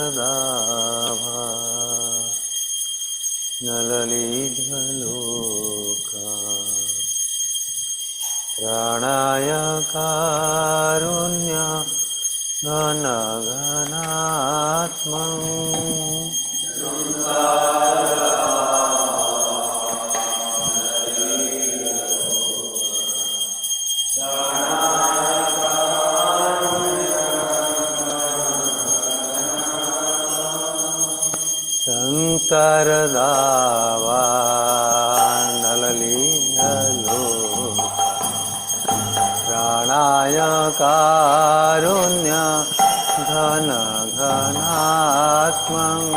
संसरदाभा नललिधलोका प्राणाय कारुण्य घन घनात्मं संसरदावा नललिधलोका प्राणाय कारुण्य घन घनात्मं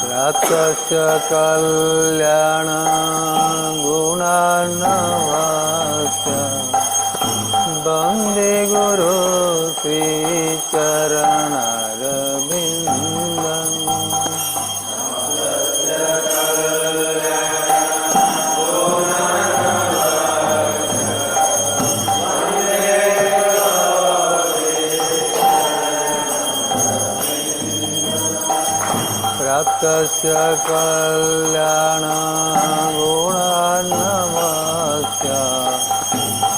प्राप्तस्य कल्याण गुणार्णवस्य वन्दे गुरु श्रीचरणारविन्दम् प्राप्तस्य कल्याण गुणार्णवस्य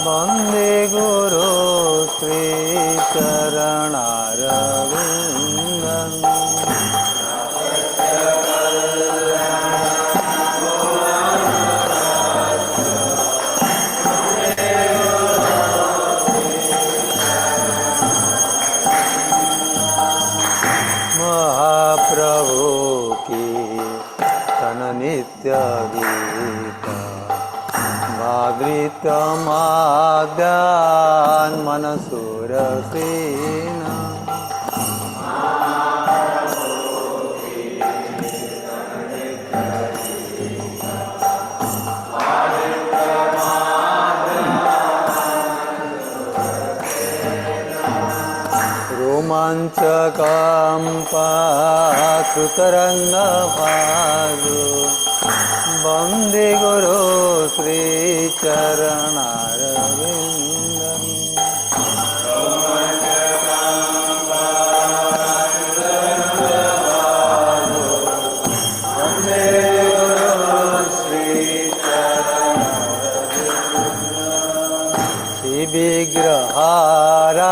वन्दे गुरु श्रीचरणारविन्दम् महाप्रभु की तन नित्य गीता भागृतमाद्यान् मनसुरसेन रोमाञ्चकम्पाकृतरङ्गभागो वन्दे गुरु श्रीचरणारविन्दम्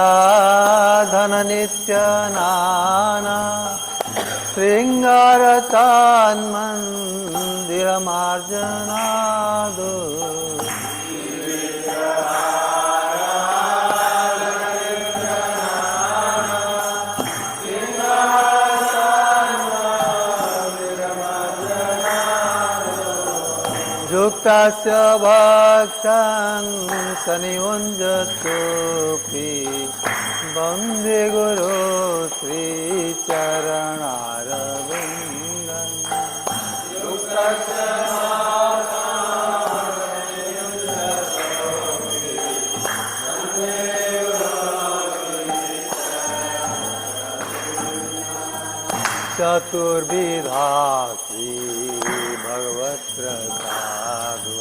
श्रीविग्रहाराधन नित्यानाना शृङ्गारतान्मन्दिरमार्जनादो युक्तस्य भक्तं सनियुञ्जतोऽपि वन्दे गुरु श्रीचरणारविन्दम् चतुर्विधा श्री भगवत प्रसादो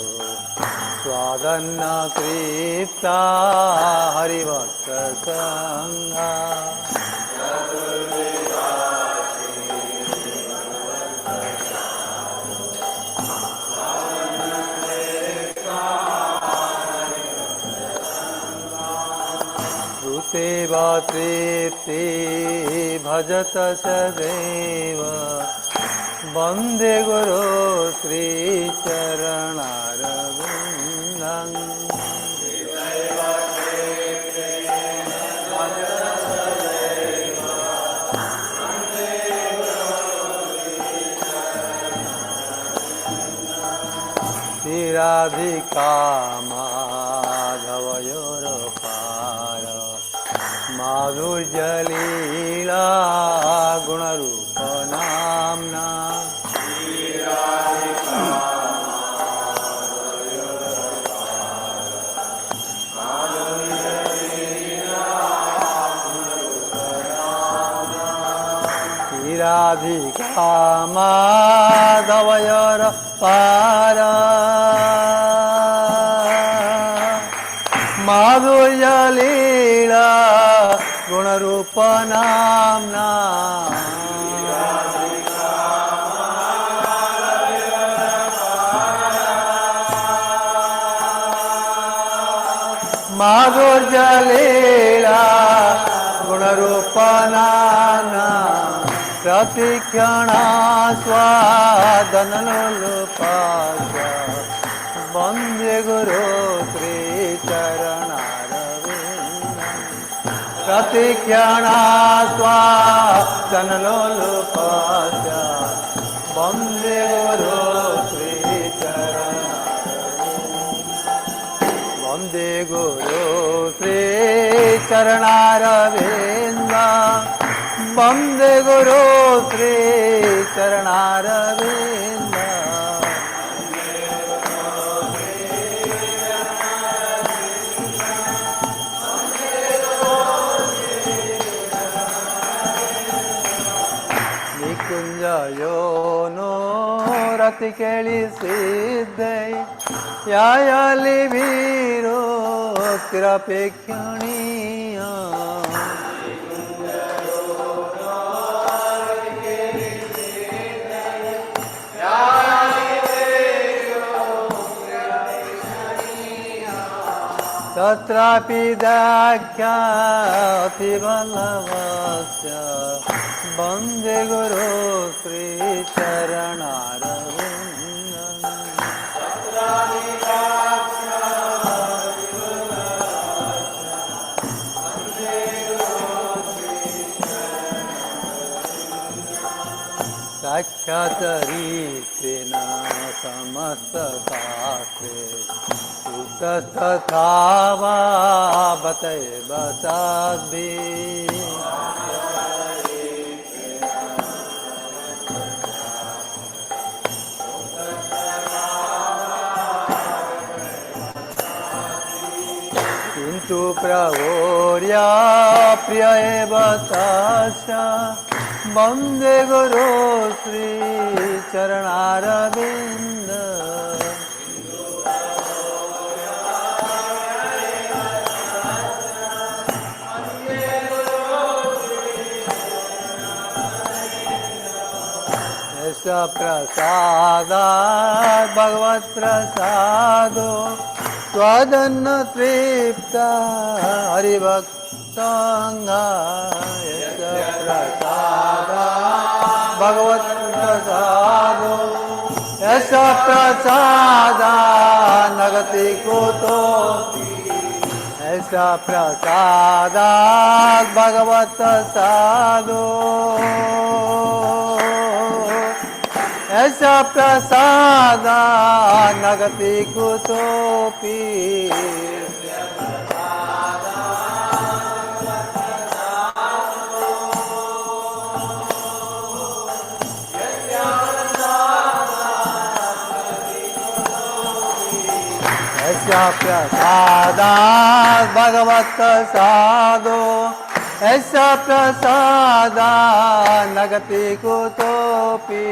स्वादन्न तृप्ता हरिभक्त संगा सेवा तृप्ति भजत सदैव वन्दे गुरो श्रीचरणारविन्दम् श्रीराधिका माधवयोरपार माधुर्यलीला गुणरूप नाम्ना श्रीराधिका माधवयोरपार माधुर्यलीला गुणरूप नाम्ना माधुर्यलीला गुणरूप नाम्ना प्रतिक्षणा स्वादनलोलुपास्य वन्दे गुरो श्रीचरणारविन्दम् प्रतिक्षणा स्वादनलोलुपास्य वन्दे गुरो श्रीचरणारविन्दम् वन्दे गुरो श्रीचरणारविन्दम् वन्दे गुरो श्रीचरणारविन्दम् निकुञ्जयो नो रति केळिसिद्दै यायलि वीरो किरपेक्षणीय तत्रापि दाख्याति वल्लभस्य वन्दे गुरो श्रीचरणारविन्दम् साक्षात्रीतेन समस्तशास्त्रे तथा वा बतैव तद्भिः किन्तु प्रभोर्या प्रिय एव तस्य वन्दे गुरो श्रीचरणारविन्दम् प्रसादात् भगवत्प्रसादो त्वदन्न तृप्ता हरिभक्ताङ्गा प्रसादात् भगवत्प्रसादो यस्य प्रसादात् नगति कुतोऽपि ऐसा प्रसादात् भगवत्प्रसादो ऐसा प्रसादा नगति कुतोऽपि ऐसा प्रसादा भगवत्प्रसादो ऐसा प्रसाद नगति कुतोपि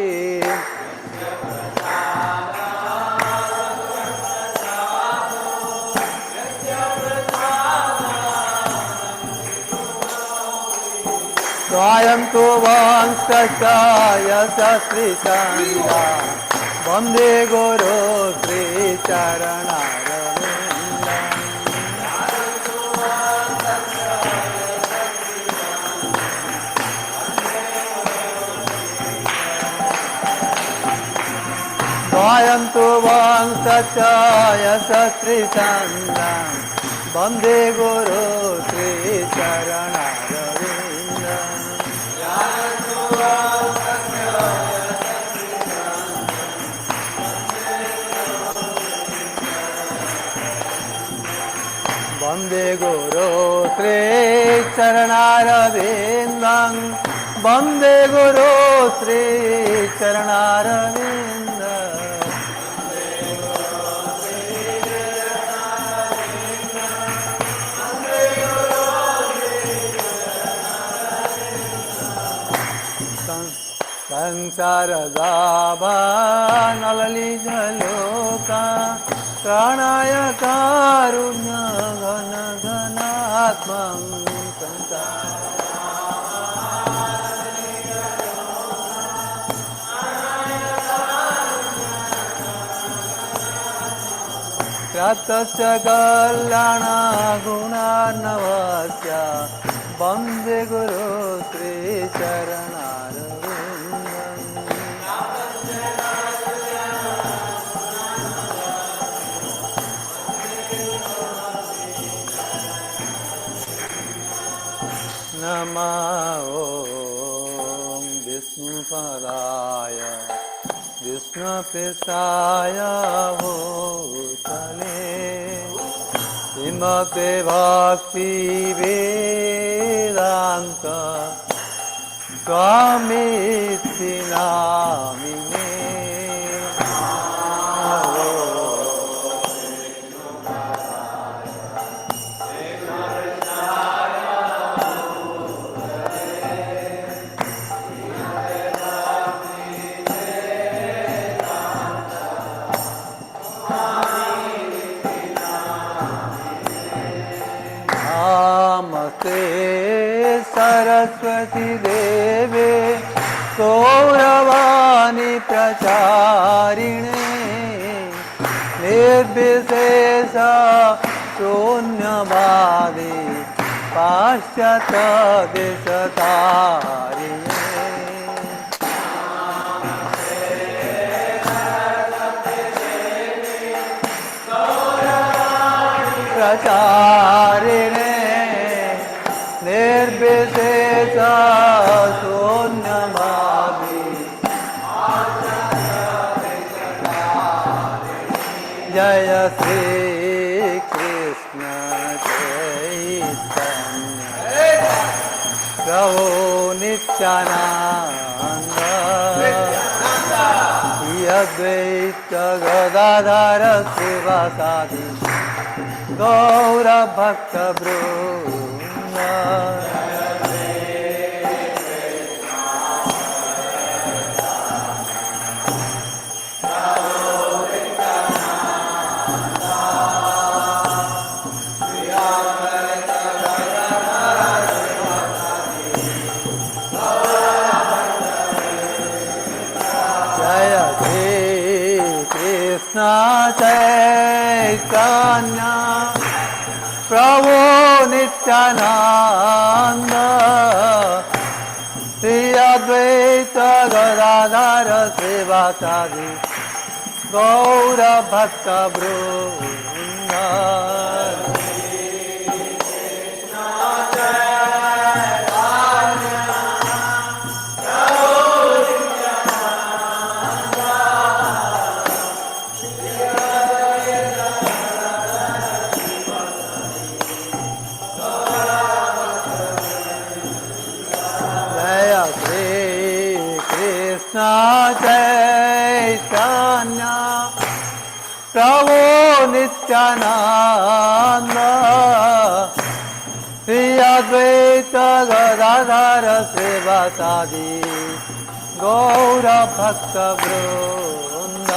स्वयं तु वंशकाय श्रीचन्द्रा वन्दे गुरु श्रीचरणारविन्दम् स्वयं तु वंशकाय श्रीचन्द्रा वन्दे गुरु श्रीचरणारविन्दम् वन्दे गुरु श्रीचरणारविन्दं वन्दे गुरु श्रीचरणारविन्दम् संसारदाभानललितलोका प्राणाय कारुण्य घन घनात्मं क्रतस्य कल्याण गुणार्णवस्य वन्दे गुरु श्रीचरणारविन्दम् नमः ॐ विष्णुपदाय विष्णुप्रेष्ठाय भूतले श्रीमते भक्तिवेदान्त स्वामीति नामिने नमस्ते सरस्वती देवे गौरवाणी प्रचारिणे निर्विशेष शून्यवादी पाश्चात्य देशतारिणे प्रचारिणे निर्विशेष शून्यवादी जय श्री कृष्ण चैतन्य प्रभु नित्यानंद अद्वैत गदाधर शिवासादि गौर भक्त वृंद चैतन्य प्रभु नित्यानंद श्री अद्वैत गदाधर शिवासादि गौर भक्त वृंद चैतन्य प्रभु नित्यानंद श्री अद्वैत सेवासादि गौरभक्तवृन्द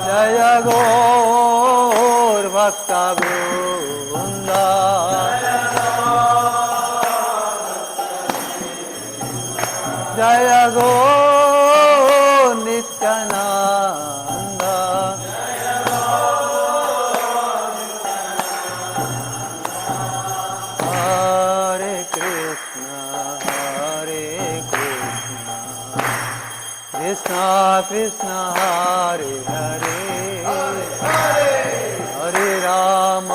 जय गौरभक्तवृन्द जय गौर नित्यानंद हरे Krishna Krishna Krishna Hare Hare Hare Ram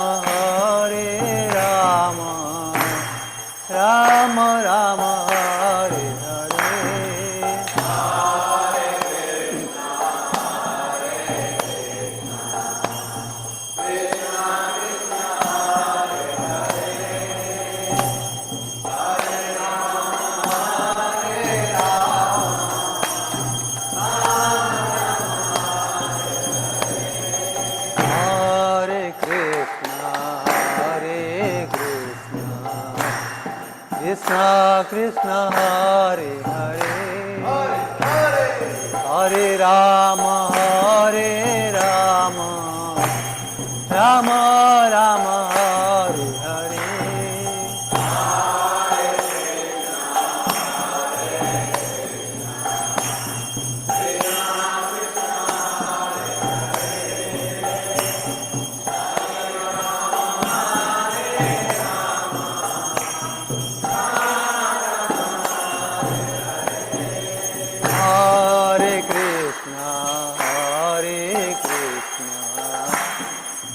Ram Ram Hare Hare Krishna Krishna Hare Hare Hare Rama Rama Rama Hare Hare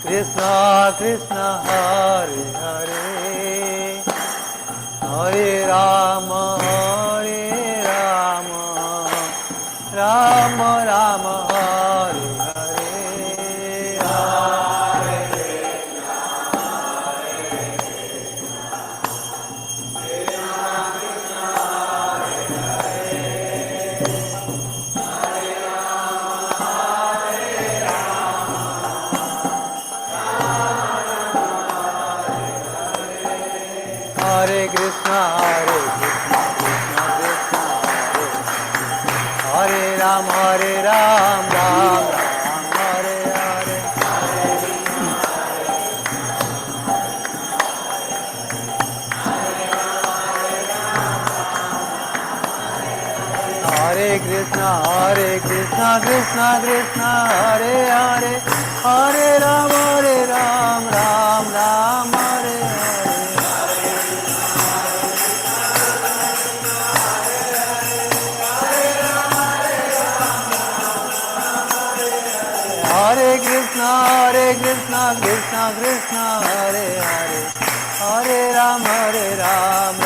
Krishna Krishna Hare Hare Hare Rama Rama Rama Hare Hare Hare Krishna Hare Krishna Krishna Krishna Hare Ram Ram Hare Hare Hare Krishna Krishna Krishna Hare Hare Hare Ram Ram Hare Hare Hare Krishna Krishna Krishna Hare Hare Hare Ram Ram Hare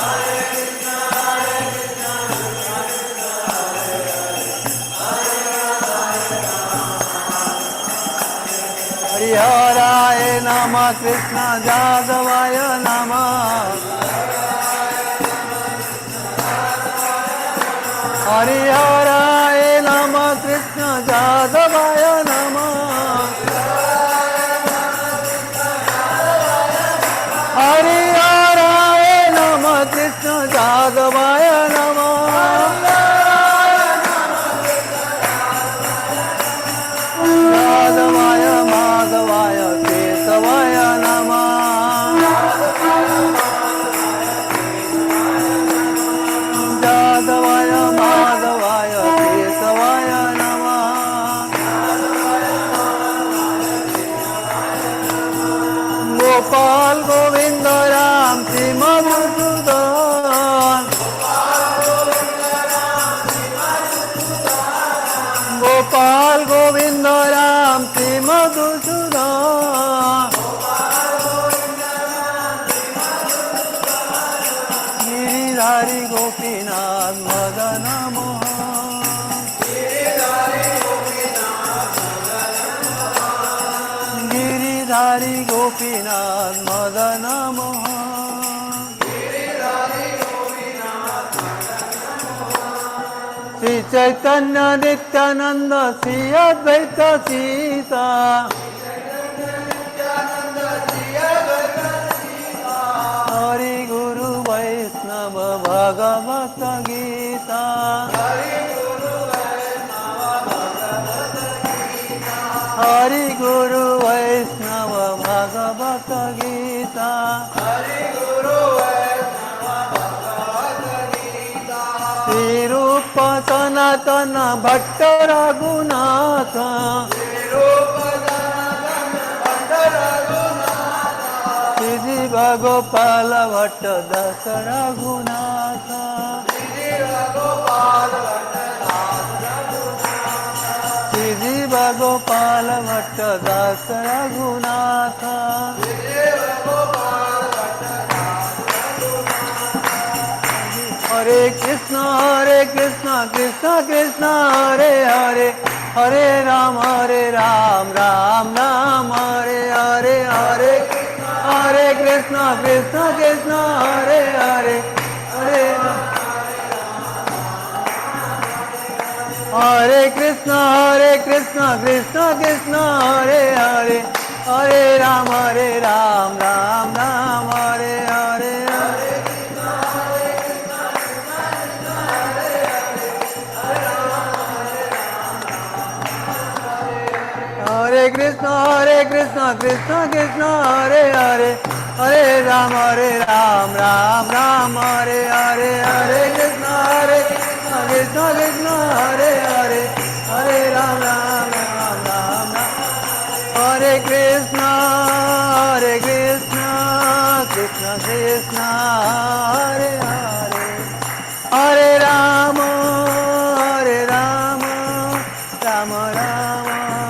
Hare Hare Krishna Hare Haraya Namah Krishna Jadavaya Namah Hare Haraya Namah Krishna Jadavaya Namah Hare Haraya Namah Krishna Jadavaya Namah Jadavaya Madhavaya Kesavaya Namah Jadavaya Madhavaya Kesavaya Namah Gopal Govinda Ram Madhusudan Gopal Govinda Ram Madhusudan Giridhari Gopinath Madana Mohan Giridhari Gopinath Madan Mohan Shri Chaitanya Nityanand Shri Advaita Sita Hari गुरु वैष्णव भगवत गीता हरि गुरु वैष्णव भगवत गीता श्री रूप सनातन भट्ट रघुनाथ श्री जीव गोपाल भट्ट दास रघुनाथ श्री जीव गोपाल भट्ट दास रघुनाथ हरे कृष्ण कृष्ण कृष्ण हरे हरे हरे राम राम राम हरे हरे हरे कृष्ण कृष्ण हरे हरे हरे कृष्ण कृष्ण कृष्ण हरे हरे हरे राम राम हरे हरे हरे कृष्ण कृष्ण हरे हरे हरे राम राम हरे हरे हरे कृष्ण कृष्ण हरे हरे हरे राम राम हरे कृष्ण कृष्ण कृष्ण हरे हरे हरे राम राम राम हरे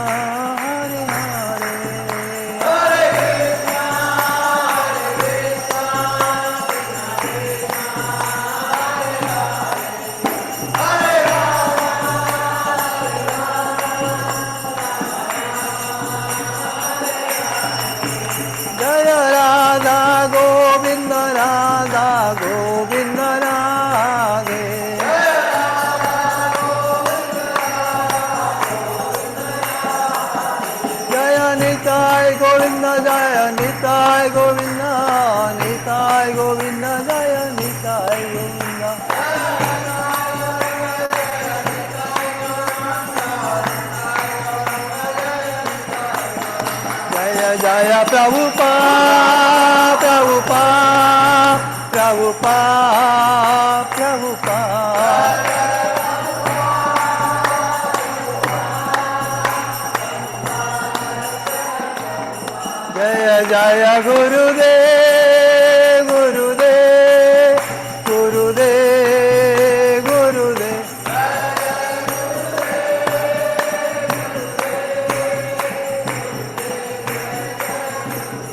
जय राधा गोविंद राधे जय निताय गोविंद जय निताय गोविंद जय निताय गोविंद जय जय प्रभुपाद जय जय गुरुदेव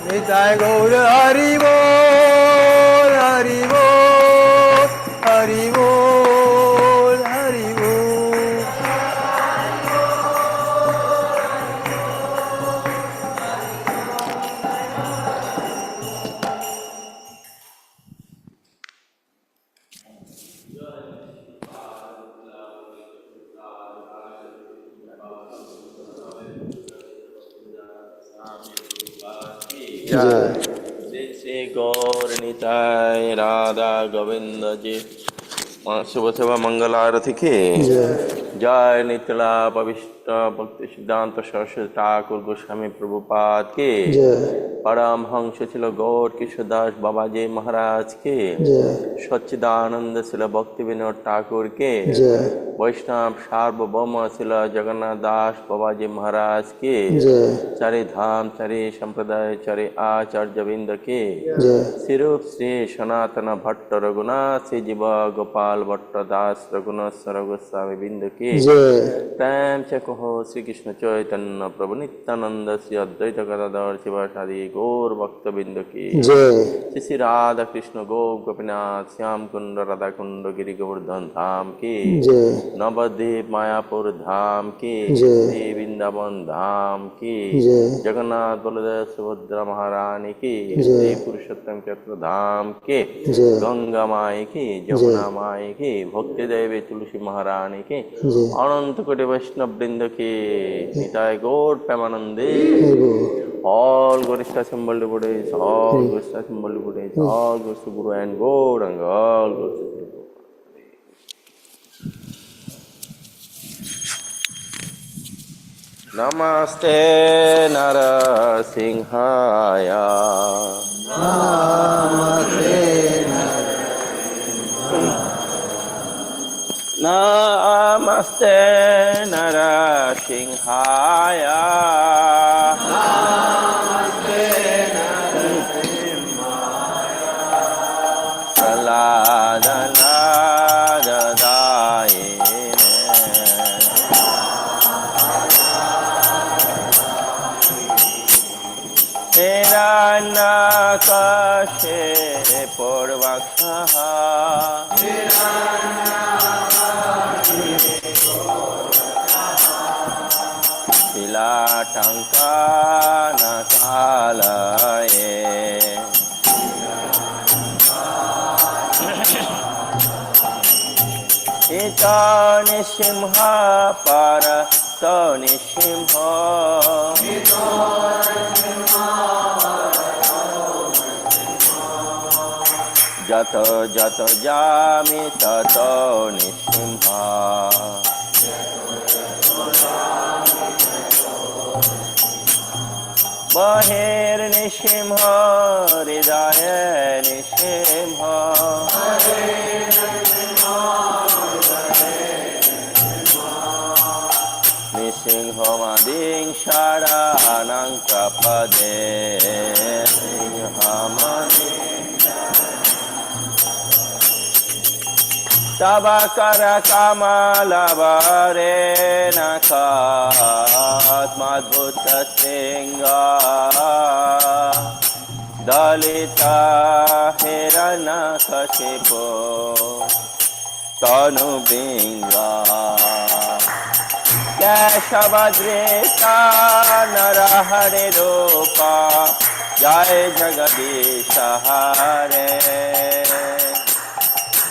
निताय गौर हरि बोल जय श्री गौर निताय राधा गोविंद जी शुभ सेवा मंगल आरती की जय नितला पविष्ट भक्ति सिद्धांत सरस्वती ठाकुर गोस्वामी प्रभुपाद के परमहंस शिल गौर किशोरदास बाबा जी महाराज के सच्चिदानंद शिल भक्ति विनोद ठाकुर के वैष्णव सार्वभौम शिल जगन्नाथ दास बाबा जी महाराज के चारे धाम चारे संप्रदाय चारे आचार्य बिंद के सिरूप श्री सनातन भट्ट रघुनाथ श्री जीव गोपाल भट्ट दास रघुनाथ सर गोस्वामी बिंद के की जय। तैम से कहो श्री कृष्ण चैतन्य प्रभु नित्यानंद श्री अद्वैत गदाधर शिवासादि गौर भक्त बिंद की जय। श्री श्री राधा कृष्ण गोप गोपीनाथ श्याम कुंड राधा कुंड गिरि गोवर्धन धाम की जय। नवद्वीप मायापुर धाम की जय। श्री वृंदावन धाम की जय। जगन्नाथ बलदेव सुभद्रा महारानी की जय। श्री पुरुषोत्तम क्षेत्र धाम के जय। गंगा माई की जमुना माई की भक्ति देवी तुलसी महारानी की जय। अनंत कोटि वैष्णव वृंद की निताय गौर प्रेमानंदे all Gorish assembled devotees, all Gorish assembled devotees, all Gorish Guru and Gauranga, all Gorish. Namaste Narasimhaya. Namaste Narasimhaya. Namaste Narasimhaya. Praladana Hiranakashe Purvaksaha Silatankana Kalaye Ita Nishimha Para Nishimha Jato jato jami tato nishimha Bahir nishimha hridaya nishimha Nishimha mading sharanang kapade Nishimha Tabakara kamalabare nakat madbhuta singa Dalita hiranakashipo tanu binga Keshavadrita narahare rupa Jai Jagadisha Hare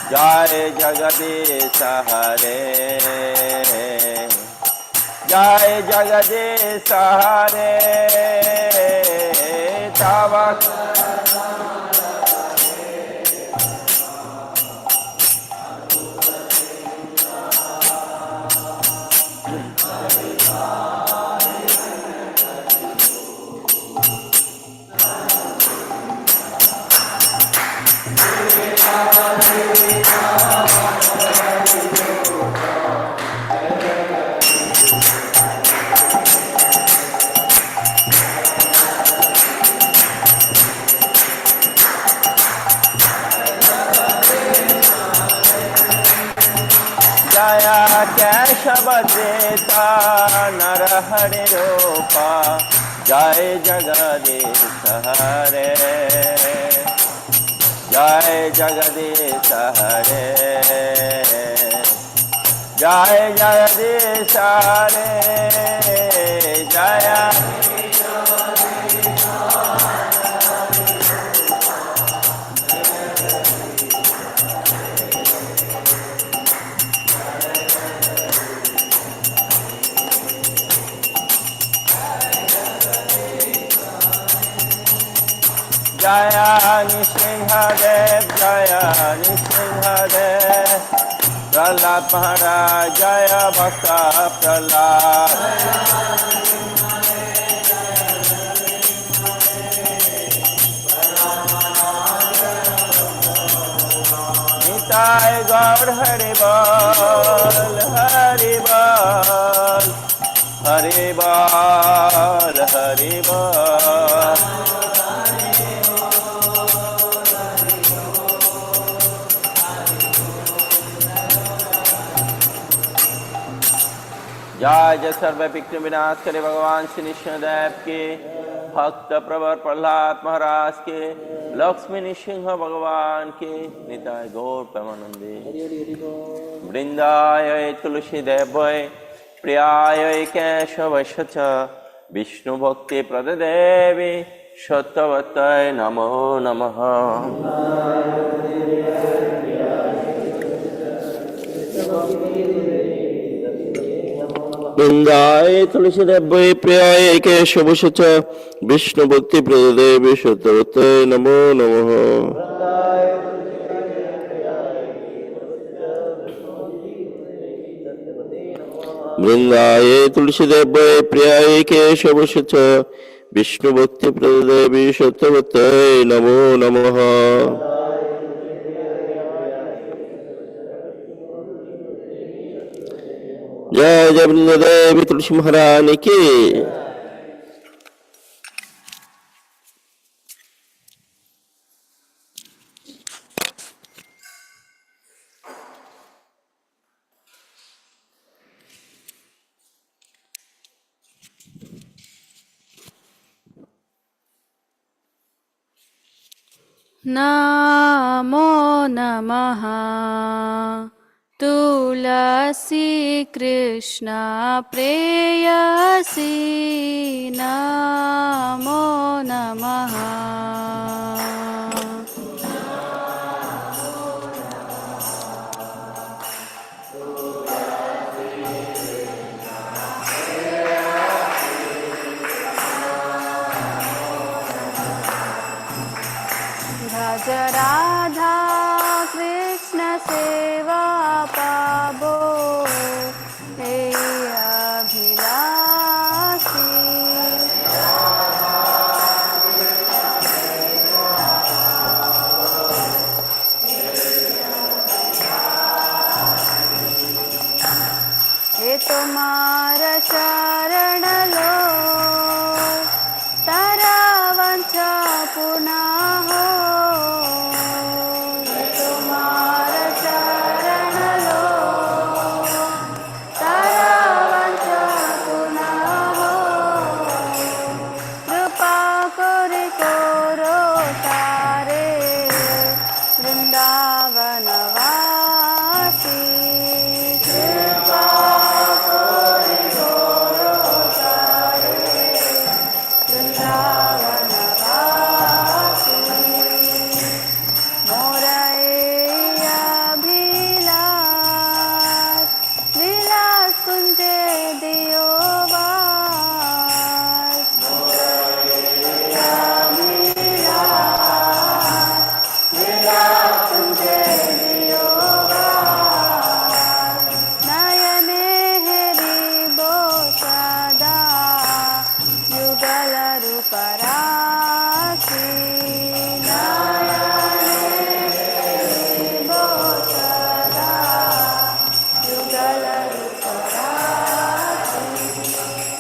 Jai Jagadisha Hare Jai Jagadisha Hare Tava Jaya Keshavadrita Narahari Rupa Jai Jagadisha Hare Jai Jagadisha Hare Jai Jagadisha Hare Jaya Jaya Nishinhadev, Jaya Nishinhadev, Prahlad Maharaj, Jaya Bhakta Prahlad. Nitai Gaur Haribol, Haribol, Haribol, Haribol. जय जय सर्व विघ्न विनाश करे भगवान श्री निष्ठदेव के, भक्त प्रवर प्रहलाद महाराज के, लक्ष्मी नृसिंह भगवान के, निताय गौर प्रेमानंदे। वृंदाय तुलसी देवय प्रियाय केशवश च, विष्णु भक्ति प्रद देवी सत्यवतय नमो नमः। वृंदाय तुलसी देवय प्रियाय केशवश च, विष्णु भक्ति प्रद देवी सत्यवतय नमो नमः। वृंदाय तुलसी देवय प्रियाय केशवश च, विष्णु भक्ति प्रद देवी सत्यवतय नमो नमः। जय जय वृंदा देवी तुलसी महारानी की। नमो नमः तुलसी कृष्ण प्रेयसी, नमो नमः। भज राधा कृष्ण सेवा पाबो, हे अभिलाषी। हे तुम्हारा शरण लो, तारा वंशा पुनः हो। तुम्हारा शरण लो, तारा वंशा पुनः हो। कृपा करे करो तारे वृंदावनवासी। कृपा करे करो तारे वृंदावनवासी। मोरा अभिलाष विलास कुंजे दियो वास। मोरा अभिलाष विलास कुंजे दियो वास। नयने हेरिबो सदा युगल रूप राशि। नयने हेरिबो सदा युगल रूप राशि।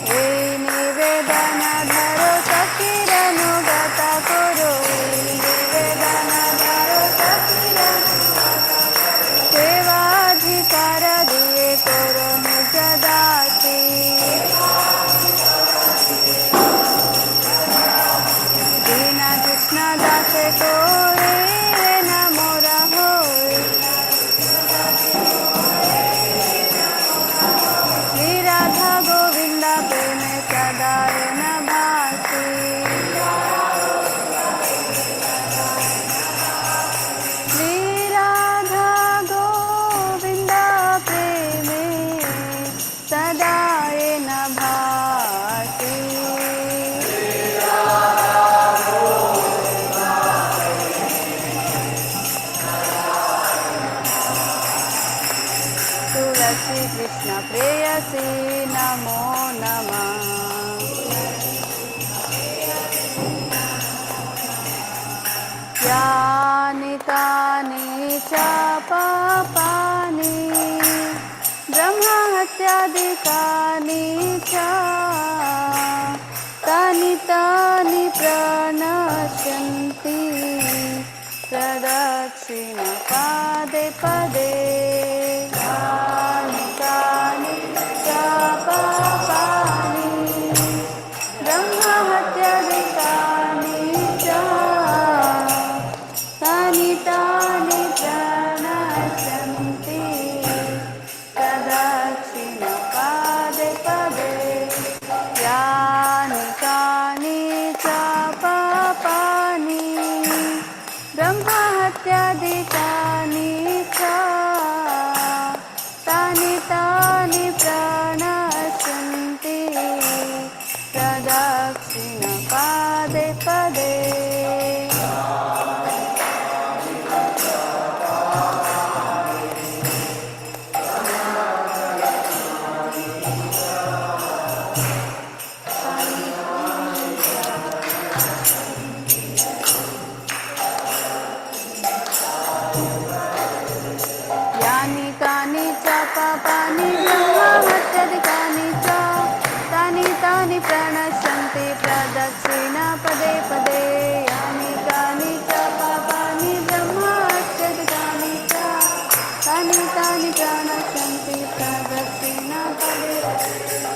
हे निवेदन धरो सखीरनुगत करो, निवेदन धरो सखीरनुगत करो। सेवाधिकार दिए करो निज दासी। दीन कृष्ण दासे कोई न मोरा होई। श्री राधा गोविंद प्रेम सदाए न भासी। श्री राधा गोविंद प्रेम सदाए न भासी। तुलसी कृष्ण प्रेयसी, नमो नमः। यानि तानि च पापानि ब्रह्महत्यादिकानि च, तानि तानि प्रणश्यन्ति प्रदक्षिण पादे पदे। तानि तानि च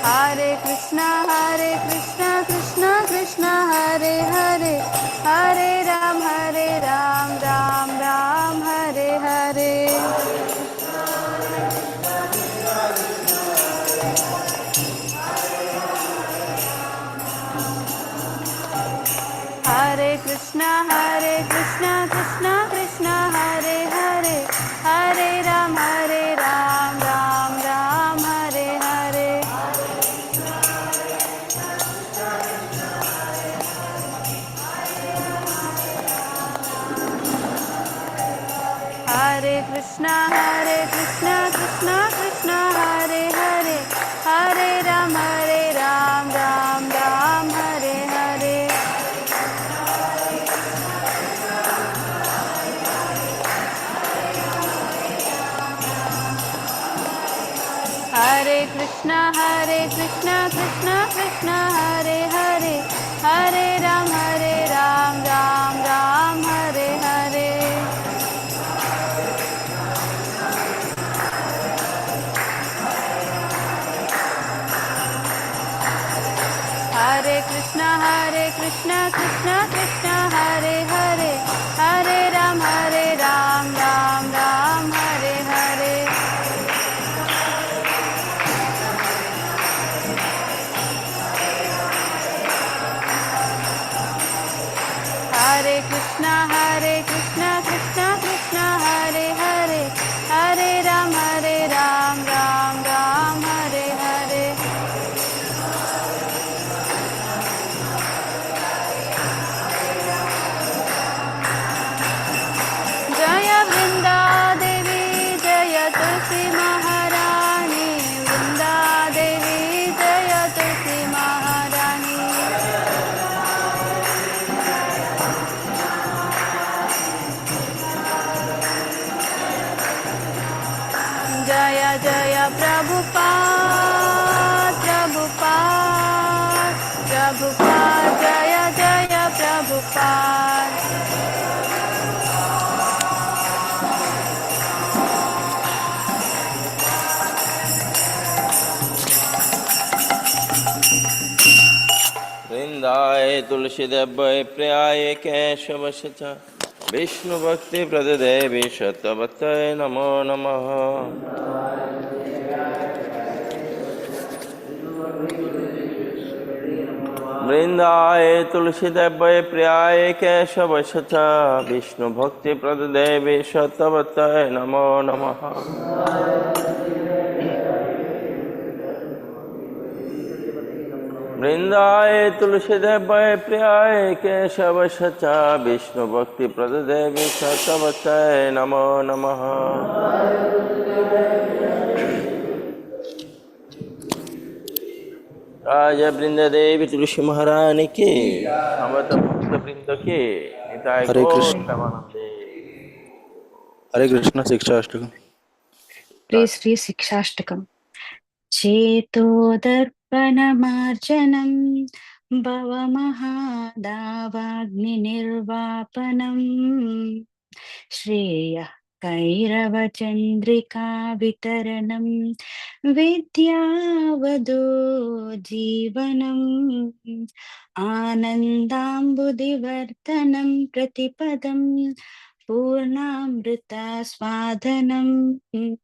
Hare Krishna Krishna Krishna Hare Hare, Hare Ram Ram Ram Hare Hare. Hare Krishna Krishna Krishna Hare Hare, Hare Ram Ram Ram Hare Hare. Hare Krishna Krishna Krishna Hare Hare, Hare Ram Ram Ram Hare Hare. Hare Krishna Krishna Krishna Hare Hare, Hare Ram Ram Hare Hare. Hare Krishna Krishna Hare Hare, Hare Ram Ram Hare Hare. Hare Krishna Krishna Hare Hare, Hare Ram Ram Hare Hare. Jaya Vrinda Devi Jaya Tulsi Maharani, Vrinda Devi Jaya Tulsi Maharani. Jaya Jaya Prabhupada, Prabhupada, Prabhupada, Jaya Jaya Prabhupada. वृंदाय तुलसी देव्य प्रियाय केशवश विष्णु भक्ति प्रदेवी शतवत नमो नमः। वृंदाय तुलसी देव्य प्रियाय केशवश विष्णु भक्ति प्रदेवी शतवत नमो नमः। वृंदाय तुलसी देव्य प्रियाय केशवश विष्णु भक्ति प्रदेवी शतवत नमो नमः। राजा वृंद देवी तुलसी महारानी की, समस्त भक्त वृंद की, निताय हरे गौर कृष्ण। प्रेमानंदे। हरे कृष्ण शिक्षाष्टकम्। श्री शिक्षाष्टकम्। चेतोदर्पणमार्जनं भवमहादावाग्निर्वापनम् श्रेयः कैरवचन्द्रिका वितरणं विद्यावदो जीवनम् आनन्दाम्बुदिवर्धनं प्रतिपदं पूर्णामृतास्वादनम्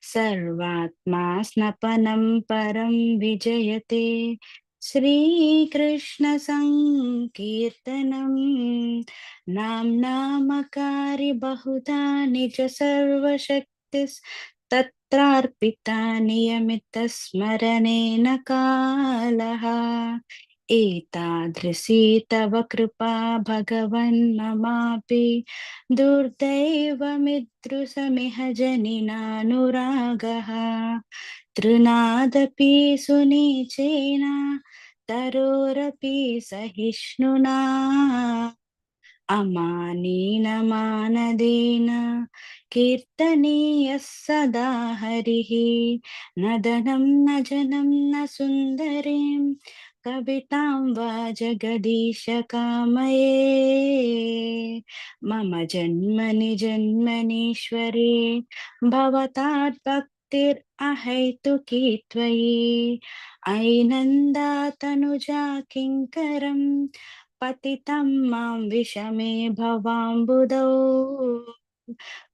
सर्वात्मा स्नपनं परं विजयते श्रीकृष्ण संकीर्तनं नाम्नामकारि बहुधा निज सर्वशक्तिस्तत्रार्पिता नियमितस्मरणेन कालः एतादृशी तव कृपा भगवन् ममापि दुर्दैवमिदृशमिह जनिनानुरागः तृणादपि सुनीचेन तरोरपि सहिष्णुना अमानेन मानदेन कीर्तनीयः सदा हरिः नदनं न जनं न सुन्दरीं कवितां वा जगदीश कामये मम जन्मनि जन्मनीश्वरे भवतात् भक्तिरहैतुकी त्वयि ऐनन्दातनुजा किङ्करं पतितं मां विषमे भवाम्बुधौ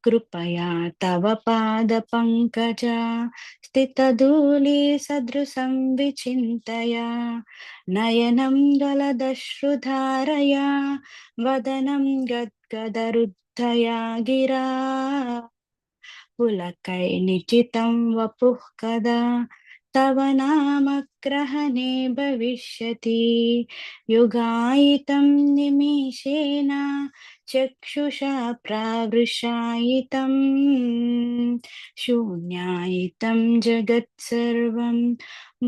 कृपया तव पादपङ्कज स्थितधूलि सदृशं विचिन्तया नयनं गलदश्रुधारया वदनं गद्गदरुद्धया गिरा पुलकैर्निचितं वपुः कदा तव नामग्रहणे भविष्यति युगायितं निमेषेण चक्षुषा प्रावृषायितं शून्यायितं जगत्सर्वं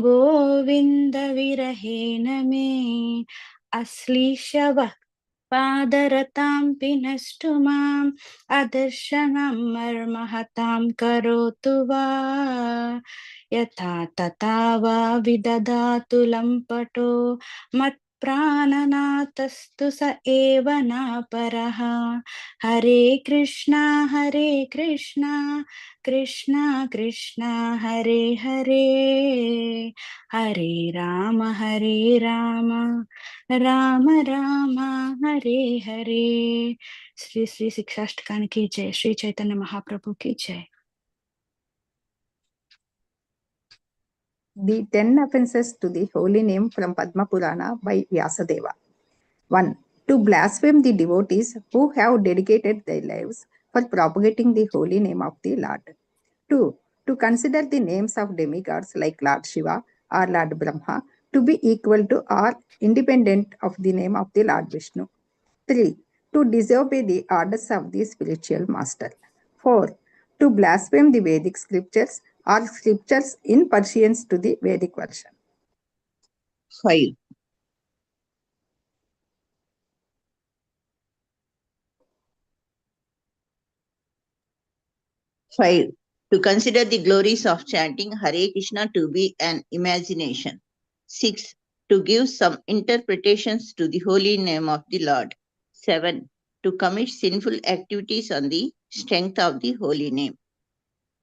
गोविन्दविरहेण मे अश्लीषवः पादरतां पिनष्टु माम् अदर्शनं मर्महतां करोतु वा यथा तथा वा विदधातु लम्पटो मत्प्राणनाथस्तु स एव न परः हरे कृष्णा कृष्णा कृष्णा हरे हरे हरे राम राम राम हरे हरे श्री श्री शिक्षाष्टकान की जय। श्री चैतन्य महाप्रभु की जय। The 10 offenses to the holy name from Padma Purana by Vyasadeva. 1. To blaspheme the devotees who have dedicated their lives for propagating the holy name of the Lord. 2. To consider the names of demigods like Lord Shiva or Lord Brahma to be equal to or independent of the name of the Lord Vishnu. 3. To disobey the orders of the spiritual master. 4. To blaspheme the Vedic scriptures or scriptures in pursuance to the Vedic version. 5. To consider the glories of chanting Hare Krishna to be an imagination. 6. To give some interpretations to the holy name of the Lord. 7. To commit sinful activities on the strength of the holy name.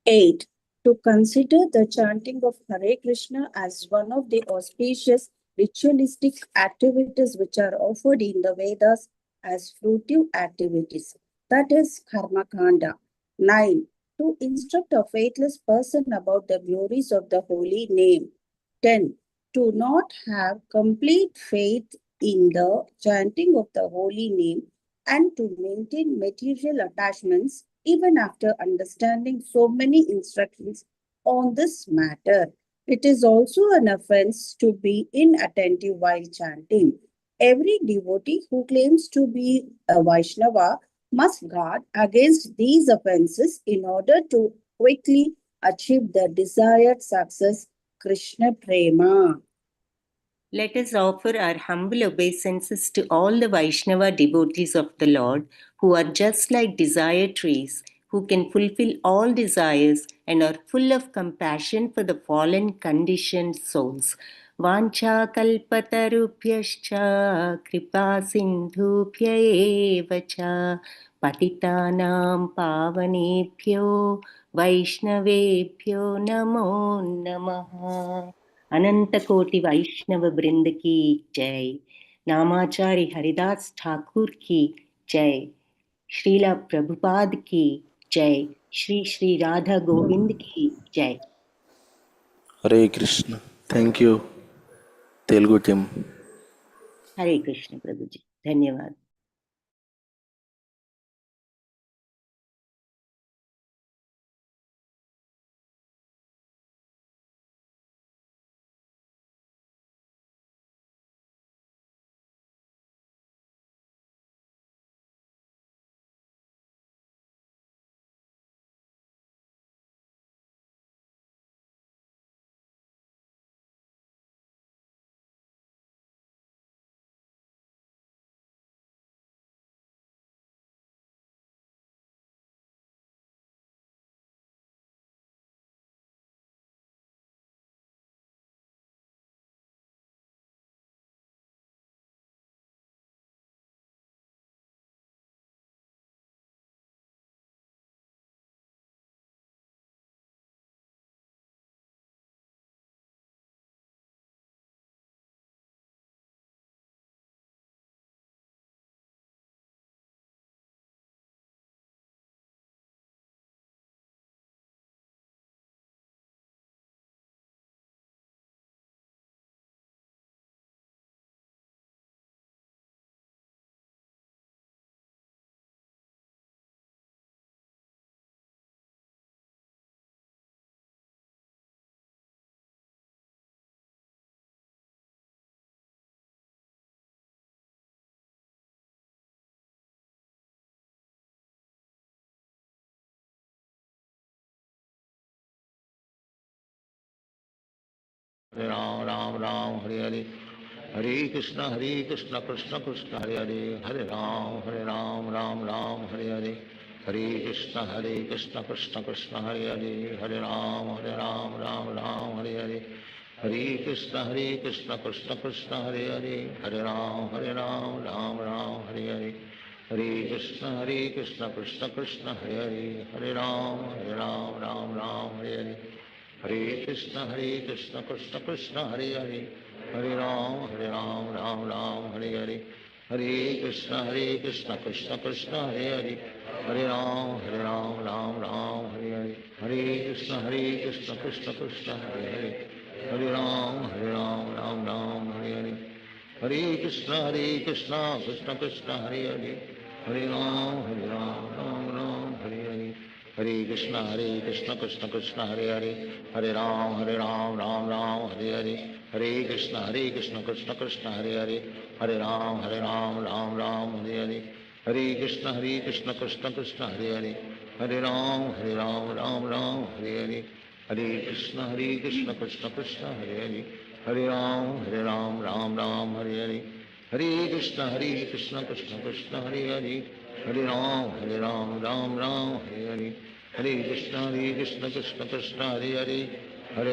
8. To consider the chanting of Hare Krishna as one of the auspicious ritualistic activities which are offered in the Vedas as fruitive activities, that is Karma Kanda. 9. To instruct a faithless person about the glories of the holy name. 10. To not have complete faith in the chanting of the holy name and to maintain material attachments even after understanding so many instructions on this matter. It is also an offense to be inattentive while chanting. Every devotee who claims to be a Vaishnava must guard against these offenses in order to quickly achieve the desired success, Krishna Prema. Let us offer our humble obeisances to all the Vaishnava devotees of the Lord, who are just like desire trees, who can fulfill all desires and are full of compassion for the fallen conditioned souls. Vancha kalpatarubhyascha kripa sindhubhya eva cha patitanam pavanebhyo vaishnavebhyo namo namaha. अनंत कोटि वैष्णव वृंद की जय। नामाचार्य हरिदास ठाकुर की जय। श्रीला प्रभुपाद की जय। श्री श्री राधा गोविंद की जय। Hare Krishna. Thank you Telugu team. Hare Krishna Prabhu ji, धन्यवाद। हरे राम राम राम हरे हरे, हरे कृष्ण कृष्ण कृष्ण हरे हरे, हरे राम राम राम हरे हरे, हरे कृष्ण कृष्ण कृष्ण हरे हरे, हरे राम राम राम हरे हरे, हरे कृष्ण कृष्ण कृष्ण हरे हरे, हरे राम राम राम हरे हरे, हरे कृष्ण कृष्ण हरे हरे, हरे राम राम राम हरे हरे, हरे कृष्ण कृष्ण कृष्ण हरे हरे, हरे राम राम राम हरे हरे, हरे कृष्ण कृष्ण कृष्ण हरे हरे, हरे राम राम राम हरे हरे, हरे कृष्ण कृष्ण कृष्ण हरे हरे, हरे राम राम राम हरे हरे, हरे कृष्ण कृष्ण कृष्ण हरे हरे, हरे राम राम राम हरे हरे, हरे कृष्ण कृष्ण कृष्ण हरे हरे, हरे राम राम राम हरे हरे, हरे कृष्ण कृष्ण कृष्ण हरे हरे, हरे राम राम राम हरे हरे, हरे कृष्ण कृष्ण कृष्ण हरे हरे, हरे राम राम राम हरे हरे, हरे कृष्ण कृष्ण कृष्ण हरे हरे, हरे राम राम हरे हरे, हरे कृष्ण कृष्ण कृष्ण हरे हरे, हरे राम राम हरे हरे, हरे कृष्ण कृष्ण कृष्ण हरे हरे, हरे राम राम हरे हरे, हरे कृष्ण कृष्ण कृष्ण हरे हरे, हरे राम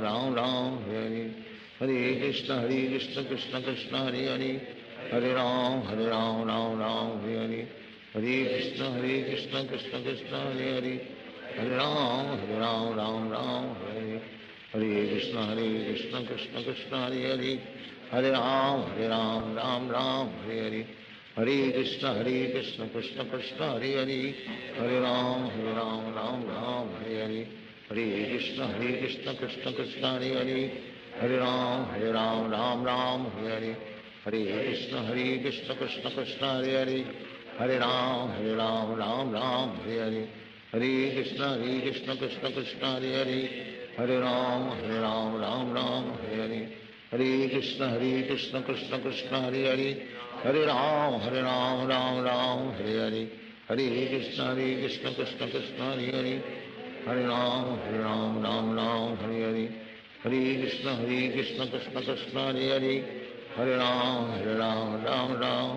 राम राम हरे हरे, हरे कृष्ण कृष्ण कृष्ण हरे हरे, हरे राम राम हरे हरे, हरे कृष्ण कृष्ण कृष्ण हरे हरे, हरे राम राम हरे हरे, हरे कृष्ण कृष्ण कृष्ण हरे हरे, हरे राम राम हरे हरे, हरे कृष्ण कृष्ण कृष्ण हरे हरे, हरे राम राम हरे हरे, हरे कृष्ण कृष्ण कृष्ण हरे हरे, हरे राम राम हरे हरे, हरे कृष्ण कृष्ण कृष्ण हरे हरे, हरे राम राम हरे हरे, हरे कृष्ण कृष्ण कृष्ण हरे हरे, हरे राम राम हरे हरे, हरे कृष्ण कृष्ण कृष्ण हरे हरे, हरे राम राम हरे हरे, हरे कृष्ण कृष्ण कृष्ण हरे हरे, हरे राम राम हरे हरे, हरे कृष्ण कृष्ण कृष्ण हरे हरे, हरे राम राम हरे हरे, हरे कृष्ण कृष्ण कृष्ण हरे हरे, हरे राम राम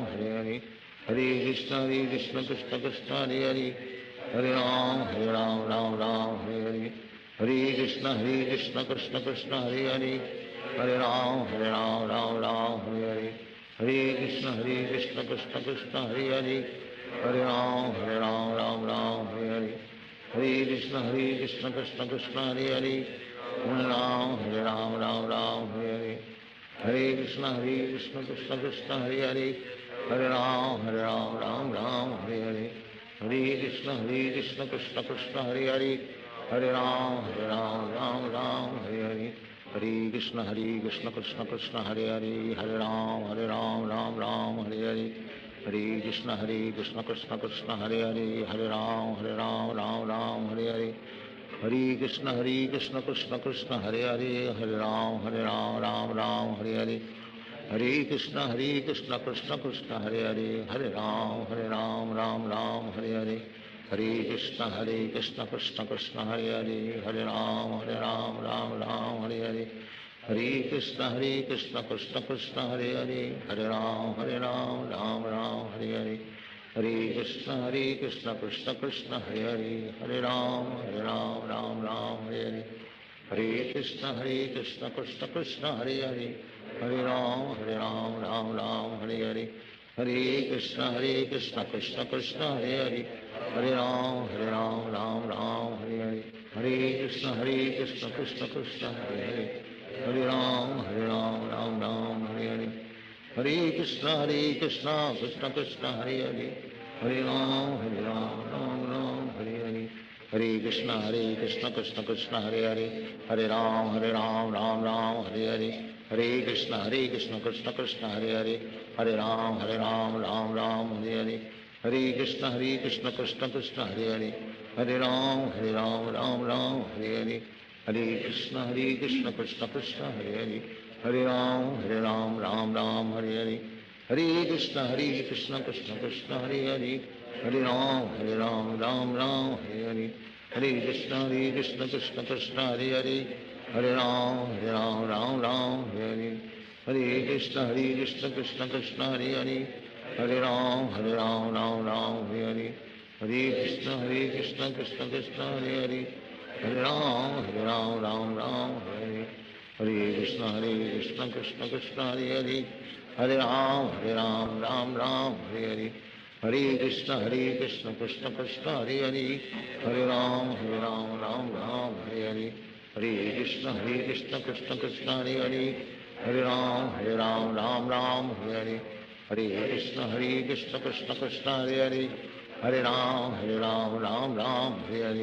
हरे हरे, हरे कृष्ण कृष्ण कृष्ण हरे हरे, हरे राम राम हरे हरे, हरे कृष्ण कृष्ण कृष्ण हरे हरे, हरे राम हरे हरे, हरे कृष्ण कृष्ण कृष्ण हरे हरे, हरे राम राम हरे हरे, हरे कृष्ण कृष्ण कृष्ण हरे हरे, हरे राम राम हरे हरे, हरे कृष्ण कृष्ण कृष्ण हरे हरे, हरे राम राम हरे हरे, हरे कृष्ण कृष्ण कृष्ण हरे हरे, हरे राम राम हरे हरे, हरे कृष्ण कृष्ण कृष्ण हरे हरे, हरे राम राम हरे हरे, हरे कृष्ण कृष्ण कृष्ण हरे हरे, हरे राम राम हरे हरे, हरे कृष्ण कृष्ण कृष्ण हरे हरे, हरे राम राम हरे हरे, हरे कृष्ण कृष्ण कृष्ण हरे हरे, हरे राम राम हरे हरे, हरे कृष्ण कृष्ण कृष्ण हरे हरे, हरे राम राम हरे हरे, हरे कृष्ण कृष्ण कृष्ण हरे हरे, हरे राम राम हरे हरे, हरे कृष्ण कृष्ण कृष्ण हरे हरे, हरे राम राम हरे हरे, हरे कृष्ण कृष्ण कृष्ण हरे हरे, हरे राम राम हरे हरे, हरे कृष्ण कृष्ण कृष्ण हरे हरे, हरे राम राम हरे हरे, हरे कृष्ण कृष्ण कृष्ण हरे हरे, हरे राम राम हरे हरे, हरे कृष्ण कृष्ण कृष्ण हरे हरे, हरे राम राम हरे हरे, हरे कृष्ण कृष्ण कृष्ण हरे हरे, हरे राम राम हरे हरे, हरे कृष्ण कृष्ण कृष्ण हरे हरे, हरे राम राम हरे हरे, हरे कृष्ण कृष्ण कृष्ण हरे हरे, हरे राम राम हरे हरे, हरे Krishna Krishna Krishna Hare Hare, Hare Ram Ram Hare Hare Krishna Krishna Krishna Hare Hare Hare Ram Ram Hare Hare Krishna Krishna Krishna Hare Hare Hare Ram Hare Hare Krishna Krishna Krishna Hare Hare Hare Ram Hare Hare Krishna Krishna Krishna Hare Hare Hare Ram Hare Hare Hare Krishna Krishna Krishna Hare Hare Hare Ram Hare Hare Krishna Krishna Krishna Hare Hare Hare Ram Hare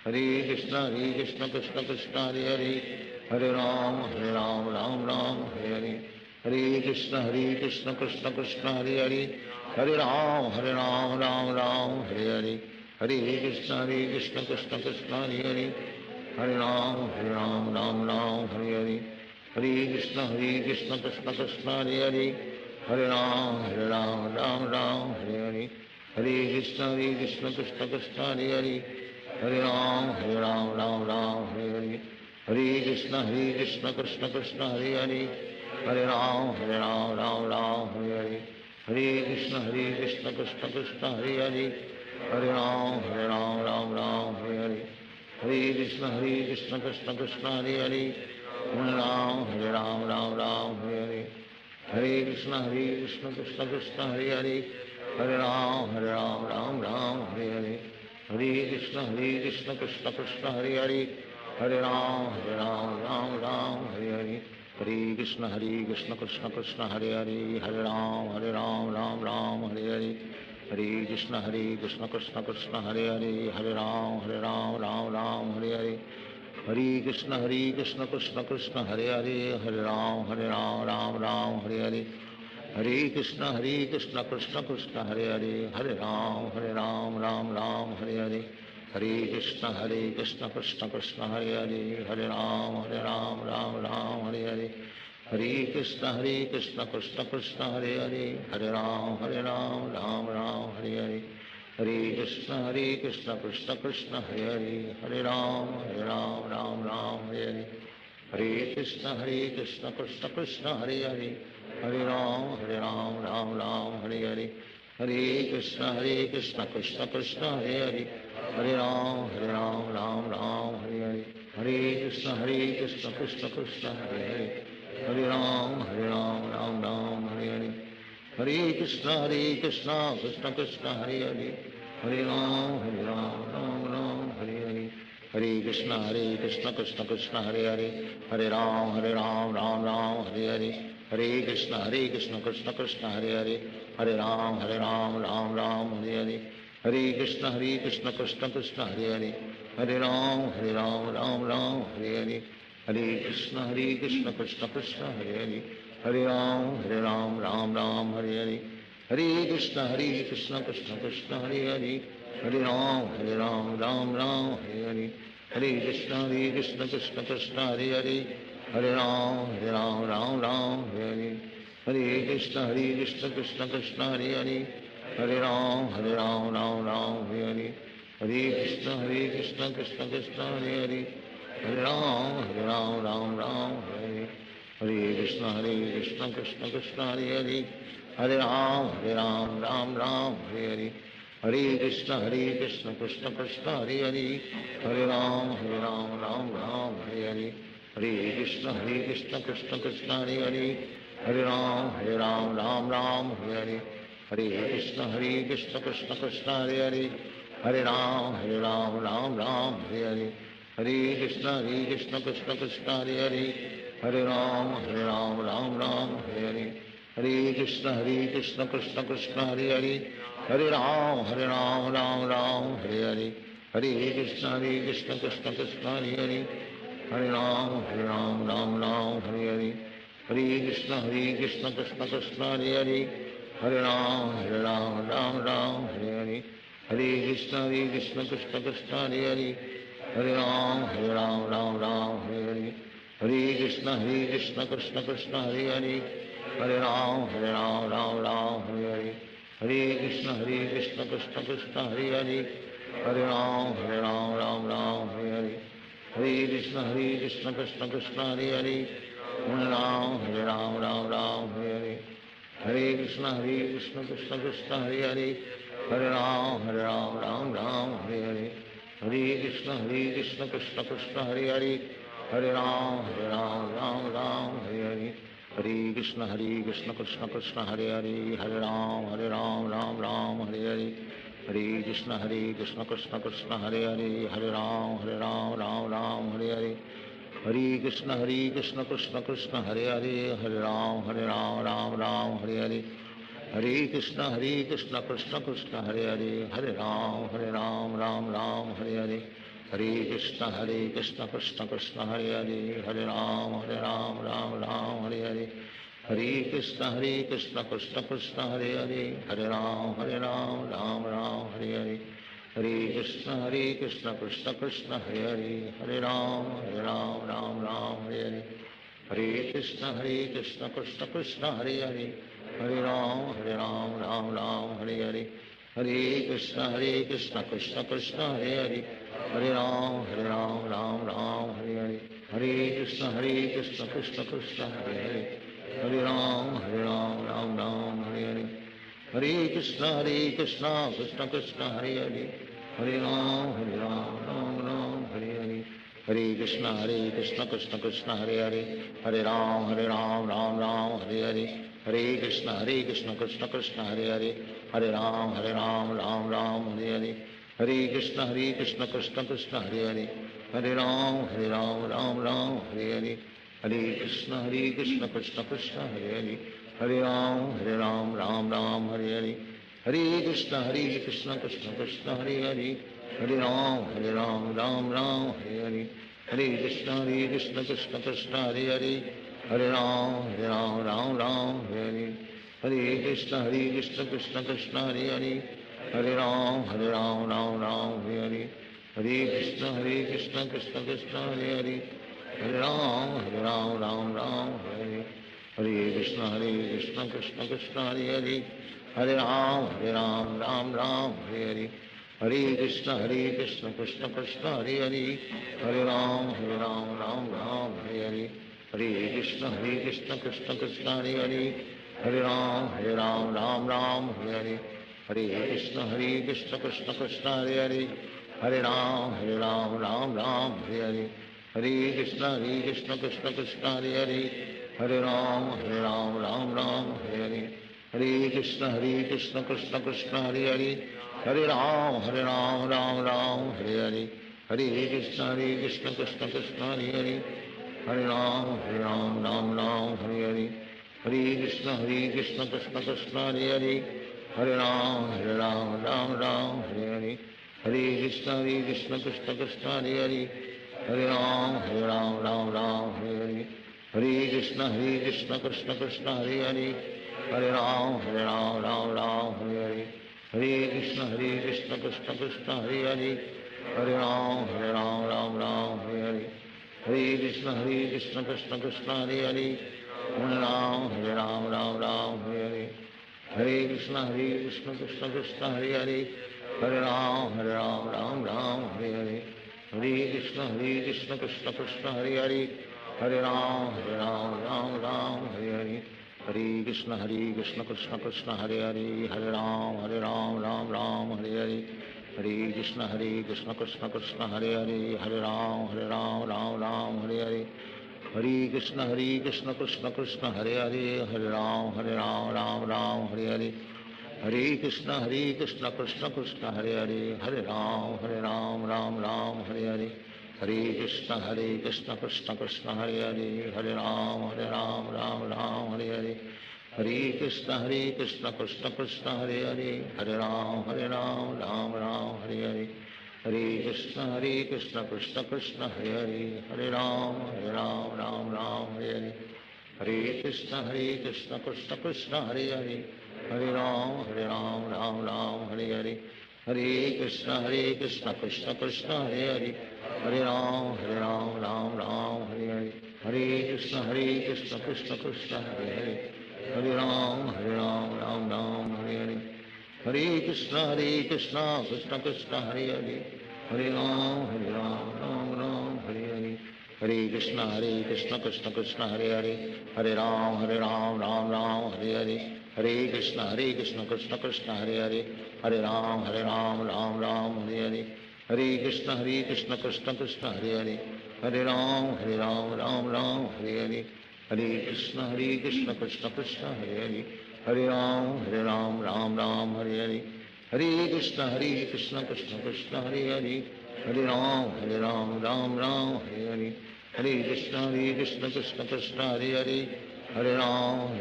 Hare Krishna Krishna Krishna Hare Hare Hare Ram Hare Hare Krishna Krishna Krishna Hare Hare Hare Ram Hare Hare Hare Krishna Krishna Krishna Hare Hare Hare Ram Hare Hare Hare Krishna Krishna Krishna Hare Hare Hare Ram Hare Hare Hare Krishna Krishna Krishna Hare Hare Hare Ram Hare Hare Hare Krishna Krishna Krishna Hare Hare Hare Ram Hare Hare Hare Krishna Krishna Krishna Hare Hare Hare Ram Hare Hare Hare Krishna Krishna Krishna Hare Hare Hare Ram Hare Hare Hare Krishna Krishna Krishna Hare Hare Hare Ram Hare Hare Hare Krishna Krishna Krishna Hare Hare Hare Ram Hare Hare Hare Krishna Krishna Krishna Hare Hare Hare Ram Hare Hare Hare Krishna Krishna Krishna Hare Hare Hare Ram Hare Hare Hare Krishna Krishna Krishna Hare Hare Hare Ram Hare Hare Hare Krishna Krishna Krishna Hare Hare Hare Ram Hare Hare Hare Krishna Krishna Krishna Hare Hare Hare Ram Hare Hare Hare Krishna Krishna Krishna Hare Hare Hare Ram Hare Hare Hare Krishna Krishna Krishna Hare Hare Hare Ram Hare Hare Hare Krishna Krishna Krishna Hare Hare Hare Ram Hare Hare Hare Krishna Krishna Krishna Hare Hare Hare Ram Hare Hare Hare Krishna Krishna Krishna Hare Hare Hare Ram Hare Hare Hare Krishna Krishna Krishna Hare Hare Hare Ram Hare Hare Hare Krishna Krishna Krishna Hare Hare Hare Ram Hare Hare Hare Krishna Krishna Krishna Hare Hare Hare Ram Hare Hare Hare Krishna Krishna Krishna Hare Hare Hare Ram Hare Hare Hare Krishna Krishna Krishna Hare Hare Hare Ram Hare Hare Hare Krishna Krishna Krishna Hare Hare Hare Ram Hare Hare Hare Krishna Krishna Krishna Hare Hare Hare Ram Hare Hare Hare Krishna Krishna Krishna Hare Hare Hare Ram Hare Hare Hare Krishna Krishna Krishna Hare Hare Hare Ram Hare Hare Hare Krishna Krishna Krishna Hare Hare Hare Ram Hare Hare Hare Krishna Krishna Krishna Hare Hare Hare Ram Hare Hare Hare Krishna Krishna Krishna Hare Hare Hare Ram Hare Hare Hare Krishna Krishna Krishna Hare Hare Hare Ram Hare Hare Hare Krishna Krishna Krishna Hare Hare Hare Ram Hare Hare Hare Krishna Krishna Krishna Hare Hare Hare Ram Hare Hare Hare Krishna Krishna Krishna Hare Hare Hare Ram Hare Hare Hare Krishna Krishna Krishna Hare Hare Hare Ram Hare Hare Hare Krishna Krishna Krishna Hare Hare Hare Ram Hare Hare Hare Krishna Krishna Krishna Hare Hare Hare Ram Hare Hare Hare Krishna Krishna Krishna Hare Hare Hare Ram Hare Hare Hare Krishna Krishna Krishna Hare Hare Hare Ram Ram Hare Hare Hare Krishna Krishna Krishna Hare Hare Hare Ram Ram Hare Hare Hare Krishna Krishna Krishna Hare Hare Hare Ram Ram Hare Hare Hare Krishna Krishna Krishna Hare Hare Hare Ram Ram Hare Hare Hare Krishna Krishna Krishna Hare Ram Hare Hare Hare Krishna Krishna Krishna Hare Hare Ram Hare Hare Hare Krishna Krishna Krishna Hare Ram Ram Hare Hare Hare Krishna Krishna Krishna Hare Ram Ram Hare Hare Hare Krishna Krishna Krishna Hare Ram Ram Hare Hare Hare Krishna Krishna Krishna Hare Ram Ram Hare Hare Hare Krishna Krishna Krishna Hare Ram Hare Hare Hare Krishna Krishna Krishna Hare Ram Hare Hare Hare Krishna Krishna Krishna Hare Ram Hare Hare Hare Krishna Krishna Krishna Hare Ram Hare Hare Hare Krishna Krishna Krishna Hare Ram Ram Hare Hare Hare Krishna Krishna Krishna Hare Ram Ram Hare Hare Hare Krishna Krishna Krishna Hare Ram Hare Hare Hare Krishna Krishna Krishna Hare Ram Ram Hare Hare Hare Krishna Krishna Krishna Hare Ram Ram Hare Hare Hare Krishna Krishna Krishna Hare Ram Ram Hare Hare Hare Krishna Krishna Krishna Hare Ram Ram Hare Hare Hare Krishna Krishna Krishna Hare Ram Ram Hare Hare Hare Krishna Krishna Krishna Hare Ram Ram Hare Hare Hare Krishna Krishna Krishna Hare Ram Ram Hare Hare Hare Krishna Krishna Krishna Hare Ram Ram Hare Hare Hare Krishna Krishna Krishna Hare Ram Ram Hare Hare Hare Krishna Krishna Krishna Hare Ram Ram Hare Hare Hare Krishna Krishna Krishna Hare Ram Hare Hare Hare Krishna Krishna Krishna Hare Ram Ram Hare Hare Hare Krishna Krishna Krishna Hare Ram Hare Hare Hare Krishna Krishna Krishna Hare Ram Hare Hare Hare Krishna Krishna Krishna Hare Ram Hare Hare Hare Krishna Krishna Krishna Hare Ram Hare Hare Hare Krishna Krishna Krishna Hare Ram Hare Hare Hare Krishna Krishna Krishna Hare Ram Hare Hare Hare Krishna Krishna Krishna Hare Ram Hare Hare Hare Krishna Krishna Krishna Hare Ram Ram Hare Hare Hare Krishna Krishna Krishna Hare Ram Hare Hare Hare Krishna Krishna Krishna Hare Ram Hare Hare Hare Krishna Krishna Krishna Hare Ram Ram Hare Hare Hare Krishna Krishna Krishna Hare Ram Ram Hare Hare Hare Krishna Krishna Krishna Hare Ram Ram Hare Hare Hare Krishna Krishna Krishna Hare Ram Ram Hare Hare Hare Krishna Krishna Krishna Hare Ram Ram Hare Hare Hare Krishna Krishna Krishna Hare Ram Ram Hare Hare Hare Krishna Krishna Krishna Hare Ram Ram Hare Hare Hare Krishna Krishna Krishna Hare Ram Ram Hare Hare Krishna Krishna Krishna Hare Hare, Hare Ram Ram Ram Hare Hare, Hare Krishna Krishna Krishna Hare Hare, Hare Ram Ram Ram Hare Hare, Hare Krishna Krishna Krishna Hare Hare, Hare Ram Ram Ram Hare Hare, Hare Krishna Krishna Krishna Hare Hare, Hare Ram Ram Hare Hare, Hare Krishna Krishna Krishna Hare Hare, Hare Ram Ram Hare Hare, Hare Krishna Krishna Krishna Hare Hare, Hare Ram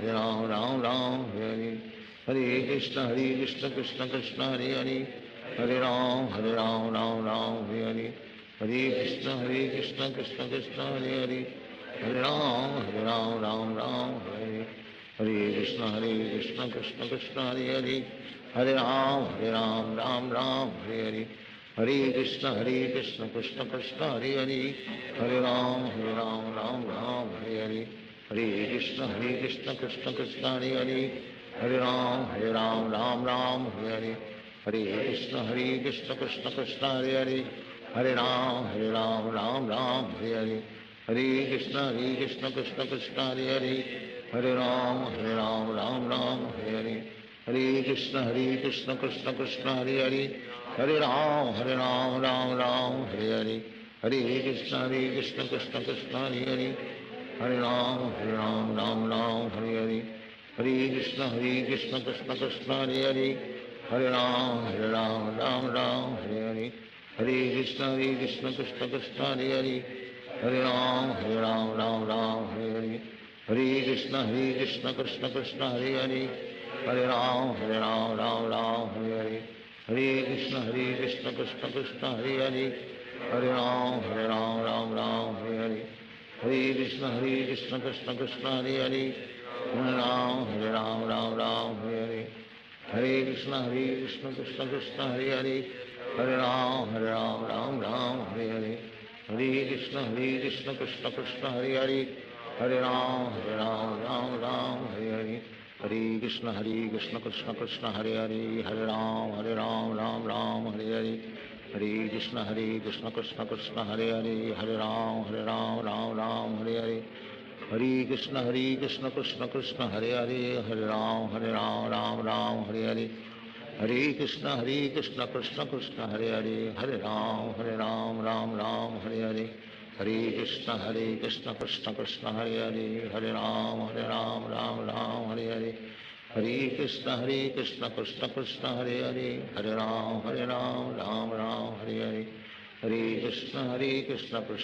Ram Hare Hare, Hare Krishna Krishna Krishna Hare Hare, Hare Ram Ram Hare Hare, Hare Krishna Krishna Krishna Hare Hare, Hare Ram Ram Hare Hare, Hare Krishna Krishna Krishna Hare Hare, Hare Ram Ram Hare Hare, Hare Krishna Krishna Krishna Hare Hare, Hare Ram Ram Hare Hare, Hare Krishna Krishna Krishna Hare Hare, Hare Ram Ram Hare Hare, Hare Krishna Krishna Krishna Hare Hare, Hare Ram Ram Hare Hare, Hare Krishna Krishna Krishna Hare Hare, Hare Ram Ram Hare Hare, Hare Krishna Krishna Krishna Hare Hare, Hare Ram Ram Hare Hare, Hare Krishna Krishna Krishna Hare Hare, Hare Ram Ram Hare Hare, Hare Krishna Krishna Krishna Hare Hare, Hare Ram Ram Hare Hare, Hare Krishna Krishna Krishna Hare Hare, Hare Ram Ram Hare Hare, Hare Krishna Krishna Krishna Hare Hare, Hare Ram Ram Hare Hare, Hare Krishna Krishna Krishna Hare Hare, Hare Ram Ram Hare Hare, Hare Krishna Krishna Krishna Hare Hare, Hare Ram Hare Hare, Hare Krishna Krishna Krishna Hare Hare, Hare Ram Ram Hare Hare, Hare Krishna Krishna Krishna Hare Hare, Hare Ram Ram Hare Hare, Hare Krishna Krishna Krishna Hare Hare, Hare Ram Ram Hare Hare, Hare Krishna Krishna Krishna Hare Hare, Hare Ram Ram Hare Hare, Hare Krishna Krishna Krishna Hare Hare, Hare Ram Ram Hare Hare, Hare Krishna Krishna Krishna Hare Hare, Hare Ram Ram Hare Hare, Hare Krishna Krishna Krishna Hare Hare, Hare Ram Ram Hare Hare, Hare Krishna Krishna Krishna Hare Hare, Hare Ram Ram Hare Hare, Hare Krishna Krishna Krishna Hare Hare, Hare Ram Ram Hare Hare, Hare Krishna Krishna Krishna Hare Hare, Hare Ram Ram Hare Hare, Hare Krishna Krishna Krishna Hare Hare, Hare Ram Ram Hare Hare, Hare Krishna Krishna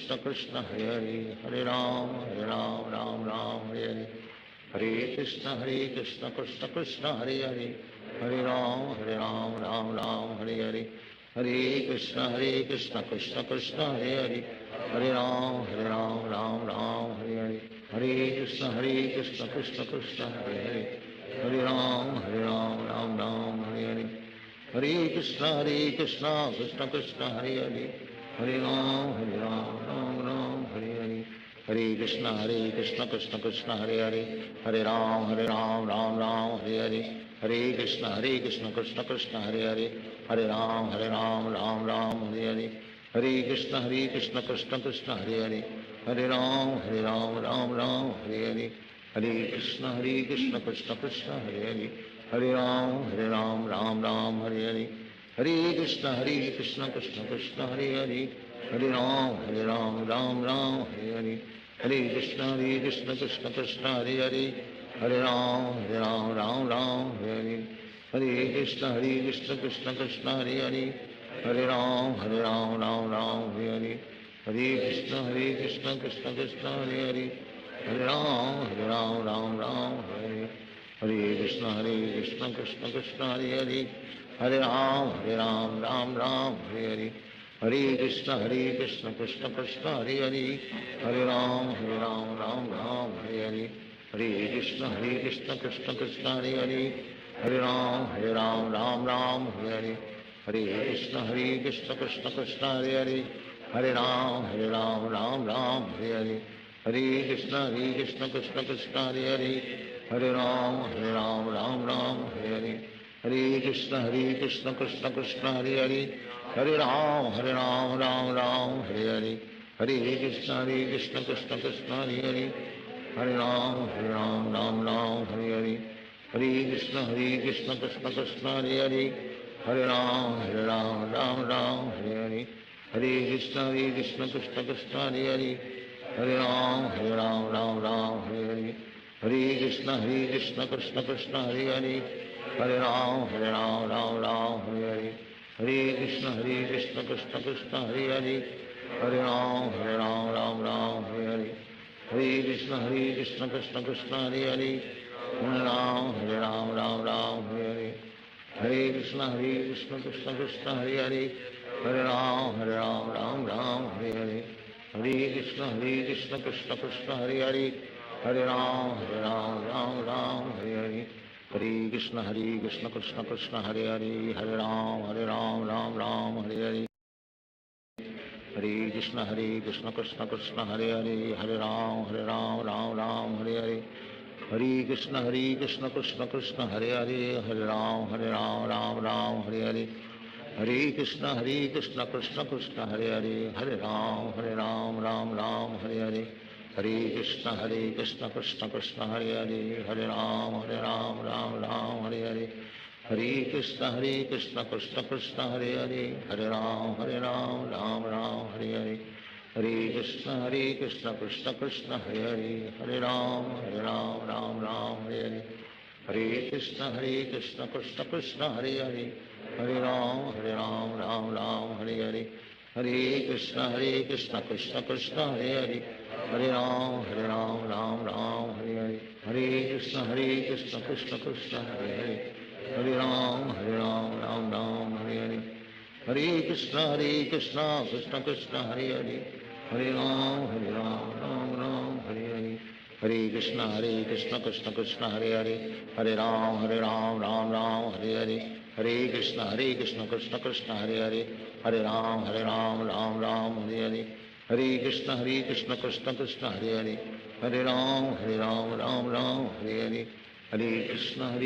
Krishna Hare Hare, Hare Ram Ram Hare Hare, Hare Krishna Krishna Krishna Hare Hare, Hare Ram Ram Hare Hare, Hare Krishna Krishna Krishna Hare Hare, Hare Ram Ram Hare Hare, Hare Krishna Krishna Krishna Hare Hare, Hare Ram Ram Hare Hare, Hare Krishna Krishna Krishna Hare Hare, Hare Ram Ram Hare Hare, Hare Krishna Krishna Krishna Hare Hare, Hare Ram Ram Hare Hare, Hare Krishna Krishna Krishna Hare Hare, Hare Ram Ram Hare Hare, Hare Krishna Krishna Krishna Hare Hare, Hare Ram Ram Hare Hare, Hare Krishna Krishna Krishna Hare Hare, Hare Ram Ram Hare Hare, Hare Krishna Krishna Krishna Hare Hare, Hare Ram Ram Hare, Hare Krishna Krishna Krishna Hare Hare, Hare Ram Ram Hare Hare, Hare Krishna Krishna Krishna Hare Hare, Hare Ram Ram Hare Hare, Hare Krishna Krishna Krishna Hare Hare, Hare Ram Ram Hare Hare, Hare Krishna Krishna Krishna Hare Hare, Hare Ram Ram Hare Hare, Hare Krishna Krishna Krishna Hare Hare, Hare Ram Ram Hare Hare, Hare Krishna Krishna Krishna Hare Hare, Hare Ram Ram Hare Hare, Hare Krishna Krishna Krishna Hare Hare, Hare Ram Ram Ram Hare Hare, Hare Krishna Krishna Krishna Hare Hare, Hare Ram Ram Hare Hare, Hare Krishna Krishna Krishna Hare Hare, Hare Ram Ram Hare Hare, Hare Krishna Krishna Krishna Hare Hare, Hare Ram Ram Hare Hare, Hare Krishna Krishna Krishna Hare Hare, Hare Ram Ram Hare Hare, Hare Krishna Krishna Krishna Hare Hare, Hare Ram Ram Hare Hare, Hare Krishna Krishna Krishna Hare Hare, Hare Ram Ram Hare Hare, Hare Krishna Krishna Krishna Hare Hare, Hare Ram Ram Hare Hare, Hare Krishna Krishna Krishna Hare Hare, Hare Ram Ram Hare Hare, Hare Krishna Krishna Krishna Hare Hare, Hare Ram Ram Hare Hare, Hare Krishna Krishna Krishna Hare Hare, Hare Ram Ram Hare Hare, Hare Krishna Krishna Krishna Hare Hare, Hare Ram Ram Hare Hare, Hare Krishna Krishna Krishna Hare Hare, Hare Ram Hare Hare, Hare Krishna Krishna Krishna Hare Hare, Hare Ram Hare Hare, Hare Krishna Krishna Krishna Hare Hare, Hare Ram Hare Hare, Hare Krishna Krishna Krishna Hare Hare, Hare Ram Hare Hare, Hare Krishna Krishna Krishna Hare Hare, Hare Ram Hare Hare, Hare Krishna Krishna Krishna Hare Hare, Hare Ram Hare Hare, Hare Krishna Krishna Krishna Hare Hare, Hare Ram Hare Hare, Hare Krishna Krishna Krishna Hare Hare, Hare Ram Hare Hare, Hare Krishna Krishna Krishna Hare Hare, Hare Ram Hare Hare, Hare Krishna Krishna Krishna Hare Hare, Hare Ram Hare Hare, Hare Krishna Krishna Krishna Hare Hare, Hare Ram Hare Hare, Hare Krishna Krishna Krishna Hare Hare, Hare Ram Hare Hare, Hare Krishna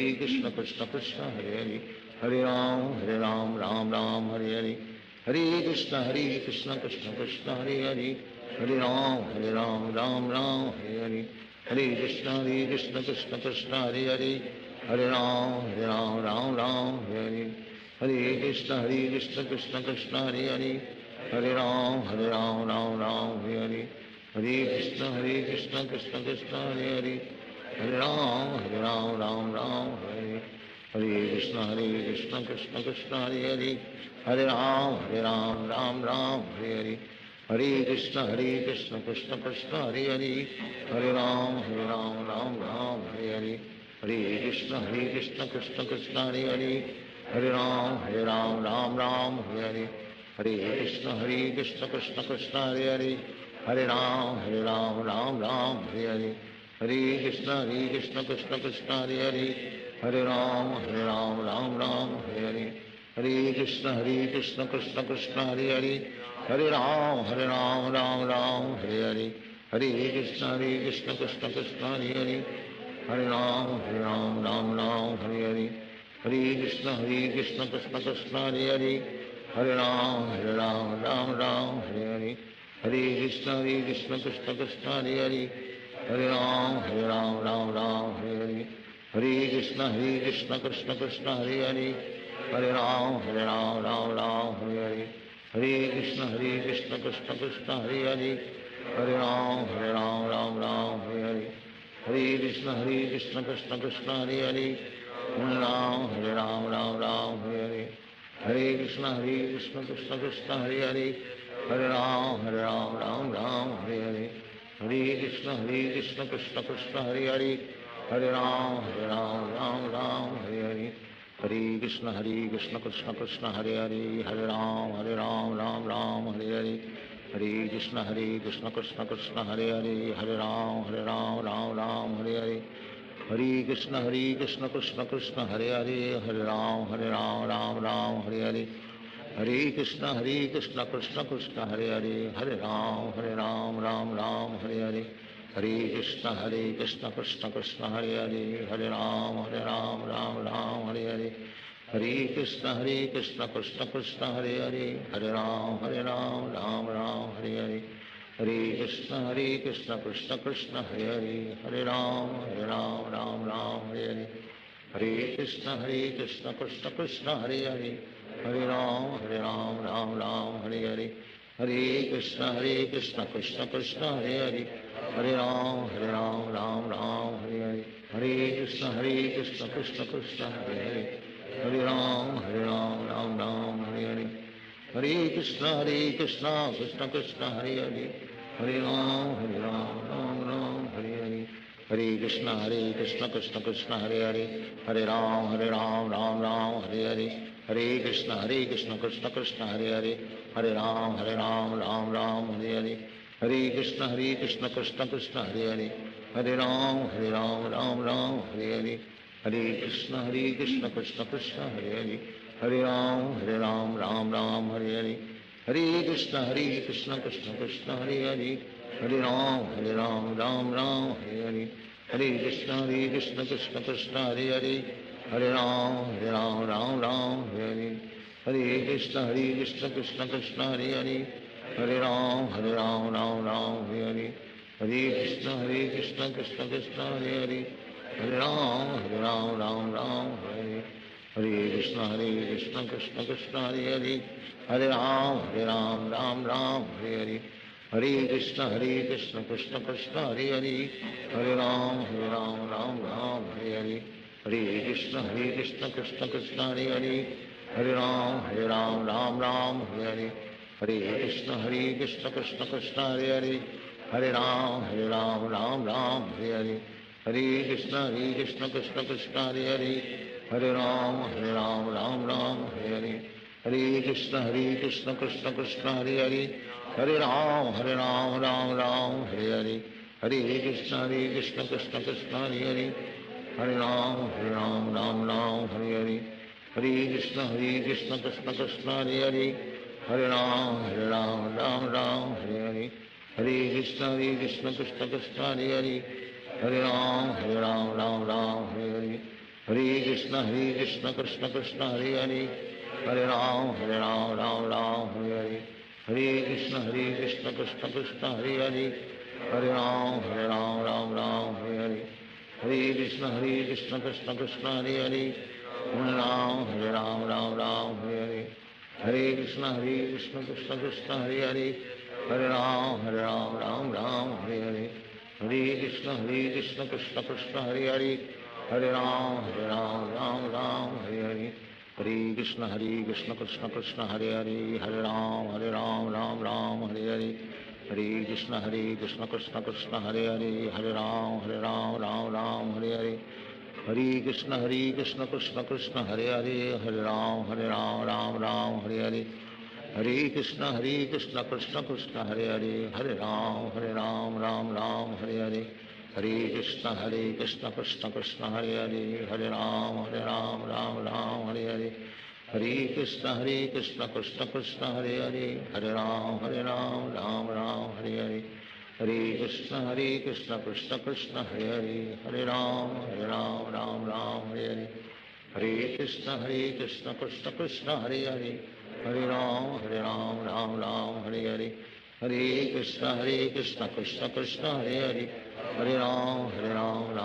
Krishna Krishna Hare Hare, Hare Ram Hare Hare, Hare Krishna Krishna Krishna Hare Hare, Hare Ram Hare Hare, Hare Krishna Krishna Krishna Hare Hare, Hare Ram Hare Hare, Hare Krishna Krishna Krishna Hare Hare, Hare Ram Hare Hare, Hare Krishna Krishna Krishna Hare Hare, Hare Ram Hare Hare, Hare Krishna Krishna Krishna Hare Hare, Hare Ram Hare Hare, Hare Krishna Krishna Krishna Hare Hare, Hare Ram Hare Hare, Hare Krishna Krishna Krishna Hare Hare, Hare Ram Hare Hare, Hare Krishna Krishna Krishna Hare Hare, Hare Ram Hare Hare, Hare Krishna Krishna Krishna Hare Hare, Hare Ram Hare Hare, Hare Krishna Krishna Krishna Hare Hare, Hare Ram Hare Hare, Hare Krishna Krishna Krishna Hare Hare, Hare Ram Hare Hare, Hare Krishna Krishna Krishna Hare Hare, Hare Ram Hare Hare, Hare Krishna Krishna Krishna Hare Hare, Hare Ram Hare Hare, Hare Krishna Krishna Krishna Hare Hare, Hare Ram Hare Hare, Hare Krishna Krishna Krishna Hare Hare, Hare Ram Hare Hare, Hare Krishna Krishna Krishna Hare Hare, Hare Ram Hare Hare, Hare Krishna Krishna Krishna Hare Hare, Hare Ram Hare Hare, Hare Krishna Krishna Krishna Hare Hare, Hare Ram Hare Hare, Hare Krishna Krishna Krishna Hare Hare, Hare Ram Hare Hare, Hare Krishna Krishna Krishna Hare Hare, Hare Ram Hare Hare, Hare Krishna Krishna Krishna Hare Hare, Hare Ram Hare Hare, Hare Krishna Krishna Krishna Hare Hare, Hare Ram Hare Hare, Hare Krishna Krishna Krishna Hare Hare, Hare Ram Ram Ram Hare Hare, Hare Krishna Krishna Krishna Hare Hare, Hare Ram Ram Ram Hare Hare, Hare Krishna Krishna Krishna Hare Hare, Hare Ram Ram Ram Hare Hare, Hare Krishna Krishna Krishna Hare Hare, Hare Ram Ram Ram Hare Hare, Hare Krishna Krishna Krishna Hare Hare, Hare Ram Ram Ram Hare Hare, Hare Krishna Krishna Krishna Hare Hare, Hare Ram Ram Ram Hare Hare, Hare Krishna Krishna Krishna Hare Hare, Hare Ram Ram Ram Hare Hare, Hare Krishna Krishna Krishna Hare Hare, Hare Ram Ram Ram Hare Hare, Hare Krishna Krishna Krishna Hare Hare, Hare Ram Ram Hare Hare, Hare Krishna Krishna Krishna Hare Hare, Hare Ram Ram Hare Hare, Hare Krishna Krishna Krishna Hare Hare, Hare Ram Ram Hare Hare, Hare Krishna Krishna Krishna Hare Hare, Hare Ram Ram Hare Hare, Hare Krishna Krishna Krishna Hare Hare, Hare Ram Ram Hare, Hare Krishna Krishna Krishna Hare Hare, Hare Ram Ram Hare Hare, Hare Krishna Krishna Krishna Hare Hare, Hare Ram Ram Ram Hare Hare, Hare Krishna Krishna Krishna Hare Hare, Hare Ram Ram Hare Hare, Hare Krishna Krishna Krishna Hare Hare, Hare Ram Ram Hare Hare, Hare Krishna Krishna Krishna Hare Hare, Hare Ram Ram Ram Hare Hare, Hare Krishna Krishna Krishna Hare Hare, Hare Ram Ram Ram Hare Hare, Hare Krishna Krishna Krishna Hare Hare, Hare Ram Ram Hare Hare, Hare Krishna Krishna Krishna Hare Hare, Hare Ram Ram Hare Hare, Hare Krishna Krishna Krishna Hare Hare, Hare Ram Ram Hare Hare, Hare Krishna Krishna Krishna Hare Hare, Hare Ram Ram Hare Hare, Hare Krishna Krishna Krishna Hare Hare, Hare Ram Ram Hare Hare, Hare Krishna Krishna Krishna Hare Hare, Hare Ram Ram Hare Hare, Hare Krishna Krishna Krishna Hare Hare, Hare Ram Ram Hare Hare, Hare Krishna Krishna Krishna Hare Hare, Hare Ram Ram Hare Hare, Hare Krishna Krishna Krishna Hare Hare, Hare Ram Ram Hare Hare, Hare Krishna Krishna Krishna Hare Hare, Hare Ram Ram Hare Hare, Hare Krishna Krishna Krishna Hare Hare, Hare Ram Ram Hare Hare, Hare Krishna Krishna Krishna Hare Hare, Hare Ram Ram Hare Hare, Hare Krishna Krishna Krishna Hare Hare, Hare Ram Ram Hare Hare, Hare Krishna Krishna Krishna Hare Hare, Hare Ram Ram Hare Hare, Hare Krishna Krishna Krishna Hare Hare, Hare Ram Ram Hare Hare, Hare Krishna Krishna Krishna Hare Hare, Hare Ram Ram Hare Hare, Hare Krishna Krishna Krishna Hare Hare, Hare Ram Ram Hare Hare, Hare Krishna Krishna Krishna Hare Hare, Hare Ram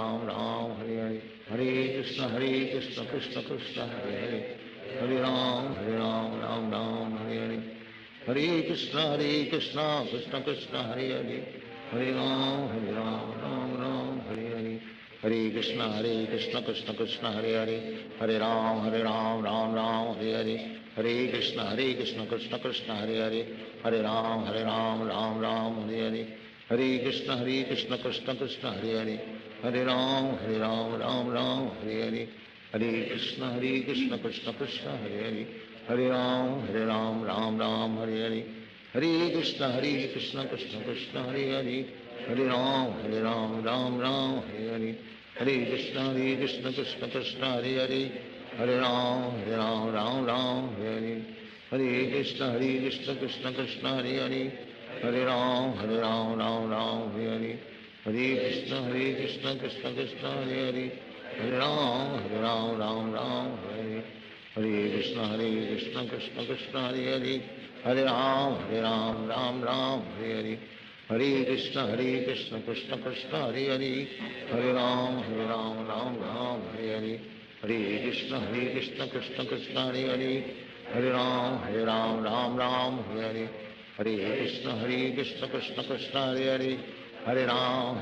Ram Hare Hare, Hare Krishna Krishna Krishna Hare Hare, Hare Ram Ram Hare Hare, Hare Krishna Krishna Krishna Hare Hare, Hare Ram Ram Hare Hare, Hare Krishna Krishna Krishna Hare Hare, Hare Ram Ram Hare Hare, Hare Krishna Krishna Krishna Hare Hare, Hare Ram Ram Hare Hare, Hare Krishna Krishna Krishna Hare Hare, Hare Ram Ram Hare Hare, Hare Krishna Krishna Krishna Hare Hare, Hare Ram Ram Hare Hare, Hare Krishna Krishna Krishna Hare Hare, Hare Ram Ram Hare Hare, Hare Krishna Krishna Krishna Hare Hare, Hare Ram Ram Hare Hare, Hare Krishna Krishna Krishna Hare Hare, Hare Ram Ram Hare Hare, Hare Krishna Krishna Krishna Hare Hare, Hare Ram Ram Ram Hare Hare, Hare Krishna Krishna Krishna Hare Hare, Hare Ram Ram Ram Hare Hare, Hare Krishna Krishna Krishna Hare Hare, Hare Ram Ram Ram Hare Hare, Hare Krishna Krishna Krishna Hare Hare, Hare Ram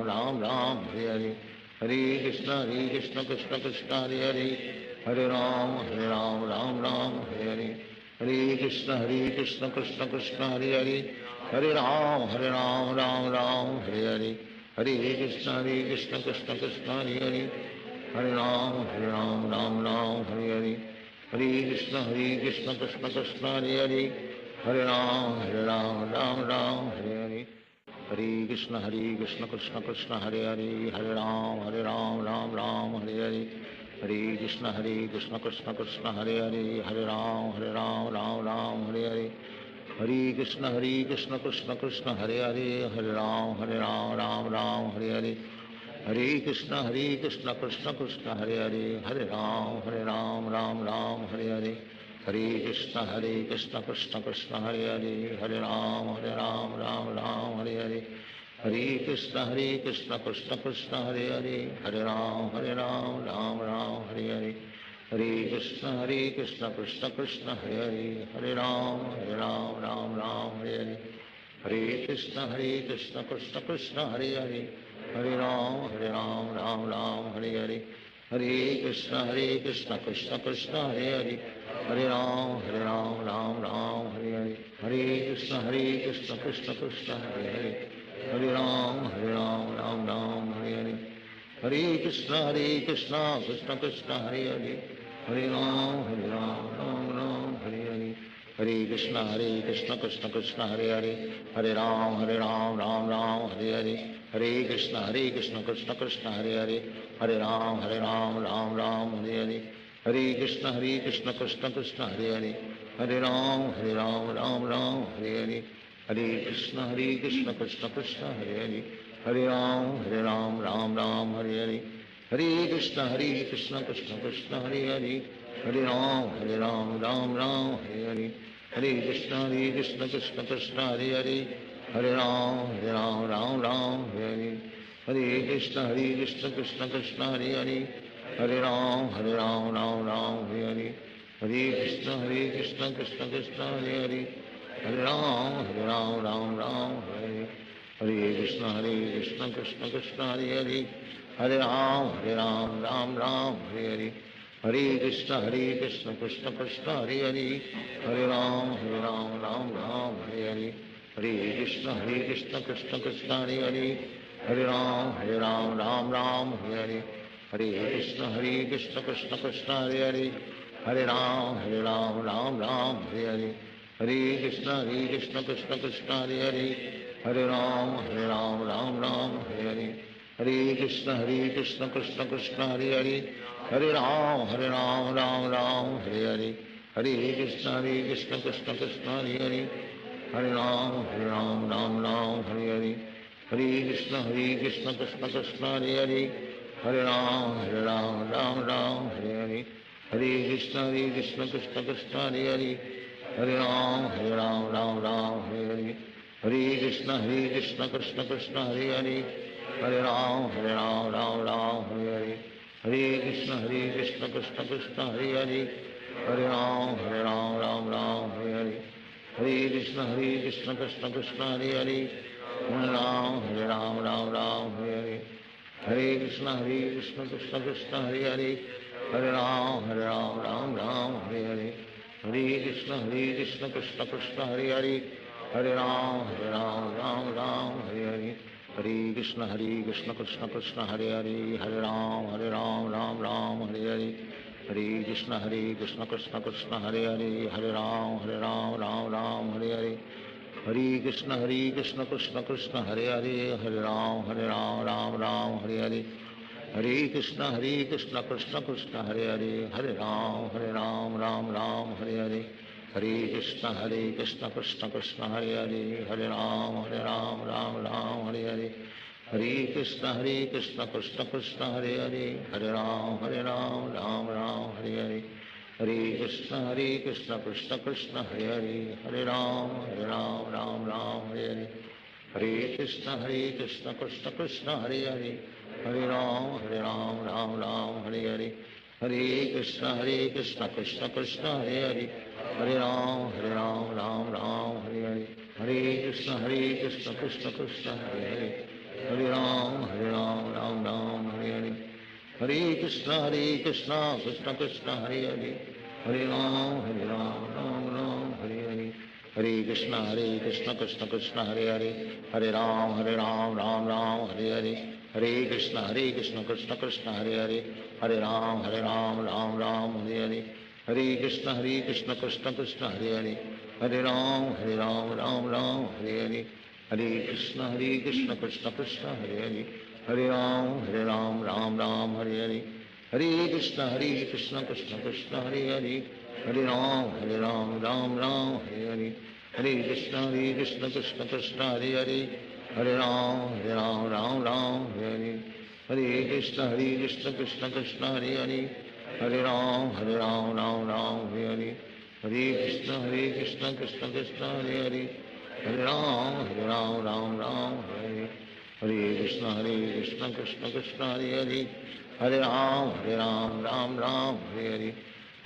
Ram Ram Hare Hare, Hare Krishna Krishna Krishna Hare Hare, Hare Ram Ram Ram Hare Hare, Hare Krishna Krishna Krishna Hare Hare, Hare Ram Ram Ram Hare Hare, Hare Krishna Krishna Krishna Hare Hare, Hare Ram Ram Ram Hare Hare, Hare Krishna Krishna Krishna Hare Hare, Hare Ram Ram Ram Hare Hare, Hare Krishna Krishna Krishna Hare Hare, Hare Ram Ram Ram Hare Hare, Hare Krishna Krishna Krishna Hare Hare, Hare Ram Ram Hare Hare, Hare Krishna Krishna Krishna Hare Hare, Hare Ram Ram Ram Hare Hare, Hare Krishna Krishna Krishna Hare Hare, Hare Ram Ram Ram Hare Hare, Hare Krishna Krishna Krishna Hare Hare, Hare Ram Ram Ram Hare Hare, Hare Krishna Krishna Krishna Hare Hare, Hare Ram Ram Ram Hare Hare, Hare Krishna Krishna Krishna Hare Hare, Hare Ram Ram Ram Hare Hare, Hare Krishna Krishna Krishna Hare Hare, Hare Ram Ram Hare Hare, Hare Krishna Krishna Krishna Hare Hare, Hare Ram Ram Hare Hare, Hare Krishna Krishna Krishna Hare Hare, Hare Ram Ram Hare Hare, Hare Krishna Krishna Krishna Hare Hare, Hare Ram Ram Hare Hare, Hare Krishna Krishna Krishna Hare Hare, Hare Ram Ram Ram Hare Hare, Hare Krishna Krishna Krishna Hare Hare, Hare Ram Ram Ram Hare Hare, Hare Krishna Krishna Krishna Hare Hare, Hare Ram Ram Ram Hare Hare, Hare Krishna Krishna Krishna Hare Hare, Hare Ram Ram Hare Hare, Hare Krishna Krishna Krishna Hare Hare, Hare Ram Ram Hare Hare, Hare Krishna Krishna Krishna Hare Hare, Hare Ram Ram Hare Hare, Hare Krishna Krishna Krishna Hare Hare, Hare Ram Ram Hare Hare, Hare Krishna Krishna Krishna Hare Hare, Hare Ram Ram Hare Hare, Hare Krishna Krishna Krishna Hare Hare, Hare Ram Ram Hare Hare, Hare Krishna Krishna Krishna Hare Hare, Hare Ram Ram Hare Hare, Hare Krishna Krishna Krishna Hare Hare, Hare Ram Ram Hare Hare, Hare Krishna Krishna Krishna Hare Hare, Hare Ram Ram Hare Hare, Hare Krishna Krishna Krishna Hare Hare, Hare Ram Ram Hare Hare, Hare Krishna Krishna Krishna Hare Hare, Hare Ram Ram Hare Hare, Hare Krishna Krishna Krishna Hare Hare, Hare Ram Ram Hare Hare, Hare Krishna Krishna Krishna Hare Hare, Hare Ram Ram Hare Hare, Hare Krishna Krishna Krishna Hare Hare, Hare Ram Ram Hare Hare, Hare Krishna Krishna Krishna Hare Hare, Hare Ram Ram Hare Hare, Hare Krishna Krishna Krishna Hare Hare, Hare Ram Ram Hare Hare, Hare Krishna Krishna Krishna Hare Hare, Hare Ram Ram Hare Hare, Hare Krishna Krishna Krishna Hare Hare, Hare Ram Ram Hare Hare, Hare Krishna Krishna Krishna Hare Hare, Hare Ram Ram Hare Hare, Hare Krishna Krishna Krishna Hare Hare, Hare Ram Ram Hare Hare, Hare Krishna Krishna Krishna Hare Hare, Hare Ram Ram Hare Hare, Hare Krishna Krishna Krishna Hare Hare, Hare Ram Ram Hare Hare, Hare Krishna Krishna Krishna Hare Hare, Hare Ram Ram Hare Hare, Hare Krishna Krishna Krishna Hare Hare, Hare Ram Ram Hare Hare, Hare Krishna Krishna Krishna Hare Hare, Hare Ram Ram Hare Hare, Hare Krishna Krishna Krishna Hare Hare, Hare Ram Ram Hare Hare, Hare Krishna Krishna Krishna Hare Hare, Hare Ram Ram Ram Hare Hare, Hare Krishna Krishna Krishna Hare Hare, Hare Ram Ram Ram Hare Hare, Hare Krishna Krishna Krishna Hare Hare, Hare Ram Ram Ram Hare Hare, Hare Krishna Krishna Krishna Hare Hare, Hare Ram Ram Ram Hare Hare, Hare Krishna Krishna Krishna Hare Hare, Hare Ram Ram Ram Hare Hare, Hare Krishna Krishna Krishna Hare Hare, Hare Ram Ram Ram Hare Hare, Hare Krishna Krishna Krishna Hare Hare, Hare Ram Ram Ram Hare Hare, Hare Krishna Krishna Krishna Hare Hare, Hare Ram Ram Hare Hare, Hare Krishna Krishna Krishna Hare Hare, Hare Ram Ram Hare Hare, Hare Krishna Krishna Krishna Hare Hare, Hare Ram Ram Hare Hare, Hare Krishna Krishna Krishna Hare Hare, Hare Ram Ram Hare Hare, Hare Krishna Krishna Krishna Hare Hare, Hare Ram Ram Hare Hare, Hare Krishna Krishna Krishna Hare Hare, Hare Ram Ram Hare Hare, Hare Krishna Krishna Krishna Hare Hare, Hare Ram Ram Hare Hare,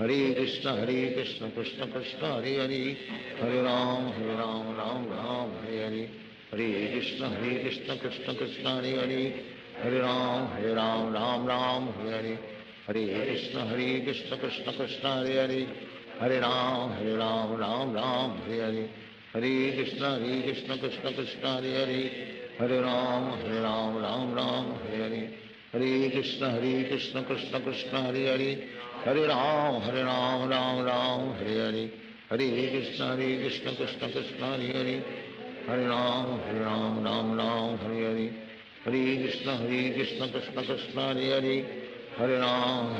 Hare Krishna Krishna Krishna Hare Hare, Hare Ram Ram Hare Hare, Hare Krishna Krishna Krishna Hare Hare, Hare Ram Ram Hare Hare, Hare Krishna Krishna Krishna Hare Hare, Hare Ram Ram Hare Hare, Hare Krishna Krishna Krishna Hare Hare, Hare Ram Ram Hare Hare, Hare Krishna Krishna Krishna Hare Hare, Hare Ram Ram Hare Hare, Hare Krishna Krishna Krishna Hare Hare, Hare Ram Ram Hare Hare, Hare Krishna Krishna Krishna Hare Hare, Hare Ram Ram Hare Hare, Hare Krishna Krishna Krishna Hare Hare, Hare Ram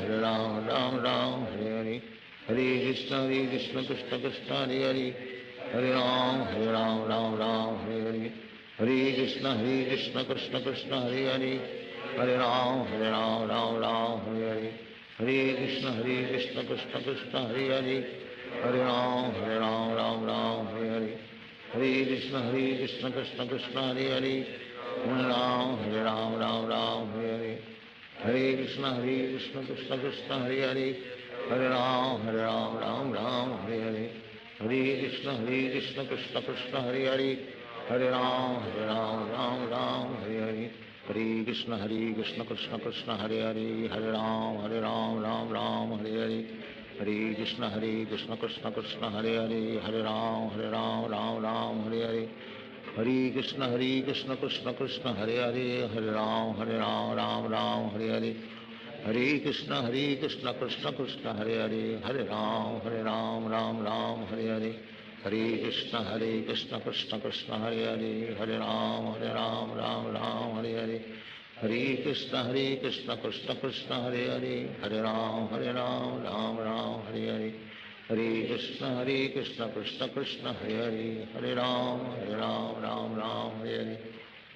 Ram Hare Hare, Hare Krishna Krishna Krishna Hare Hare, Hare Ram Ram Hare Hare, Hare Krishna Krishna Krishna Hare Hare, Hare Ram Hare Hare, Hare Krishna Krishna Krishna Hare Hare, Hare Ram Ram Hare Hare, Hare Krishna Krishna Krishna Hare Hare, Hare Ram Ram Hare Hare, Hare Krishna Krishna Krishna Hare Hare, Hare Ram Ram Hare Hare, Hare Krishna Krishna Krishna Hare Hare, Hare Ram Ram Hare Hare, Hare Krishna Krishna Krishna Hare Hare, Hare Ram Ram Hare Hare, Hare Krishna Krishna Krishna Hare Hare, Hare Ram Ram Hare Hare, Hare Krishna Krishna Krishna Hare Hare, Hare Ram Ram Hare Hare, Hare Krishna Krishna Krishna Hare Hare, Hare Ram Ram Hare Hare, Hare Krishna Krishna Krishna Hare Hare, Hare Ram Ram Hare Hare, Hare Krishna Krishna Krishna Hare Hare, Hare Ram Ram Hare Hare, Hare Krishna Krishna Krishna Hare Hare, Hare Ram Ram Hare Hare,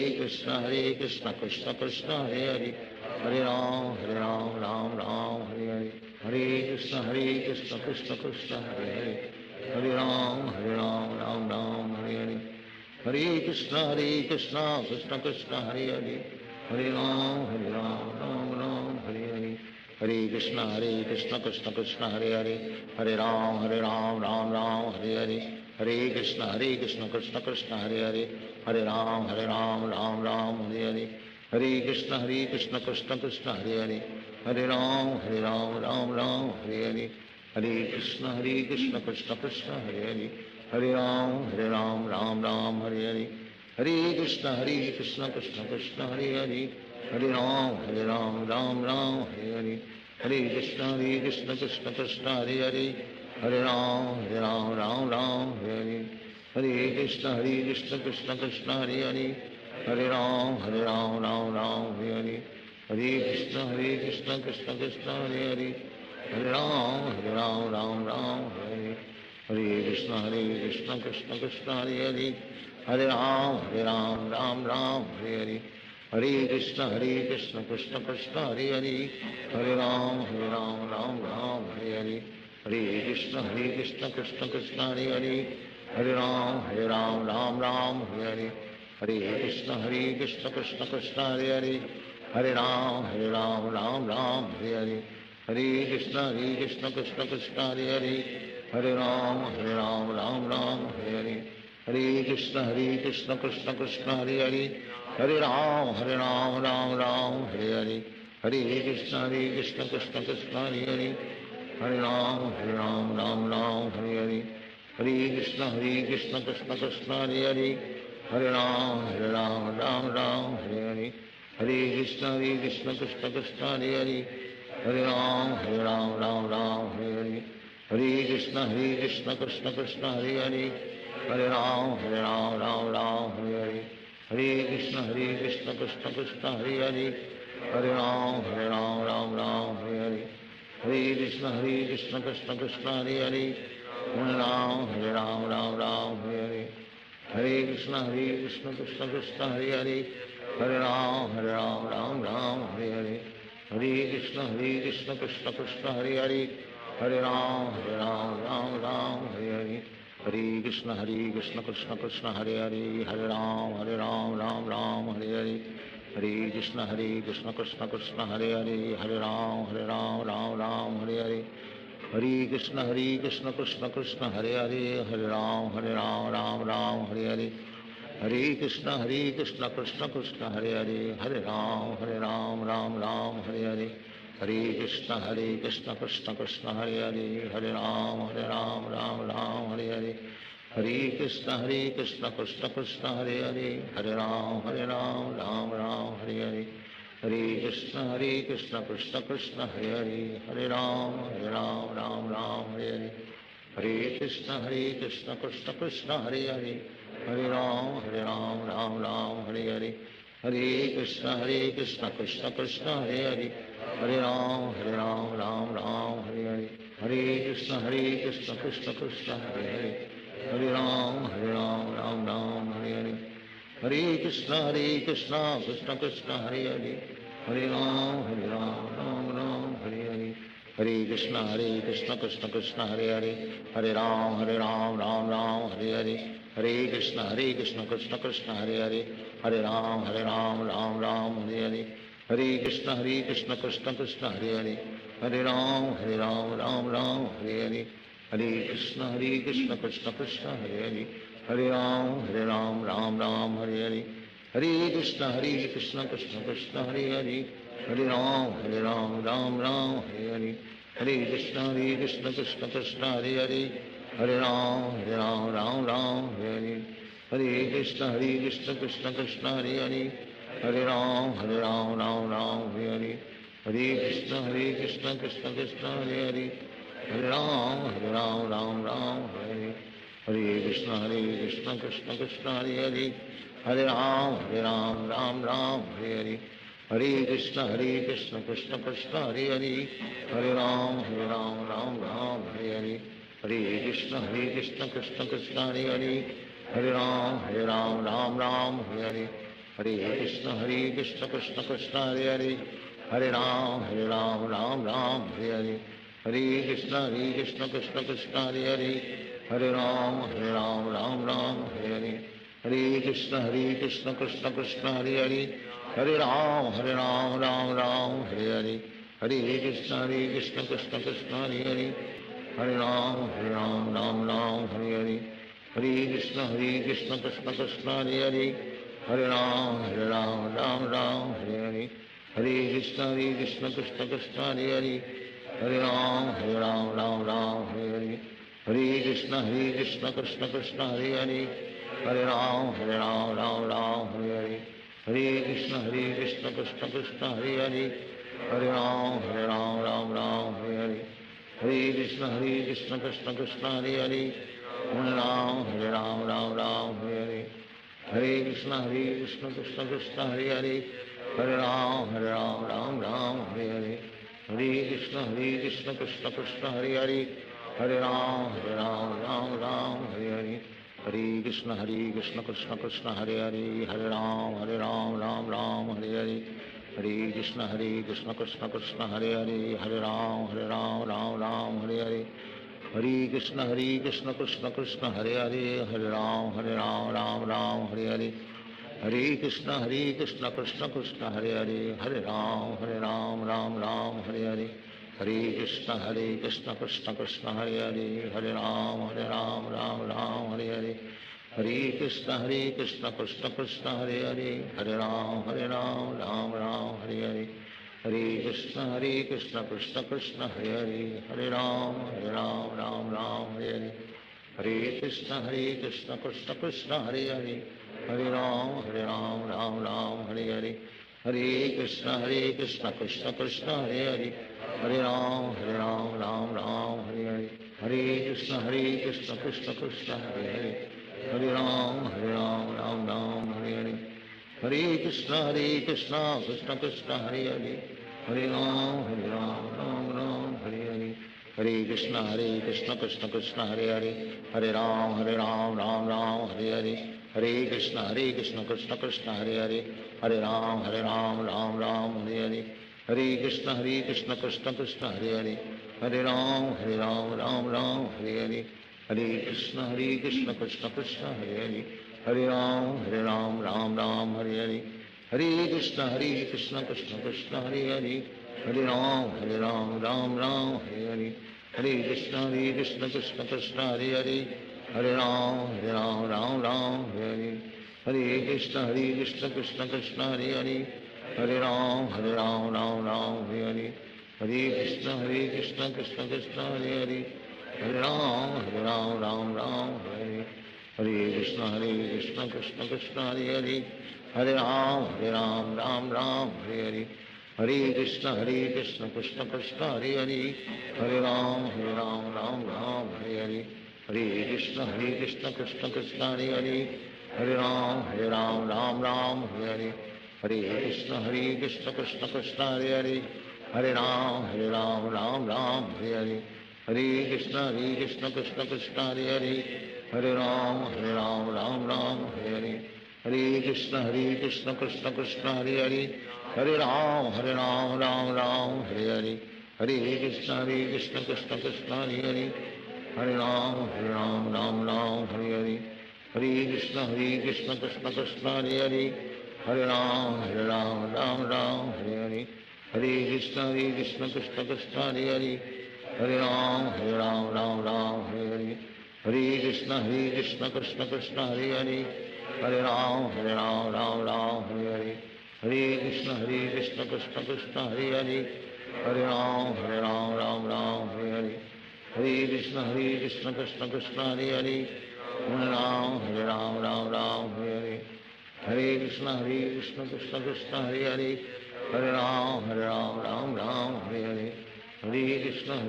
Hare Krishna Krishna Krishna Hare Hare, Hare Ram Ram Hare Hare, Hare Krishna Krishna Krishna Hare Hare, Hare Ram Ram Hare Hare, Hare Krishna Krishna Krishna Hare Hare, Hare Ram Ram Hare Hare, Hare Krishna Krishna Krishna Hare Hare, Hare Ram Ram Hare Hare, Hare Krishna Krishna Krishna Hare Hare, Hare Ram Ram Hare Hare, Hare Krishna Krishna Krishna Hare Hare, Hare Ram Ram Hare Hare, Hare Krishna Krishna Krishna Hare Hare, Hare Ram Ram Hare Hare, Hare Krishna Krishna Krishna Hare Hare, Hare Ram Ram Hare Hare, Hare Krishna Krishna Krishna Hare Hare, Hare Ram Ram Hare Hare, Hare Krishna Krishna Krishna Hare Hare, Hare Ram Ram Hare, Hare Krishna Krishna Krishna Hare Hare, Hare Ram Ram Ram Hare Hare, Hare Krishna Krishna Krishna Hare Hare, Hare Ram Ram Ram Hare Hare, Hare Krishna Krishna Krishna Hare Hare, Hare Ram Ram Hare Hare, Hare Krishna Krishna Krishna Hare Hare, Hare Ram Ram Hare Hare, Hare Krishna Krishna Krishna Hare Hare, Hare Ram Ram Hare Hare, Hare Krishna Krishna Krishna Hare Hare, Hare Ram Ram Hare Hare, Hare Krishna Krishna Krishna Hare Hare, Hare Ram Ram Hare Hare, Hare Krishna Krishna Krishna Hare Hare, Hare Ram Ram Hare Hare, Hare Krishna Krishna Krishna Hare Hare, Hare Ram Ram Hare Hare, Hare Krishna Krishna Krishna Hare Hare, Hare Ram Ram Hare Hare, Hare Krishna Krishna Krishna Hare Hare, Hare Ram Ram Hare Hare, Hare Krishna Krishna Krishna Hare Hare, Hare Ram Ram Hare Hare, Hare Krishna Krishna Krishna Hare Hare, Hare Ram Ram Hare Hare, Hare Krishna Krishna Krishna Hare Hare, Hare Ram Ram Hare Hare, Hare Krishna Krishna Krishna Hare Hare, Hare Ram Ram Hare Hare, Hare Krishna Krishna Krishna Hare Hare, Hare Ram Ram Hare Hare, Hare Krishna Krishna Krishna Hare Hare, Hare Ram Ram Hare Hare, Hare Krishna Krishna Krishna Hare Hare, Hare Ram Ram Hare Hare, Hare Krishna Krishna Krishna Hare Hare, Hare Ram Ram Hare Hare, Hare Krishna Krishna Krishna Hare Hare, Hare Ram Ram Hare Hare, Hare Krishna Krishna Krishna Hare Hare, Hare Ram Ram Hare Hare, Hare Krishna Krishna Krishna Hare Hare, Hare Ram Ram Hare Hare, Hare Krishna Krishna Krishna Hare Hare, Hare Ram Ram Hare Hare, Hare Krishna Krishna Krishna Hare Hare, Hare Ram Ram Hare Hare, Hare Krishna Krishna Krishna Hare Hare, Hare Ram Ram Hare Hare, Hare Krishna Krishna Krishna Hare Hare, Hare Ram Ram Hare Hare, Hare Krishna Krishna Krishna Hare Hare, Hare Ram Ram Hare Hare, Hare Krishna Krishna Krishna Hare Hare, Hare Ram Ram Hare Hare, Hare Krishna Krishna Krishna Hare Hare, Hare Ram Ram Hare Hare, Hare Krishna Krishna Krishna Hare Hare, Hare Ram Ram Hare Hare, Hare Krishna Krishna Krishna Hare Hare, Hare Ram Ram Hare Hare, Hare Krishna Krishna Krishna Hare Hare, Hare Ram Ram Hare Hare, Hare Krishna Krishna Krishna Hare Hare, Hare Ram Ram Hare Hare, Hare Krishna Krishna Krishna Hare Hare, Hare Ram Ram Hare Hare, Hare Krishna Krishna Krishna Hare Hare, Hare Ram Ram Hare Hare, Hare Krishna Krishna Krishna Hare Hare, Hare Ram Ram Hare Hare, Hare Krishna Krishna Krishna Hare Hare, Hare Ram Ram Hare Hare, Hare Krishna Krishna Krishna Hare Hare, Hare Ram Ram Hare Hare, Hare Krishna Krishna Krishna Hare Hare, Hare Ram Ram Hare Hare, Hare Krishna Krishna Krishna Hare Hare, Hare Ram Ram Hare Hare, Hare Krishna Krishna Krishna Hare Hare, Hare Ram Hare Hare, Hare Krishna Krishna Krishna Hare Hare, Hare Ram Hare Hare, Hare Krishna Krishna Krishna Hare Hare, Hare Ram Hare Hare, Hare Krishna Krishna Krishna Hare Hare, Hare Ram Hare Hare, Hare Krishna Krishna Krishna Hare Hare, Hare Ram Hare Hare, Hare Krishna Krishna Krishna Hare Hare, Hare Ram Hare Hare, Hare Krishna Krishna Krishna Hare Hare, Hare Ram Hare Hare, Krishna Krishna Krishna Hare Hare, Hare Ram Ram Ram Hare Hare, Hare Krishna Krishna Krishna Hare Hare, Hare Ram Ram Ram Hare Hare, Hare Krishna Krishna Krishna Hare Hare, Hare Ram Ram Hare Hare, Hare Krishna Krishna Krishna Hare Hare, Hare Ram Ram Hare Hare, Hare Krishna Krishna Krishna Hare Hare, Hare Ram Ram Hare Hare, Hare Krishna Krishna Krishna Hare Hare, Hare Ram Ram Hare Hare, Hare Krishna Krishna Krishna Hare Hare, Hare Ram Ram Hare Hare, Hare Krishna Krishna Krishna Hare Hare, Hare Ram Ram Hare Hare, Hare Krishna Krishna Krishna Hare Hare, Hare Ram Ram Hare Hare, Hare Krishna Krishna Krishna Hare Hare, Hare Ram Ram Hare Hare, Hare Krishna Krishna Krishna Hare Hare, Hare Ram Ram Hare Hare, Hare Krishna Krishna Krishna Hare Hare, Hare Ram Ram Hare Hare, Hare Krishna Krishna Krishna Hare Hare, Hare Ram Ram Hare Hare, Hare Krishna Krishna Krishna Hare Hare, Hare Ram Ram Hare Hare, Hare Krishna Krishna Krishna Hare Hare, Hare Ram Ram Hare Hare, Hare Krishna Krishna Krishna Hare Hare, Hare Ram Ram Hare Hare, Hare Krishna Krishna Krishna Hare Hare, Hare Ram Ram Hare Hare, Hare Krishna Krishna Krishna Hare Hare, Hare Ram Ram Hare Hare, Hare Krishna Krishna Krishna Hare Hare, Hare Ram Ram Hare Hare, Hare Krishna Krishna Krishna Hare Hare, Hare Ram Ram Hare Hare, Hare Krishna Krishna Krishna Hare Hare, Hare Ram Ram Hare Hare, Hare Krishna Krishna Krishna Hare Hare, Hare Ram Ram Hare Hare, Hare Krishna Krishna Krishna Hare Hare, Hare Ram Ram Hare Hare, Hare Krishna Krishna Krishna Hare Hare, Hare Ram Ram Hare Hare, Hare Krishna Krishna Krishna Hare Hare, Hare Ram Ram Hare Hare, Hare Krishna Krishna Krishna Hare Hare, Hare Ram Ram Hare Hare, Hare Krishna Krishna Krishna Hare Hare, Hare Ram Ram Hare Hare, Hare Krishna Krishna Krishna Hare Hare, Hare Ram Ram Hare Hare, Hare Krishna Krishna Krishna Hare Hare, Hare Ram Ram Hare Hare, Hare Krishna Krishna Krishna Hare Hare, Hare Ram Ram Hare Hare, Hare Krishna Krishna Krishna Hare Hare, Hare Ram Hare Hare, Hare Krishna Krishna Krishna Hare Hare, Hare Ram Ram Hare Hare, Hare Krishna Krishna Krishna Hare Hare, Hare Ram Ram Hare Hare, Hare Krishna Krishna Krishna Hare Hare, Hare Ram Ram Hare Hare, Hare Krishna Krishna Krishna Hare Hare, Hare Ram Ram Hare Hare, Hare Krishna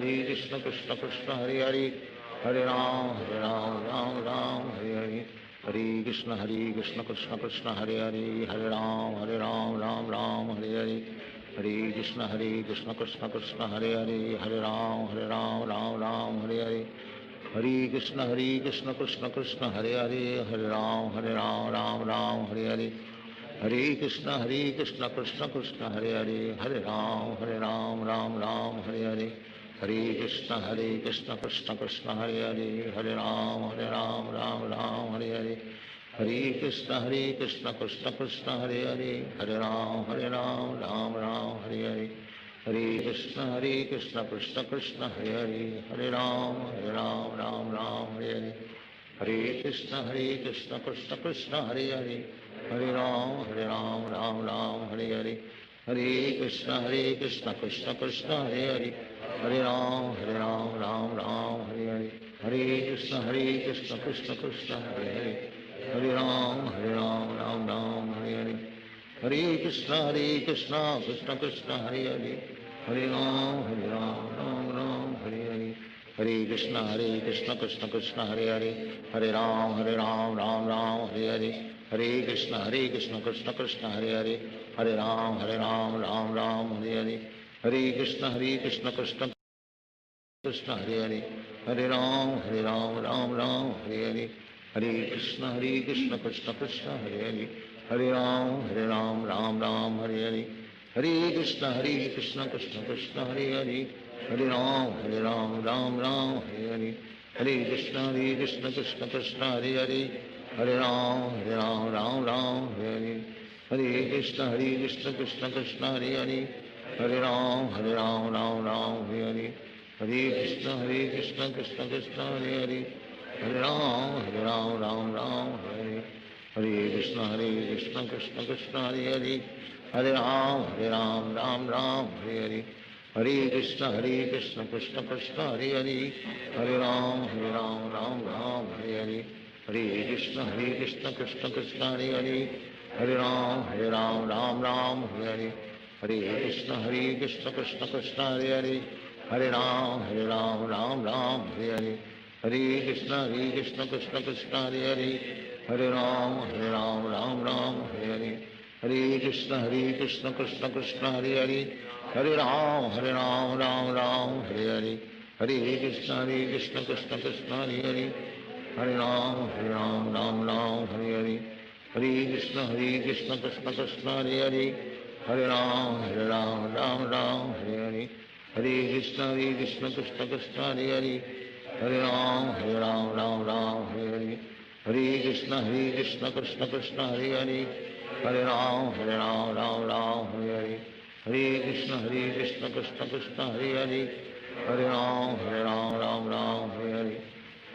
Krishna Krishna Hare Hare, Hare Ram Ram Hare Hare, Hare Krishna Krishna Krishna Hare Hare, Hare Ram Ram Hare Hare, Hare Krishna Krishna Krishna Hare Hare, Hare Ram Ram Hare Hare, Hare Krishna Krishna Krishna Hare Hare, Hare Ram Ram Hare Hare, Hare Krishna Krishna Krishna Hare Hare, Hare Ram Ram Hare Hare, Hare Krishna Krishna Krishna Hare Hare, Hare Ram Ram Hare Hare, Hare Krishna Krishna Krishna Hare Hare, Hare Ram Ram Hare Hare, Hare Krishna Krishna Krishna Hare Hare, Hare Ram Ram Hare Hare, Hare Krishna Krishna Krishna Hare Hare, Hare Ram Ram Hare Hare, Hare Krishna Krishna Krishna Hare Hare, Hare Ram Ram Hare Hare, Hare Krishna Krishna Krishna Hare Hare, Hare Ram Ram Hare Hare, Hare Krishna Krishna Krishna Hare Hare, Hare Ram Ram Hare Hare, Hare Krishna Krishna Krishna Hare Hare, Hare Ram Ram Ram Hare Hare, Hare Krishna Krishna Krishna Hare Hare, Hare Ram Ram Ram Hare Hare, Hare Krishna Krishna Krishna Hare Hare, Hare Ram Ram Hare Hare, Hare Krishna Krishna Krishna Hare Hare, Hare Ram Ram Hare Hare, Hare Krishna Krishna Krishna Hare Hare, Hare Ram Ram Hare, Hare Krishna Krishna Krishna Hare Hare, Hare Ram Ram Hare, Hare Krishna Krishna Krishna Hare Hare, Hare Ram Ram Hare, Hare Krishna Krishna Krishna Hare Hare, Hare Ram Ram Hare, Hare Krishna Krishna Krishna Hare Hare, Hare Ram Ram Hare, Hare Krishna Krishna Krishna Hare Hare, Hare Ram Hare, Hare Krishna Krishna Krishna Hare Hare, Hare Ram Hare, Hare Krishna Krishna Krishna Hare Hare, Hare Ram Hare, Hare Krishna Krishna Krishna Hare Hare, Hare Ram Hare, Hare Krishna Krishna Krishna Hare Hare, Hare Ram Hare, Hare Krishna Krishna Krishna Hare Hare, Hare Ram Hare, Hare Krishna Krishna Krishna Hare Hare, Hare Ram Hare, Hare Krishna Krishna Krishna Hare Hare, Hare Ram Hare, Hare Krishna Krishna Krishna Hare Hare, Hare Ram Hare,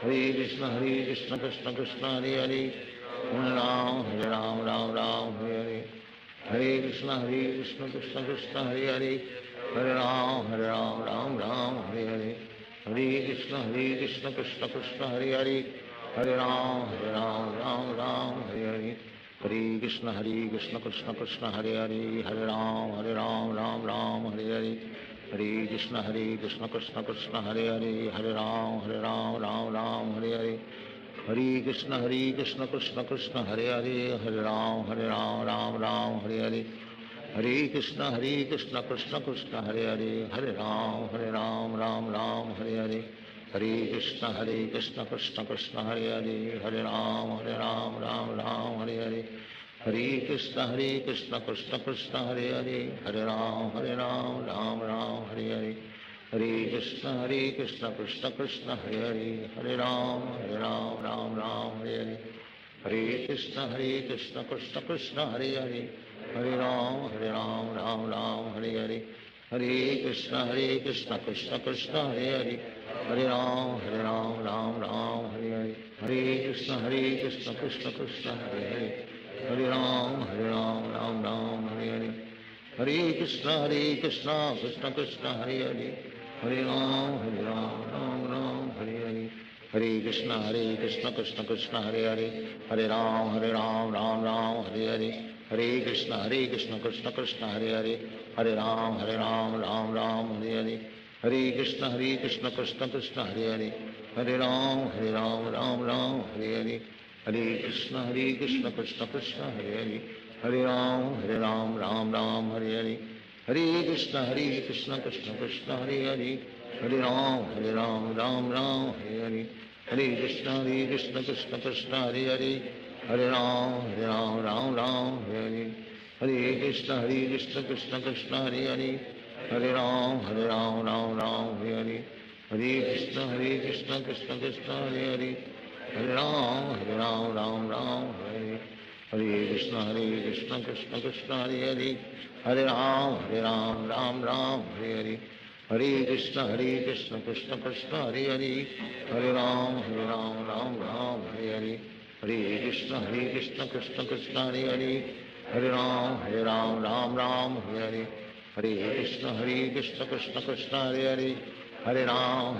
Hare Krishna Krishna Krishna Hare Hare, Hare Ram Hare, Hare Krishna Krishna Krishna Hare Hare, Hare Ram Hare, Hare Krishna Krishna Krishna Hare Hare, Hare Ram Hare, Hare Krishna Krishna Krishna Hare Hare, Hare Ram Hare, Hare Krishna Krishna Krishna Hare Hare, Hare Ram Hare, Hare Krishna Krishna Krishna Hare Hare, Hare Ram Hare, Hare Krishna Krishna Krishna Hare Hare, Hare Ram Hare, Hare Krishna Krishna Krishna Hare Hare, Hare Ram Hare, Hare Krishna Krishna Krishna Hare Hare, Hare Ram Hare, Hare Krishna Krishna Krishna Hare Hare, Hare Ram Hare, Hare Krishna Krishna Krishna Hare Hare, Hare Ram Hare, Hare Krishna Krishna Krishna Hare Hare, Hare Ram Hare, Hare Krishna Krishna Krishna Hare Hare, Hare Ram Hare, Hare Krishna Krishna Krishna Hare Hare, Hare Ram Hare, Hare Krishna Krishna Krishna Hare Hare, Hare Ram Hare, Hare Krishna Krishna Krishna Hare Hare, Hare Ram Hare, Hare Krishna Krishna Krishna Hare Hare, Hare Ram Hare, Hare Krishna Krishna Krishna Hare Hare, Hare Ram Hare, Hare Krishna Krishna Krishna Hare Hare, Hare Ram Hare, Hare Krishna Krishna Krishna Hare Hare, Hare Ram Hare, Hare Krishna Krishna Krishna Hare Hare, Hare Ram Hare, Hare Krishna Krishna Krishna Hare Hare, Hare Ram Hare, Hare Krishna Krishna Krishna Hare Hare, Hare Ram Hare, Hare Krishna Krishna Krishna Hare Hare, Hare Ram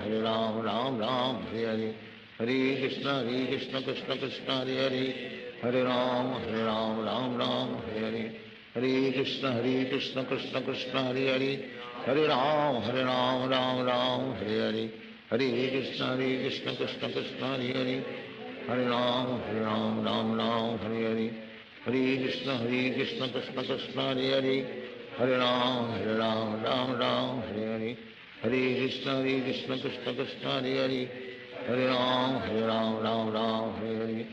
Hare, Hare Krishna Krishna Krishna Hare Hare, Hare Ram Hare, Hare Krishna Krishna Krishna Hare Hare, Hare Ram Hare, Hare Krishna Krishna Krishna Hare Hare, Hare Ram Hare, Hare Krishna Krishna Krishna Hare Hare, Hare Ram Hare, Hare Krishna Krishna Krishna Hare Hare, Hare Ram Hare,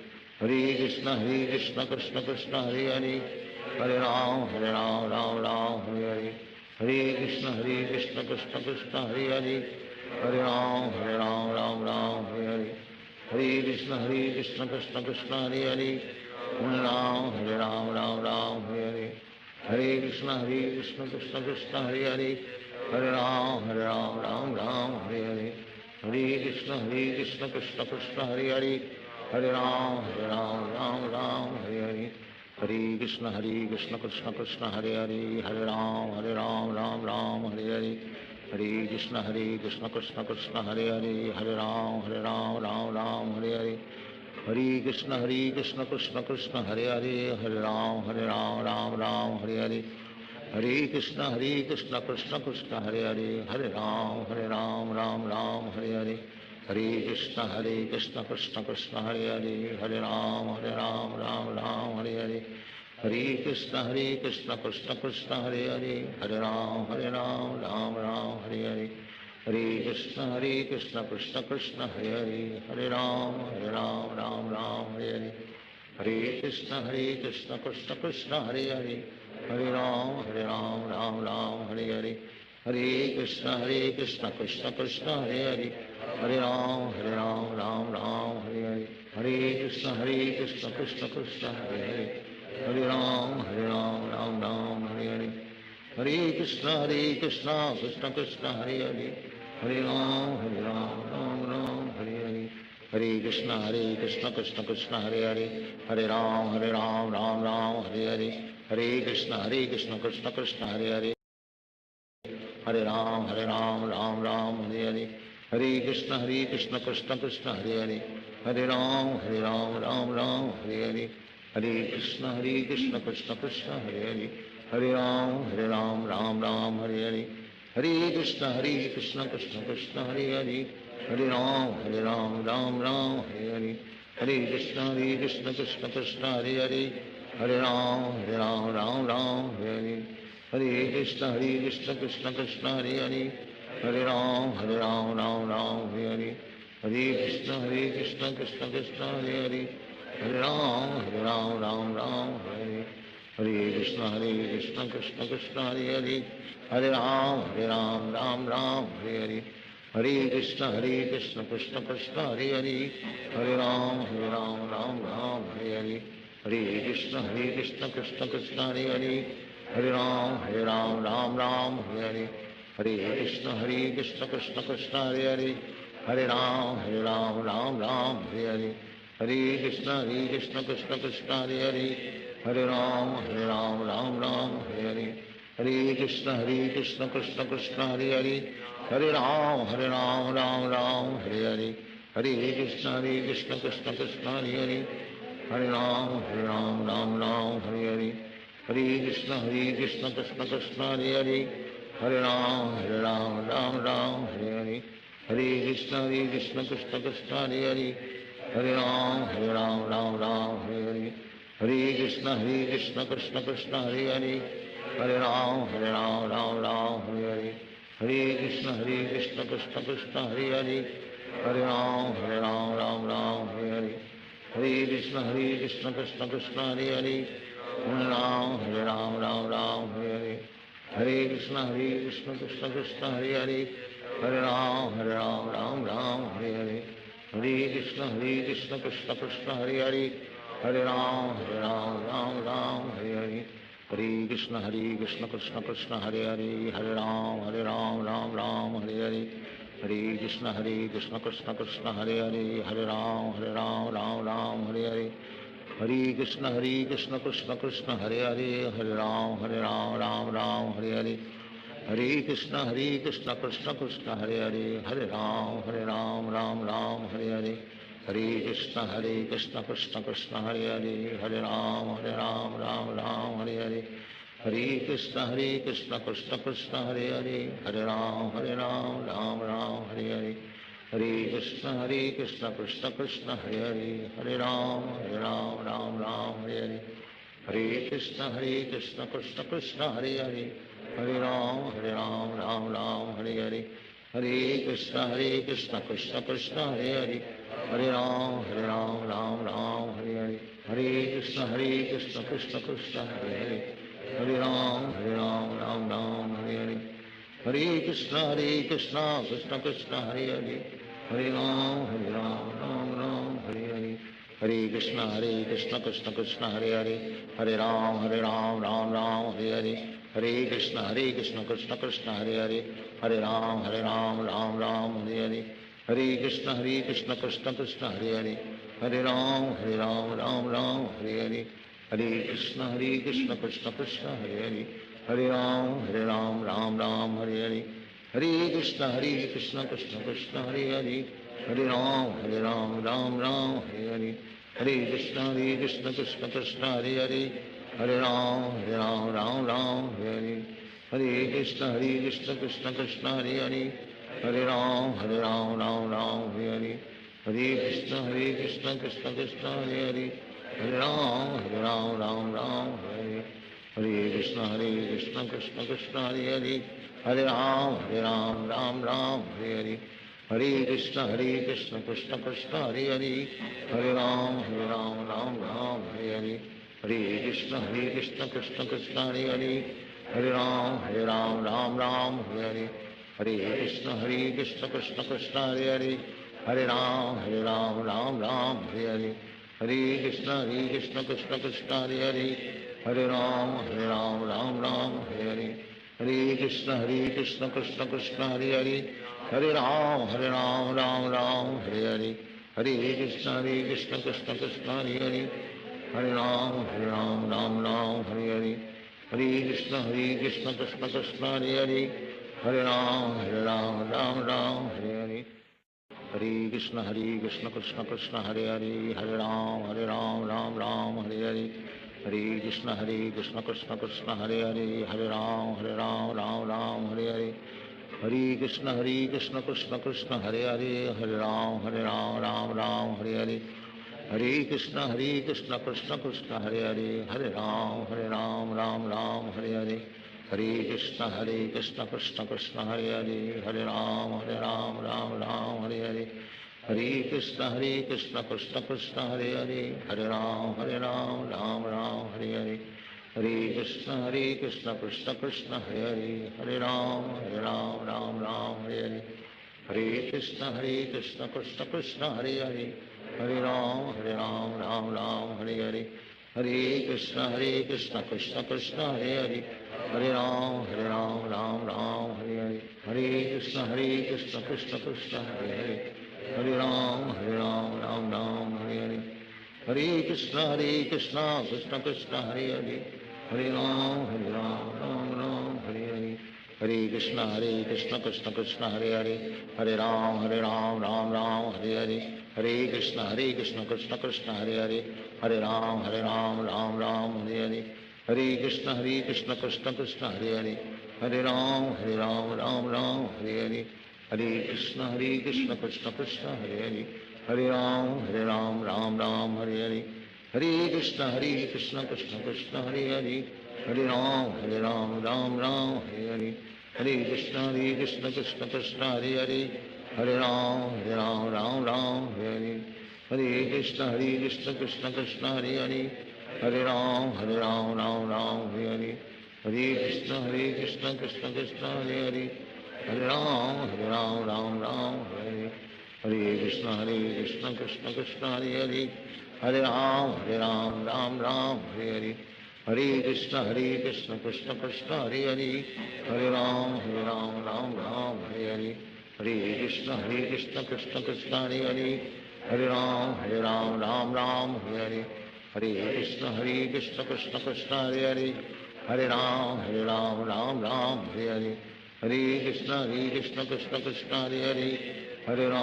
Krishna Krishna Krishna Hare Hare, Hare Ram Ram Ram Hare Hare, Hare Krishna Krishna Krishna Hare Hare, Hare Ram Ram Ram Hare Hare, Hare Krishna Krishna Krishna Hare Hare, Hare Ram Ram Hare Hare, Hare Krishna Krishna Krishna Hare Hare, Hare Ram Ram Hare Hare, Hare Krishna Krishna Krishna Hare Hare, Hare Ram Ram Hare Hare, Hare Krishna Krishna Krishna Hare Hare, Hare Ram Ram Hare Hare, Hare Krishna Krishna Krishna Hare Hare, Hare Ram Ram Hare Hare, Hare Krishna Krishna Krishna Hare Hare, Hare Ram Ram Hare Hare, Hare Krishna Krishna Krishna Hare Hare, Hare Ram Ram Hare Hare, Hare Krishna Krishna Krishna Hare Hare, Hare Ram Ram Hare Hare, Hare Krishna Krishna Krishna Hare Hare, Hare Ram Ram Hare Hare, Hare Krishna Krishna Krishna Hare Hare, Hare Ram Ram Hare Hare, Hare Krishna Krishna Krishna Hare Hare, Hare Ram Ram Hare Hare, Hare Krishna Krishna Krishna Hare Hare, Hare Ram Ram Hare Hare, Hare Krishna Krishna Krishna Hare Hare, Hare Ram Ram Hare Hare, Hare Krishna Krishna Krishna Hare Hare, Hare Ram Ram Hare Hare, Hare Krishna Krishna Krishna Hare Hare, Hare Ram Ram Hare Hare, Hare Krishna Krishna Krishna Hare Hare, Hare Ram Ram Hare Hare, Hare Krishna Krishna Krishna Hare Hare, Hare Ram Ram Hare Hare, Hare Krishna Krishna Krishna Hare Hare, Hare Ram Ram Hare Hare, Hare Krishna Krishna Krishna Hare Hare, Hare Ram Ram Hare Hare, Hare Krishna Krishna Krishna Hare Hare, Hare Ram Ram Hare Hare, Hare Krishna Krishna Krishna Hare Hare, Hare Ram Ram Hare Hare, Hare Krishna Krishna Krishna Hare Hare, Hare Ram Ram Hare Hare, Hare Krishna Krishna Krishna Hare Hare, Hare Ram Ram Hare Hare, Hare Krishna Krishna Krishna Hare Hare, Hare Ram Ram Hare Hare, Hare Krishna Krishna Krishna Hare Hare, Hare Ram Ram Hare Hare, Hare Krishna Krishna Krishna Hare Hare, Hare Ram Ram Hare Hare, Hare Krishna Krishna Krishna Hare Hare, Hare Ram Ram Hare Hare, Hare Krishna Krishna Krishna Hare Hare, Hare Ram Ram Hare Hare, Hare Krishna Krishna Krishna Hare Hare, Hare Ram Ram Hare Hare, Hare Krishna Krishna Krishna Hare Hare, Hare Ram Ram Hare Hare, Hare Krishna Krishna Krishna Hare Hare, Hare Ram Ram Hare Hare, Hare Krishna Krishna Krishna Hare Hare, Hare Ram Ram Hare Hare, Hare Krishna Krishna Krishna Hare Hare, Hare Ram Ram Hare Hare, Hare Krishna Krishna Krishna Hare Hare, Hare Ram Hare Hare, Hare Krishna Krishna Krishna Hare Hare, Hare Ram Hare Hare, Hare Krishna Krishna Krishna Hare Hare, Hare Ram Hare Hare, Hare Krishna Krishna Krishna Hare Hare, Hare Ram Hare Hare, Hare Krishna Krishna Krishna Hare Hare, Hare Ram Hare Hare, Hare Krishna Krishna Krishna Hare Hare, Hare Ram Hare Hare, Hare Krishna Krishna Krishna Hare Hare, Hare Ram Ram Hare Hare, Hare Krishna Krishna Krishna Hare Hare, Hare Ram Hare Hare, Hare Krishna Krishna Krishna Hare Hare, Hare Ram Ram Hare Hare, Hare Krishna Krishna Krishna Hare Hare, Hare Ram Ram Hare Hare, Hare Krishna Krishna Krishna Hare Hare, Hare Ram Ram Hare Hare, Hare Krishna Krishna Krishna Hare Hare, Hare Ram Ram Hare Hare, Hare Krishna Krishna Hare Hare Hare Ram Ram Ram Hare Hare Hare Krishna Krishna Krishna Hare Hare Hare Ram Ram Hare Hare Hare Krishna Krishna Krishna Hare Hare Hare Ram Ram Ram Hare Hare Hare Krishna Krishna Krishna Hare Hare Hare Ram Ram Ram Hare Hare Hare Krishna Krishna Krishna Hare Hare Hare Ram Ram Hare Hare Hare Krishna Krishna Krishna Hare Hare Hare Ram Ram Hare Hare Hare Krishna Krishna Krishna Hare Hare Hare Ram Ram Hare Hare Hare Krishna Krishna Krishna Hare Hare Hare Ram Ram Hare Hare Hare Krishna Krishna Krishna Hare Hare Hare Ram Ram Hare Hare Hare Krishna Krishna Krishna Hare Hare Hare Ram Ram Hare Hare Hare Krishna Krishna Krishna Hare Hare Hare Ram Ram Hare Hare Hare Krishna Krishna Krishna Hare Hare Hare Ram Ram Hare Hare Hare Krishna Krishna Krishna Hare Hare Hare Ram Ram Hare Hare Hare Krishna Krishna Krishna Hare Hare Hare Ram Ram Hare Hare Hare Krishna Krishna Krishna Hare Hare Hare Ram Ram Hare Hare Hare Krishna Krishna Krishna Hare Hare Hare Ram Ram Hare Hare Hare Krishna Krishna Krishna Hare Hare Hare Ram Ram Hare Hare Hare Krishna Krishna Krishna Hare Hare Hare Ram Ram Hare Hare Hare Krishna Krishna Krishna Hare Hare Hare Ram Ram Hare Hare Hare Krishna Krishna Krishna Hare Hare Hare Ram Ram Hare Hare Hare Krishna Krishna Krishna Hare Hare Hare Ram Ram Hare Hare Hare Krishna Krishna Krishna Hare Hare Hare Ram Ram Hare Hare Hare Krishna Krishna Krishna Hare Hare Hare Ram Ram Hare Hare Hare Krishna Krishna Krishna Hare Hare Hare Ram Ram Hare Hare Hare Krishna Krishna Krishna Hare Hare Hare Ram Ram Hare Hare Hare Krishna Krishna Krishna Hare Hare Hare Ram Ram Hare Hare Hare Krishna Krishna Krishna Hare Hare Hare Ram Ram Hare Hare Hare Krishna Krishna Krishna Hare Hare Hare Ram Ram Hare Hare Hare Krishna Krishna Krishna Hare Hare Hare Ram Hare Hare Hare Krishna Krishna Krishna Hare Hare Hare Ram Ram Hare Hare Hare Krishna Krishna Krishna Hare Hare Hare Ram Ram Hare Hare Hare Krishna Krishna Krishna Hare Hare Hare Ram Ram Hare Hare Hare Krishna Krishna Krishna Hare Hare Hare Ram Ram Hare Hare Hare Krishna Krishna Krishna Hare Hare Hare Ram Ram Hare Hare Hare Krishna Krishna Krishna Hare Hare Hare Ram Ram Hare Hare Hare Krishna Krishna Krishna Hare Hare Hare Ram Ram Hare Hare Hare Krishna Krishna Krishna Hare Hare Hare Ram Ram Hare Hare Hare Krishna Krishna Krishna Hare Hare Hare Ram Ram Hare Hare Hare Krishna Krishna Krishna Hare Hare Hare Ram Ram Hare Hare Hare Krishna Krishna Krishna Hare Hare Hare Ram Ram Hare Hare Hare Krishna Krishna Krishna Hare Hare Hare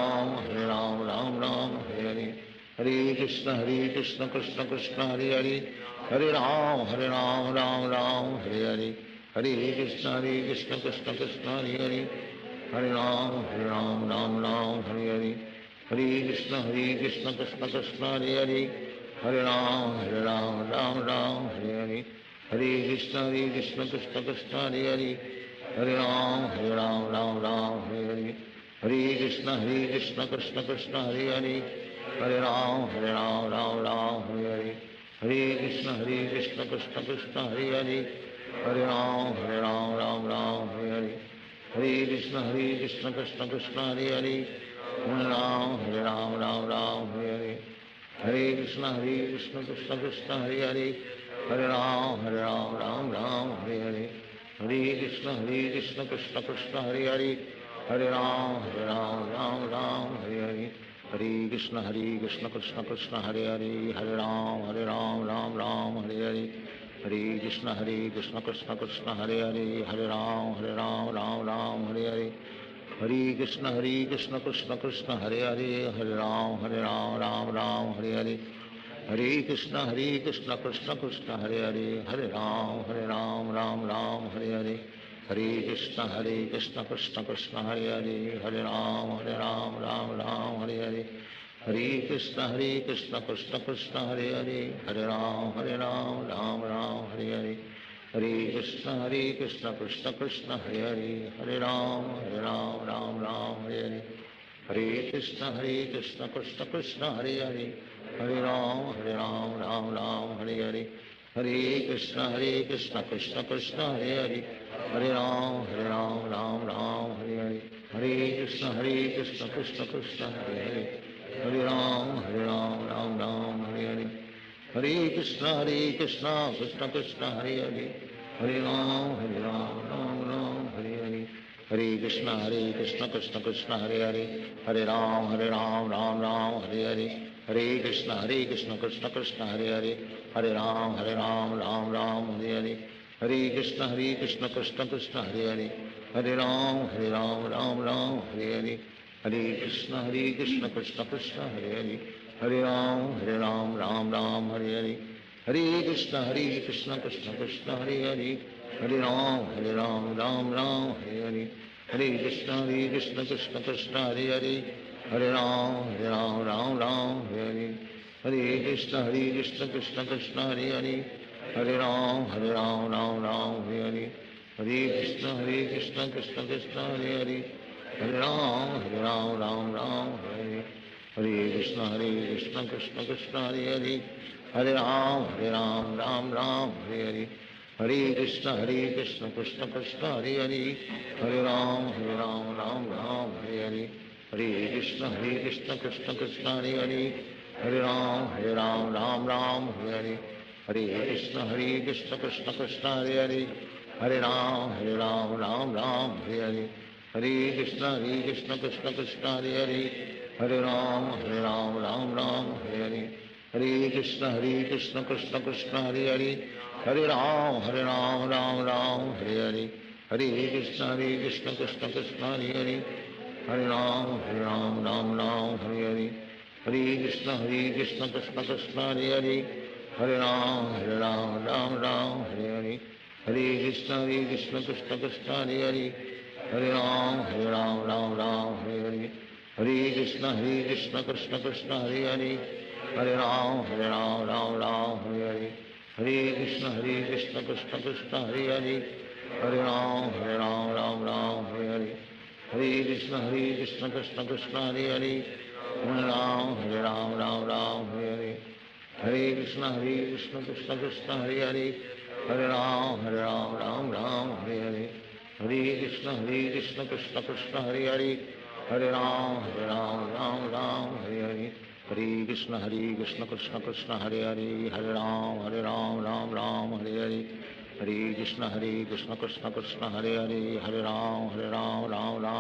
Ram Ram Hare Hare Hare Krishna Krishna Krishna Hare Hare Hare Ram Ram Hare Hare Hare Krishna Krishna Krishna Hare Hare Hare Ram Ram Hare Hare Hare Krishna Krishna Krishna Hare Hare Hare Ram Ram Hare Hare Hare Krishna Krishna Krishna Hare Hare Hare Ram Ram Hare Hare Hare Krishna Krishna Krishna Hare Hare Hare Ram Ram Hare Hare Hare Krishna Krishna Krishna Hare Hare Hare Ram Ram Hare Hare Hare Krishna Krishna Krishna Hare Hare, Hare Ram Ram Ram Hare Hare, Hare Krishna Krishna Krishna Hare Hare, Hare Ram Ram Hare Hare, Hare Krishna Krishna Krishna Hare Hare, Hare Ram Ram Hare Hare, Hare Krishna Krishna Krishna Hare Hare, Hare Ram Ram Hare Hare, Hare Krishna Krishna Krishna Hare Hare, Hare Ram Ram Hare Hare, Hare Krishna Krishna Krishna Hare Hare, Hare Ram Ram Hare Hare, Hare Krishna Krishna Krishna Hare Hare, Hare Ram Ram Hare Hare, Hare Krishna Krishna Krishna Hare Hare, Hare Ram Ram Hare Hare, Hare Krishna Krishna Krishna Hare Hare, Hare Ram Ram Hare Hare, Hare Krishna Krishna Krishna Hare Hare, Hare Ram Ram Hare Hare, Hare Krishna Krishna Krishna Hare Hare, Hare Ram Ram Hare Hare, Hare Krishna Krishna Krishna Hare Hare, Hare Ram Ram Hare Hare, Hare Krishna Krishna Krishna Hare Hare, Hare Ram Ram Hare Hare, Hare Krishna Krishna Krishna Hare Hare, Hare Ram Ram Hare Hare, Hare Krishna Krishna Krishna Hare Hare, Hare Ram Hare Hare, Hare Krishna Krishna Krishna Hare Hare, Hare Ram Ram Hare Hare, Hare Krishna Krishna Krishna Hare Hare, Hare Ram Ram Hare Hare, Hare Krishna Krishna Krishna Hare Hare, Hare Ram Ram Hare Hare, Hare Krishna Krishna Krishna Hare Hare, Hare Ram Ram Hare Hare, Hare Krishna Krishna Krishna Hare Hare, Hare Ram Ram Hare Hare, Hare Krishna Krishna Krishna Hare Hare, Hare Ram Ram Hare Hare, Hare Krishna Krishna Krishna Hare Hare, Hare Ram Ram Hare Hare, Hare Krishna Krishna Krishna Hare Hare, Hare Ram Ram Hare Hare, Hare Krishna Krishna Krishna Hare Hare, Hare Ram Ram Hare Hare, Hare Krishna Krishna Krishna Hare Hare, Hare Ram Ram Hare Hare, Hare Krishna Krishna Krishna Hare Hare, Hare Ram Ram Hare Hare, Hare Krishna Krishna Krishna Hare Hare, Hare Ram Ram Hare Hare, Hare Krishna Krishna Krishna Hare Hare, Hare Ram Ram Hare Hare, Hare Krishna Krishna Krishna Hare Hare, Hare Ram Ram Hare Hare, Hare Krishna Krishna Krishna Hare Hare, Hare Ram Ram Hare Hare, Hare Krishna Krishna Krishna Hare Hare, Hare Ram Hare Hare, Hare Krishna Krishna Krishna Hare Hare, Hare Ram Hare Hare, Hare Krishna Krishna Krishna Hare Hare, Hare Ram Hare Hare, Hare Krishna Krishna Krishna Hare Hare, Hare Ram Hare Hare, Hare Krishna Krishna Krishna Hare Hare, Hare Ram Hare Hare, Hare Krishna Krishna Krishna Hare Hare, Hare Ram Hare Hare, Hare Krishna Krishna Krishna Hare Hare, Hare Ram Hare Hare, Hare Krishna Krishna Krishna Hare Hare,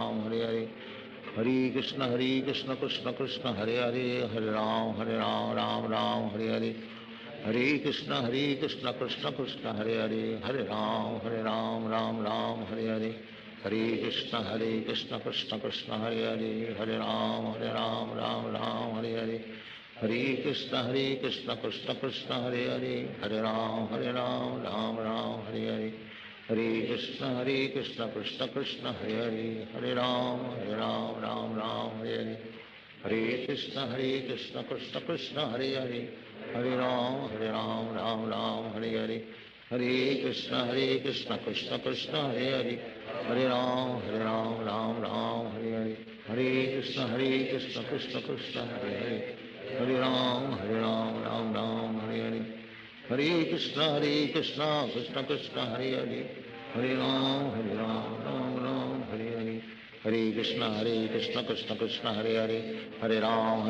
Hare Ram Hare Hare, Hare Krishna Krishna Krishna Hare Hare, Hare Ram Hare Hare, Hare Krishna Krishna Krishna Hare Hare, Hare Ram Hare Hare, Hare Krishna Krishna Krishna Hare Hare, Hare Ram Ram Hare Hare, Hare Krishna Krishna Krishna Hare Hare, Hare Ram Hare Hare, Hare Krishna Krishna Krishna Hare Hare, Hare Ram Hare Hare, Hare Krishna Krishna Krishna Hare Hare, Hare Ram Ram Hare Hare, Hare Krishna Krishna Krishna Hare Hare, Hare Ram Hare Hare, Hare Krishna Krishna Krishna Hare Hare, Hare Ram Hare Hare, Hare Krishna Krishna Krishna Krishna Hare Hare, Hare Ram Ram Hare Hare, Hare Krishna Krishna Krishna Hare Hare, Hare Ram Ram Ram Hare Hare. Hare Krishna Krishna Krishna Hare Hare, Hare Ram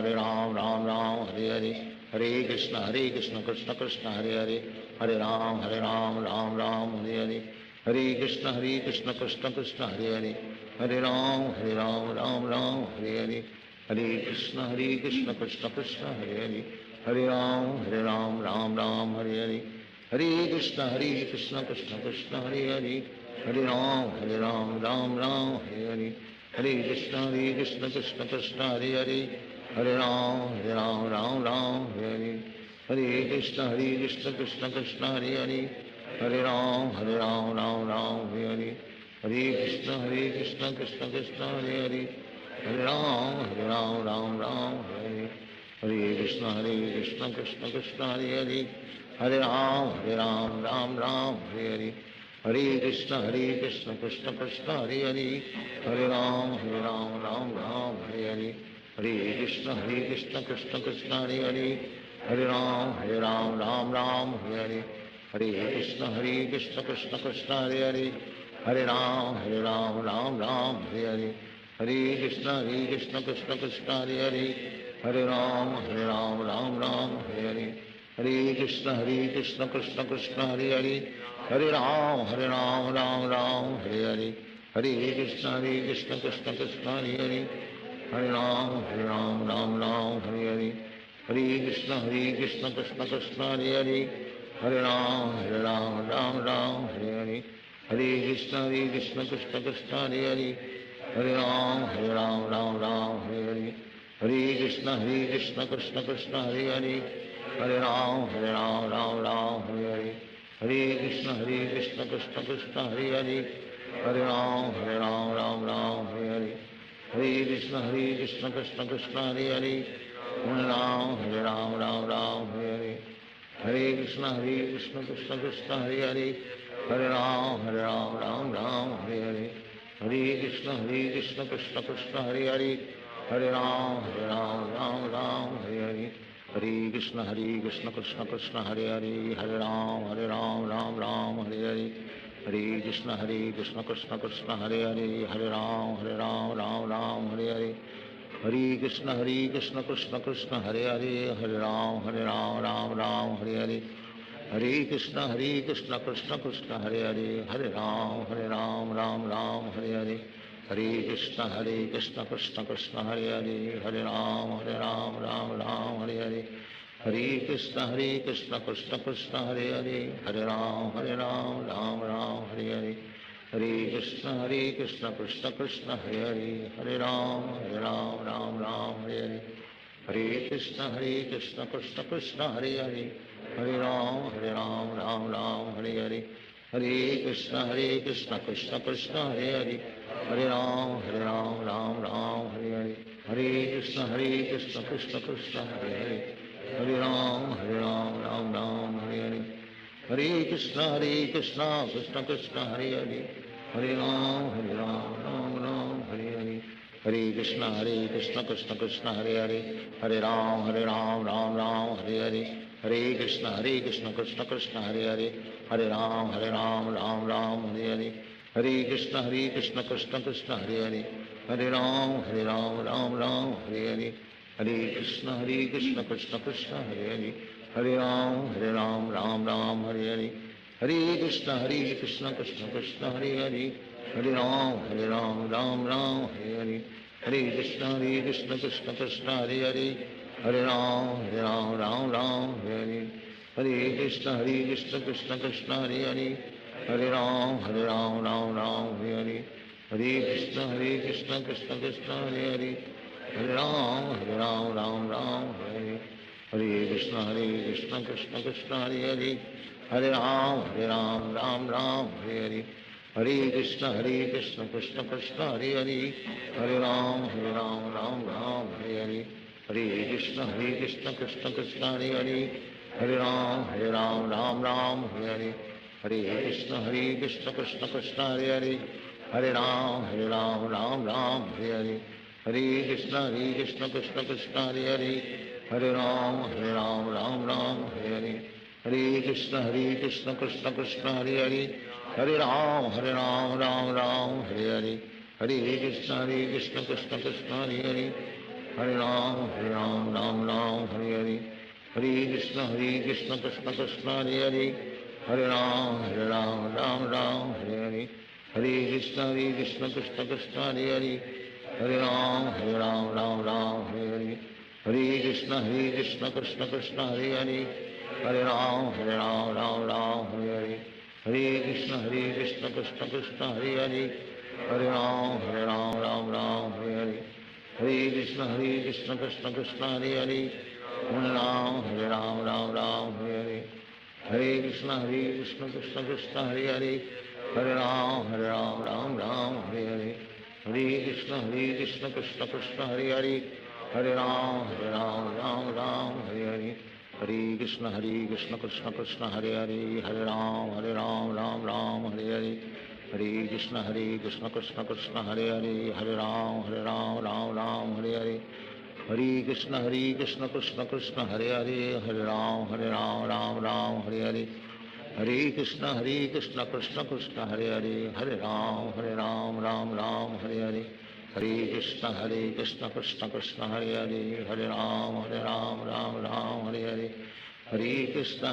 Ram Ram Hare Hare. Hare Krishna Krishna Krishna Hare Hare, Hare Ram Ram Ram Hare Hare. Hare Krishna Krishna Krishna Hare Hare, Hare Ram Ram Ram Hare Hare. Hare Krishna Krishna Krishna Hare Hare, Hare Ram Ram Ram Hare Hare. Hare Krishna Krishna Krishna Hare Hare, Hare Ram Ram Ram Hare Hare. Hare Krishna Krishna Krishna Hare Hare, Hare Ram Ram Ram Hare Hare. Hare Krishna Krishna Krishna Hare Hare, Hare Ram Ram Ram Hare Hare. Hare Krishna Krishna Krishna Hare Hare, Hare Ram Ram Ram Hare Hare. Hare Krishna Krishna Krishna Hare Hare, Hare Ram Ram Ram Hare Hare. Hare Krishna Krishna Krishna Hare Hare, Hare Ram Ram Ram Hare Hare. Hare Krishna Krishna Krishna Hare Hare, Hare Ram Ram Hare Hare. Hare Krishna Krishna Krishna Hare Hare, Hare Ram Ram Ram Hare Hare. Hare Krishna Krishna Krishna Hare Hare, Hare Ram Ram Ram Hare Hare. Hare Krishna Krishna Krishna Hare Hare, Hare Ram Ram Ram Hare Hare. Hare Krishna Krishna Krishna Hare Hare, Hare Ram Ram Ram Hare Hare. Hare Krishna Krishna Krishna Hare Hare, Hare Ram Ram Ram Hare Hare. Hare Krishna Krishna Krishna Hare Hare, Hare Ram Ram Ram Hare Hare. Hare Krishna Krishna Krishna Hare Hare, Hare Ram Ram Hare Hare. Hare Krishna Krishna Krishna Hare Hare, Hare Ram Ram Hare Hare. Hare Krishna Krishna Krishna Hare Hare, Hare Ram Ram Hare Hare. Hare Krishna Krishna Krishna Hare Hare, Hare Ram Ram Hare Hare. Hare Krishna Krishna Krishna Hare Hare, Hare Ram Ram Hare Hare. Hare Krishna Krishna Krishna Hare Hare, Hare Ram Ram Hare Hare. Hare Krishna Krishna Krishna Hare Hare, Hare Ram Ram Hare Hare. Hare Krishna Krishna Krishna Hare Hare, Hare Ram Ram Hare Hare. Hare Krishna Krishna Krishna Hare Hare, Hare Ram Ram Hare Hare. Hare Krishna Krishna Krishna Hare Hare, Hare Ram Ram Hare Hare. Hare Krishna Krishna Krishna Hare Hare, Hare Ram Ram Hare Hare. Hare Krishna Krishna Krishna Hare Hare, Hare Ram Ram Hare Hare. Hare Krishna Krishna Krishna Hare Hare, Hare Ram Ram Hare Hare. Hare Krishna Krishna Krishna Hare Hare, Hare Ram Ram Hare Hare. Hare Krishna Krishna Krishna Hare Hare, Hare Ram Ram Hare Hare. Hare Krishna Krishna Krishna Hare Hare, Hare Ram Ram Hare Hare. Hare Krishna Krishna Krishna Hare Hare, Hare Ram Ram Hare Hare. Hare Krishna Krishna Krishna Hare Hare, Hare Ram Ram Hare Hare. Hare Krishna Krishna Krishna Hare Hare, Hare Ram Ram Hare Hare. Hare Krishna Krishna Krishna Hare Hare, Hare Ram Ram Hare Hare. Hare Krishna Krishna Krishna Hare Hare, Hare Ram Ram Hare Hare. Hare Krishna Krishna Krishna Hare Hare, Hare Ram Ram Hare Hare. Hare Krishna Krishna Krishna Hare Hare, Hare Ram Ram Hare Hare. Hare Krishna Krishna Krishna Hare Hare, Hare Ram Ram Hare Hare. Hare Krishna Krishna Krishna Hare Hare, Hare Ram Ram Hare Hare. Hare Krishna Krishna Krishna Hare Hare, Hare Ram Ram Hare Hare. Hare Krishna Krishna Krishna Hare Hare, Hare Ram Ram Hare Hare. Hare Krishna Krishna Krishna Hare Hare, Hare Ram Ram Hare Hare. Hare Krishna Krishna Krishna Hare Hare, Hare Ram Ram Hare Hare. Hare Krishna Krishna Krishna Hare Hare, Hare Ram Ram Ram Hare Hare, Hare Krishna Krishna Krishna Hare Hare, Hare Ram Ram Hare Hare, Hare Krishna Krishna Krishna Hare Hare, Hare Ram Ram Hare Hare, Hare Krishna Krishna Krishna Hare Hare, Hare Ram Ram Hare Hare, Hare Krishna Krishna Krishna Hare Hare, Hare Ram Ram Hare Hare, Hare Krishna Krishna Krishna Hare Hare, Hare Ram Ram Hare Hare, Hare Krishna Krishna Krishna Hare Hare, Hare Ram Hare Hare, Hare Krishna Krishna Krishna Hare Hare, Hare Ram Ram Hare Hare, Hare Krishna Krishna Krishna Hare Hare, Hare Ram Ram Hare Hare, Hare Krishna Krishna Krishna Hare Hare, Hare Ram Ram Hare Hare, Hare Krishna Krishna Krishna Hare Hare, Hare Ram Ram Hare Hare, Hare Krishna Krishna Krishna Hare Hare, Hare Ram Ram Hare Hare, Hare Krishna Krishna Krishna Hare Hare, Hare Ram Ram Hare Hare, Hare Krishna Krishna Krishna Hare Hare, Hare Ram Ram Hare Hare, Hare Krishna Krishna Krishna Hare Hare, Hare Ram Ram Hare Hare, Hare Krishna Krishna Krishna Hare Hare, Hare Ram Ram Hare Hare, Hare Krishna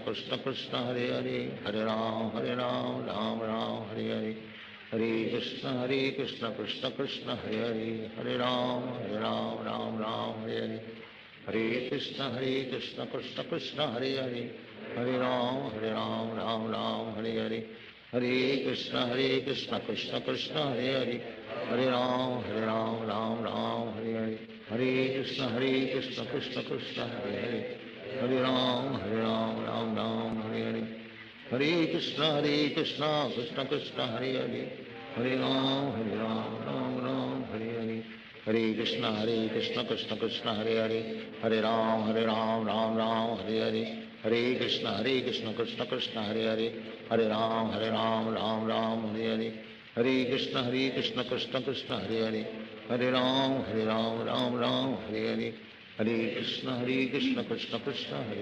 Krishna Krishna Hare Hare, Hare Ram Ram Hare Hare, Hare Krishna Krishna Krishna Hare Hare, Hare Ram Ram Hare Hare, Hare Krishna Krishna Krishna Hare Hare, Hare Ram Ram Hare Hare, Hare Krishna Krishna Krishna Hare Hare, Hare Ram Hare Hare, Hare Krishna Krishna Krishna Hare Hare, Hare Ram Ram Hare Hare, Hare Krishna Krishna Krishna Hare Hare, Hare Ram Ram Hare Hare, Hare Krishna Krishna Krishna Hare Hare, Hare Ram Ram Hare Hare, Hare Krishna Krishna Krishna Hare Hare, Hare Ram Ram Hare Hare, Hare Krishna Krishna Krishna Hare Hare, Hare Ram Ram Hare Hare, Hare Krishna Krishna Krishna Hare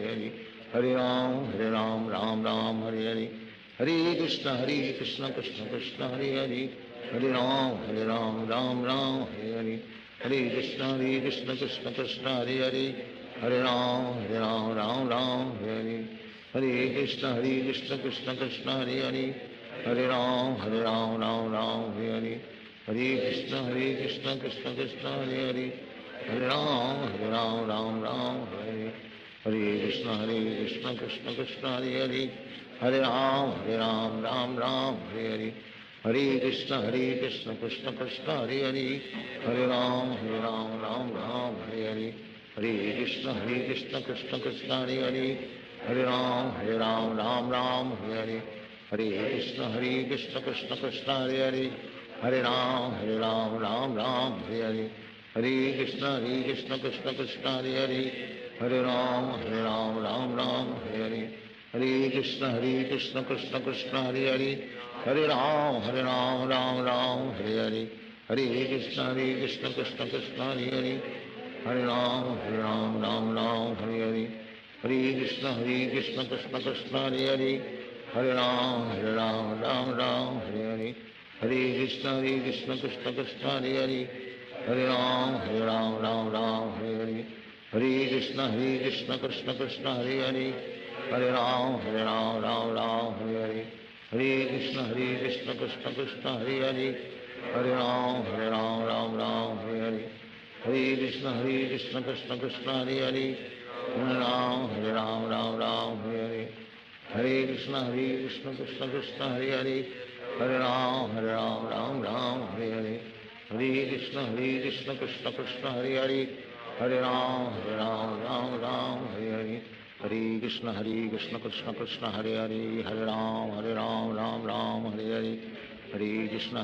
Hare, Hare Ram Ram Hare Hare, Hare Krishna Krishna Krishna Hare Hare, Hare Ram Ram Hare Hare, Hare Krishna Krishna Krishna Hare Hare, Hare Ram Ram Hare Hare, Hare Krishna Krishna Krishna Hare Hare, Hare Ram Ram Hare Hare, Hare Krishna Krishna Krishna Hare Hare, Hare Ram Ram Hare Hare, Hare Krishna Krishna Krishna Hare Hare, Hare Ram Ram Hare Hare, Hare Krishna Krishna Krishna Hare Hare, Hare Ram Ram Hare Hare, Hare Krishna Krishna Krishna Hare Hare, Hare Ram Ram Hare Hare, Hare Krishna Krishna Krishna Hare Hare, Hare Ram Ram Hare Hare, Hare Krishna Krishna Krishna Hare Hare, Hare Ram Ram Hare Hare, Hare Krishna Krishna Krishna Hare Hare, Hare Ram Ram Hare Hare, Hare Krishna Krishna Krishna Hare Hare, Hare Ram Ram Hare Hare, Hare Krishna Krishna Krishna Hare Hare, Hare Ram Ram Hare Hare, Hare Krishna Krishna Krishna Hare Hare, Hare Ram Ram Hare Hare, Hare Krishna Krishna Krishna Hare Hare, Hare Ram Ram Hare Hare, Hare Krishna Krishna Krishna Hare Hare, Hare Ram Ram Hare Hare, Hare Krishna Krishna Krishna Hare Hare, Hare Ram Ram Hare Hare, Hare Krishna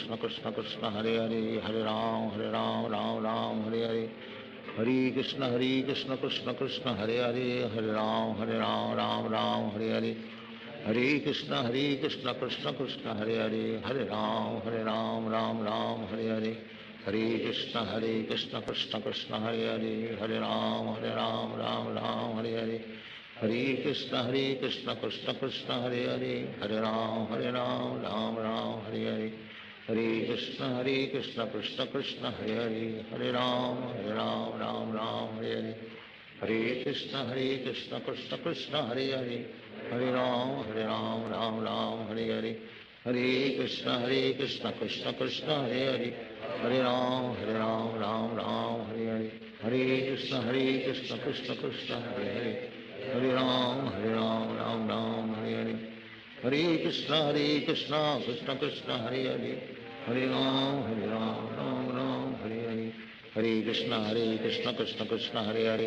Krishna Krishna Hare Hare, Hare Ram Ram Hare Hare, Hare Krishna Krishna Krishna Hare Hare, Hare Ram Ram Hare Hare, Hare Krishna Krishna Krishna Hare Hare, Hare Ram Ram Hare Hare, Hare Krishna Krishna Krishna Hare Hare, Hare Ram Ram Hare Hare, Hare Krishna Krishna Krishna Hare Hare, Hare Ram Ram Hare Hare, Hare Krishna Krishna Krishna Hare Hare Hare Ram Ram Ram Hare Hare Hare Krishna Krishna Krishna Hare Hare Hare Ram Ram Ram Hare Hare Hare Krishna Krishna Krishna Hare Hare Hare Ram Ram Ram Hare Hare Hare Krishna Krishna Krishna Hare Hare Hare Ram Ram Ram Hare Hare Hare Krishna Krishna Krishna Hare Hare Hare Ram Ram Ram Hare Hare Hare Krishna Krishna Krishna Hare Hare Hare Ram Ram Hare Hare Hare Krishna Krishna Krishna Hare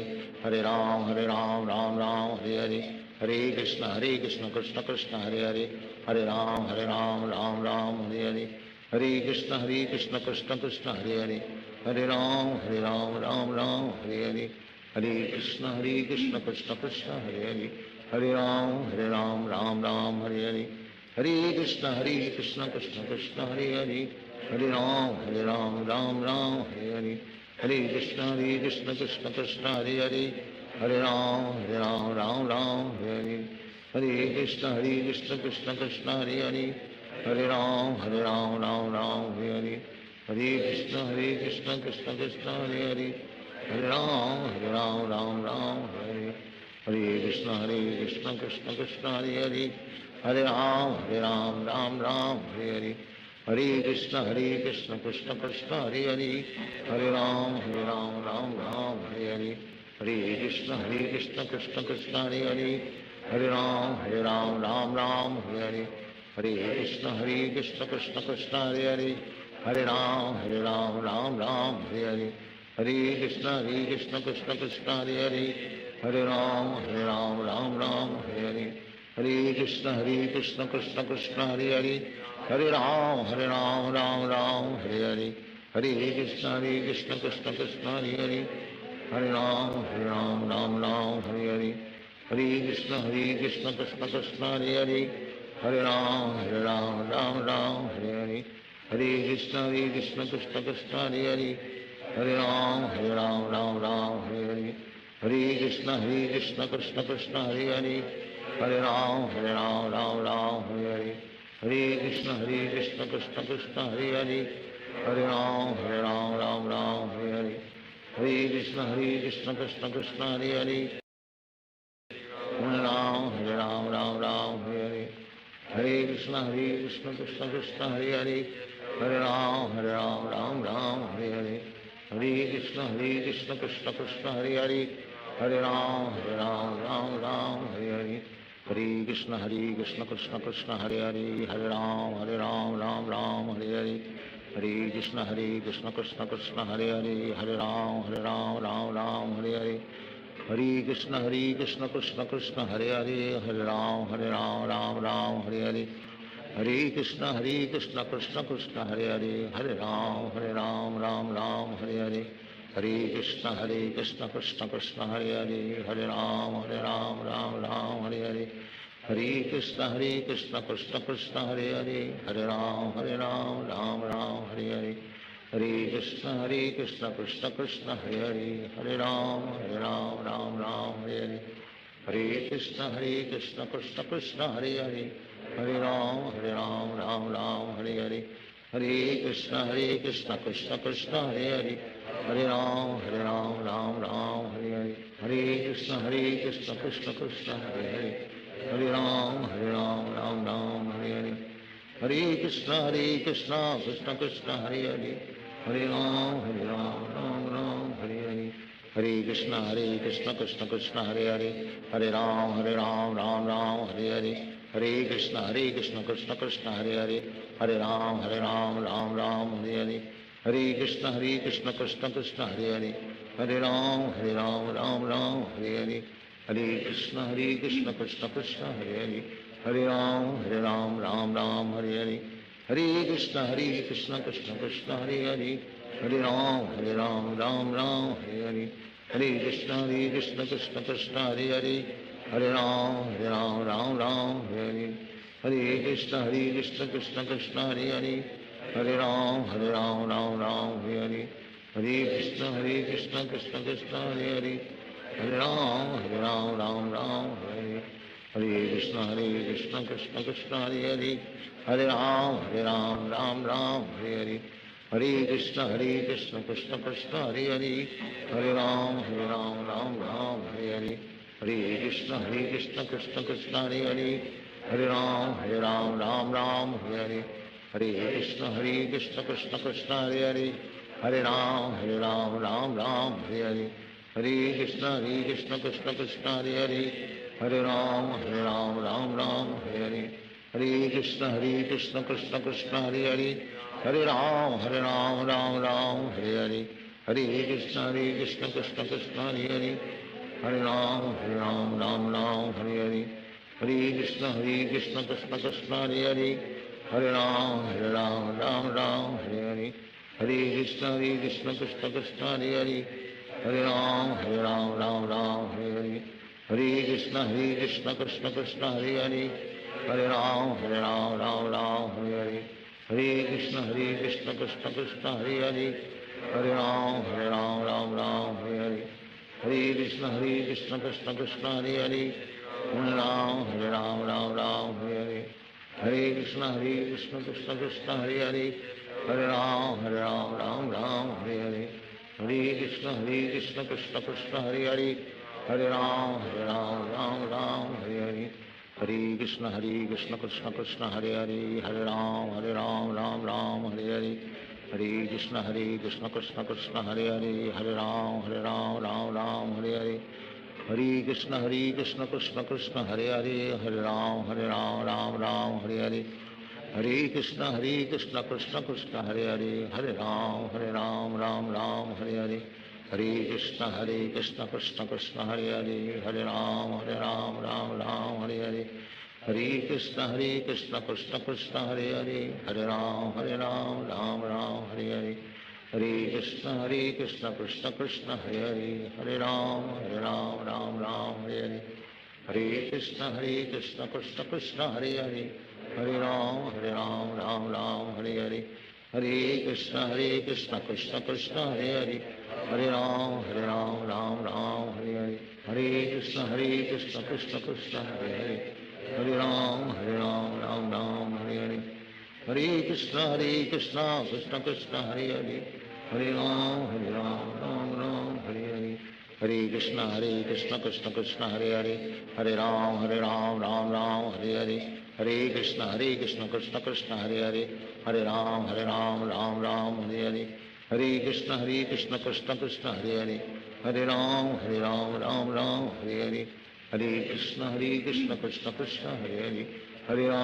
Hare Hare Ram Ram Hare Hare Hare Krishna Krishna Krishna Hare Hare Hare Ram Ram Hare Hare Hare Krishna Krishna Krishna Hare Hare Hare Ram Ram Hare Hare Hare Krishna Krishna Krishna Hare Hare Hare Ram Ram Hare Hare Hare Krishna Krishna Krishna Hare Hare Hare Ram Ram Hare Hare Hare Krishna Krishna Krishna Hare Hare Hare Ram Ram Hare Hare Hare Krishna Krishna Krishna Hare Hare Hare Ram Ram Hare Hare Hare Krishna Krishna Krishna Hare Hare Hare Ram Ram Hare Hare Krishna Krishna Krishna Hare Hare Hare Ram Ram Hare Hare Hare Krishna Krishna Krishna Hare Hare Hare Ram Ram Hare Hare Hare Krishna Krishna Krishna Hare Hare Hare Ram Ram Hare Hare Hare Krishna Krishna Krishna Hare Hare Hare Ram Ram Hare Hare Hare Krishna Krishna Krishna Hare Hare Hare Ram Ram Hare Hare Hare Krishna Krishna Krishna Hare Hare Hare Ram Ram Hare Hare Hare Krishna Krishna Krishna Hare Hare Hare Ram Ram Hare Hare Hare Krishna Krishna Krishna Hare Hare Hare Ram Ram Hare Hare Hare Krishna Krishna Krishna Hare Hare Hare Ram Ram Hare Hare Hare Krishna Krishna Krishna Hare Hare Hare Ram Ram Hare Hare Hare Krishna Krishna Krishna Hare Hare Hare Ram Ram Hare Hare Hare Krishna Krishna Krishna Hare Hare Hare Ram Ram Hare Hare Hare Krishna Krishna Krishna Hare Hare Hare Ram Ram Hare Hare Hare Krishna Krishna Krishna Hare Hare Hare Ram Ram Hare Hare Hare Krishna Krishna Krishna Hare Hare Hare Ram Ram Hare Hare Hare Krishna Krishna Krishna Hare Hare Hare Ram Ram Hare Hare Hare Krishna Krishna Krishna Hare Hare Hare Ram Ram Hare Hare Hare Krishna Krishna Krishna Hare Hare Hare Ram Ram Hare Hare Hare Krishna Krishna Krishna Hare Hare Hare Ram Ram Hare Hare Hare Krishna Krishna Krishna Hare Hare Hare Ram Ram Hare Hare Hare Krishna Krishna Krishna Hare Hare Hare Ram Ram Hare Hare Hare Krishna Krishna Krishna Hare Hare Hare Ram Ram Hare Hare Hare Krishna Krishna Krishna Hare Hare Hare Ram Ram Hare Hare Hare Krishna Krishna Krishna Hare Hare Hare Ram Ram Hare Hare Hare Krishna Krishna Krishna Hare Hare Hare Ram Hare Hare Hare Krishna Krishna Krishna Hare Hare Hare Ram Ram Hare Hare Hare Krishna Krishna Krishna Hare Hare Hare Ram Ram Hare Hare Hare Krishna Krishna Krishna Hare Hare Hare Ram Ram Hare Hare Hare Krishna Krishna Krishna Hare Hare Hare Ram Ram Hare Hare Hare Krishna Krishna Krishna Hare Hare Hare Ram Ram Hare Hare Hare Krishna Krishna Krishna Hare Hare Hare Ram Hare Hare Hare Krishna Krishna Krishna Hare Hare Hare Ram Hare Hare Hare Krishna Krishna Krishna Hare Hare Hare Ram Ram Hare Krishna Krishna Hare Hare Hare Ram Ram Ram Hare Hare Hare Krishna Krishna Krishna Hare Hare Hare Ram Ram Ram Hare Hare Hare Krishna Krishna Krishna Hare Hare Hare Ram Ram Ram Hare Hare Hare Krishna Krishna Krishna Hare Hare Hare Ram Ram Ram Hare Hare Hare Krishna Krishna Krishna Hare Hare Hare Ram Ram Ram Hare Hare Hare Krishna Krishna Krishna Hare Hare Hare Ram Ram Ram Hare Hare Hare Krishna Krishna Krishna Hare Hare Hare Ram Ram Ram Hare Hare Hare Krishna Krishna Krishna Hare Hare Hare Ram Ram Ram Hare Hare Hare Krishna Krishna Krishna Hare Hare Hare Ram Ram Ram Hare Hare Hare Krishna Krishna Krishna Hare Hare Hare Ram Ram Ram Hare Hare Hare Krishna Krishna Krishna Hare Hare Hare Ram Ram Ram Hare Hare Hare Krishna Krishna Krishna Hare Hare Hare Ram Ram Ram Hare Hare Hare Krishna Krishna Krishna Hare Hare Hare Ram Ram Ram Hare Hare Hare Krishna Krishna Krishna Hare Hare Hare Ram Ram Ram Hare Hare Hare Krishna Krishna Krishna Hare Hare Hare Ram Ram Ram Hare Hare Hare Krishna Krishna Krishna Hare Hare Hare Ram Ram Ram Hare Hare Hare Krishna Krishna Krishna Hare Hare Hare Ram Ram Ram Hare Hare Hare Krishna Krishna Krishna Hare Hare Hare Ram Ram Ram Hare Hare Hare Krishna Krishna Krishna Hare Hare Hare Ram Ram Ram Hare Hare Hare Krishna Krishna Krishna Hare Hare Hare Ram Ram Ram Hare Hare Hare Krishna Krishna Krishna Hare Hare Hare Ram Ram Ram Hare Hare Hare Krishna Krishna Krishna Hare Hare Hare Ram Ram Ram Hare Hare Hare Krishna Krishna Krishna Hare Hare Hare Ram Ram Ram Hare Hare Hare Krishna Krishna Krishna Hare Hare Hare Ram Ram Ram Hare Hare Hare Krishna Krishna Krishna Hare Hare Hare Ram Ram Ram Hare Hare Hare Krishna Krishna Krishna Hare Hare Hare Ram Ram Ram Hare Hare Hare Krishna Krishna Krishna Hare Hare Hare Ram Ram Ram Hare Hare Hare Krishna Krishna Krishna Hare Hare Hare Ram Ram Ram Hare Hare Hare Krishna Krishna Krishna Hare Hare Hare Ram Ram Ram Hare Hare Hare Krishna Krishna Krishna Hare Hare Hare Ram Ram Ram Hare Hare Hare Krishna Krishna Krishna Hare Hare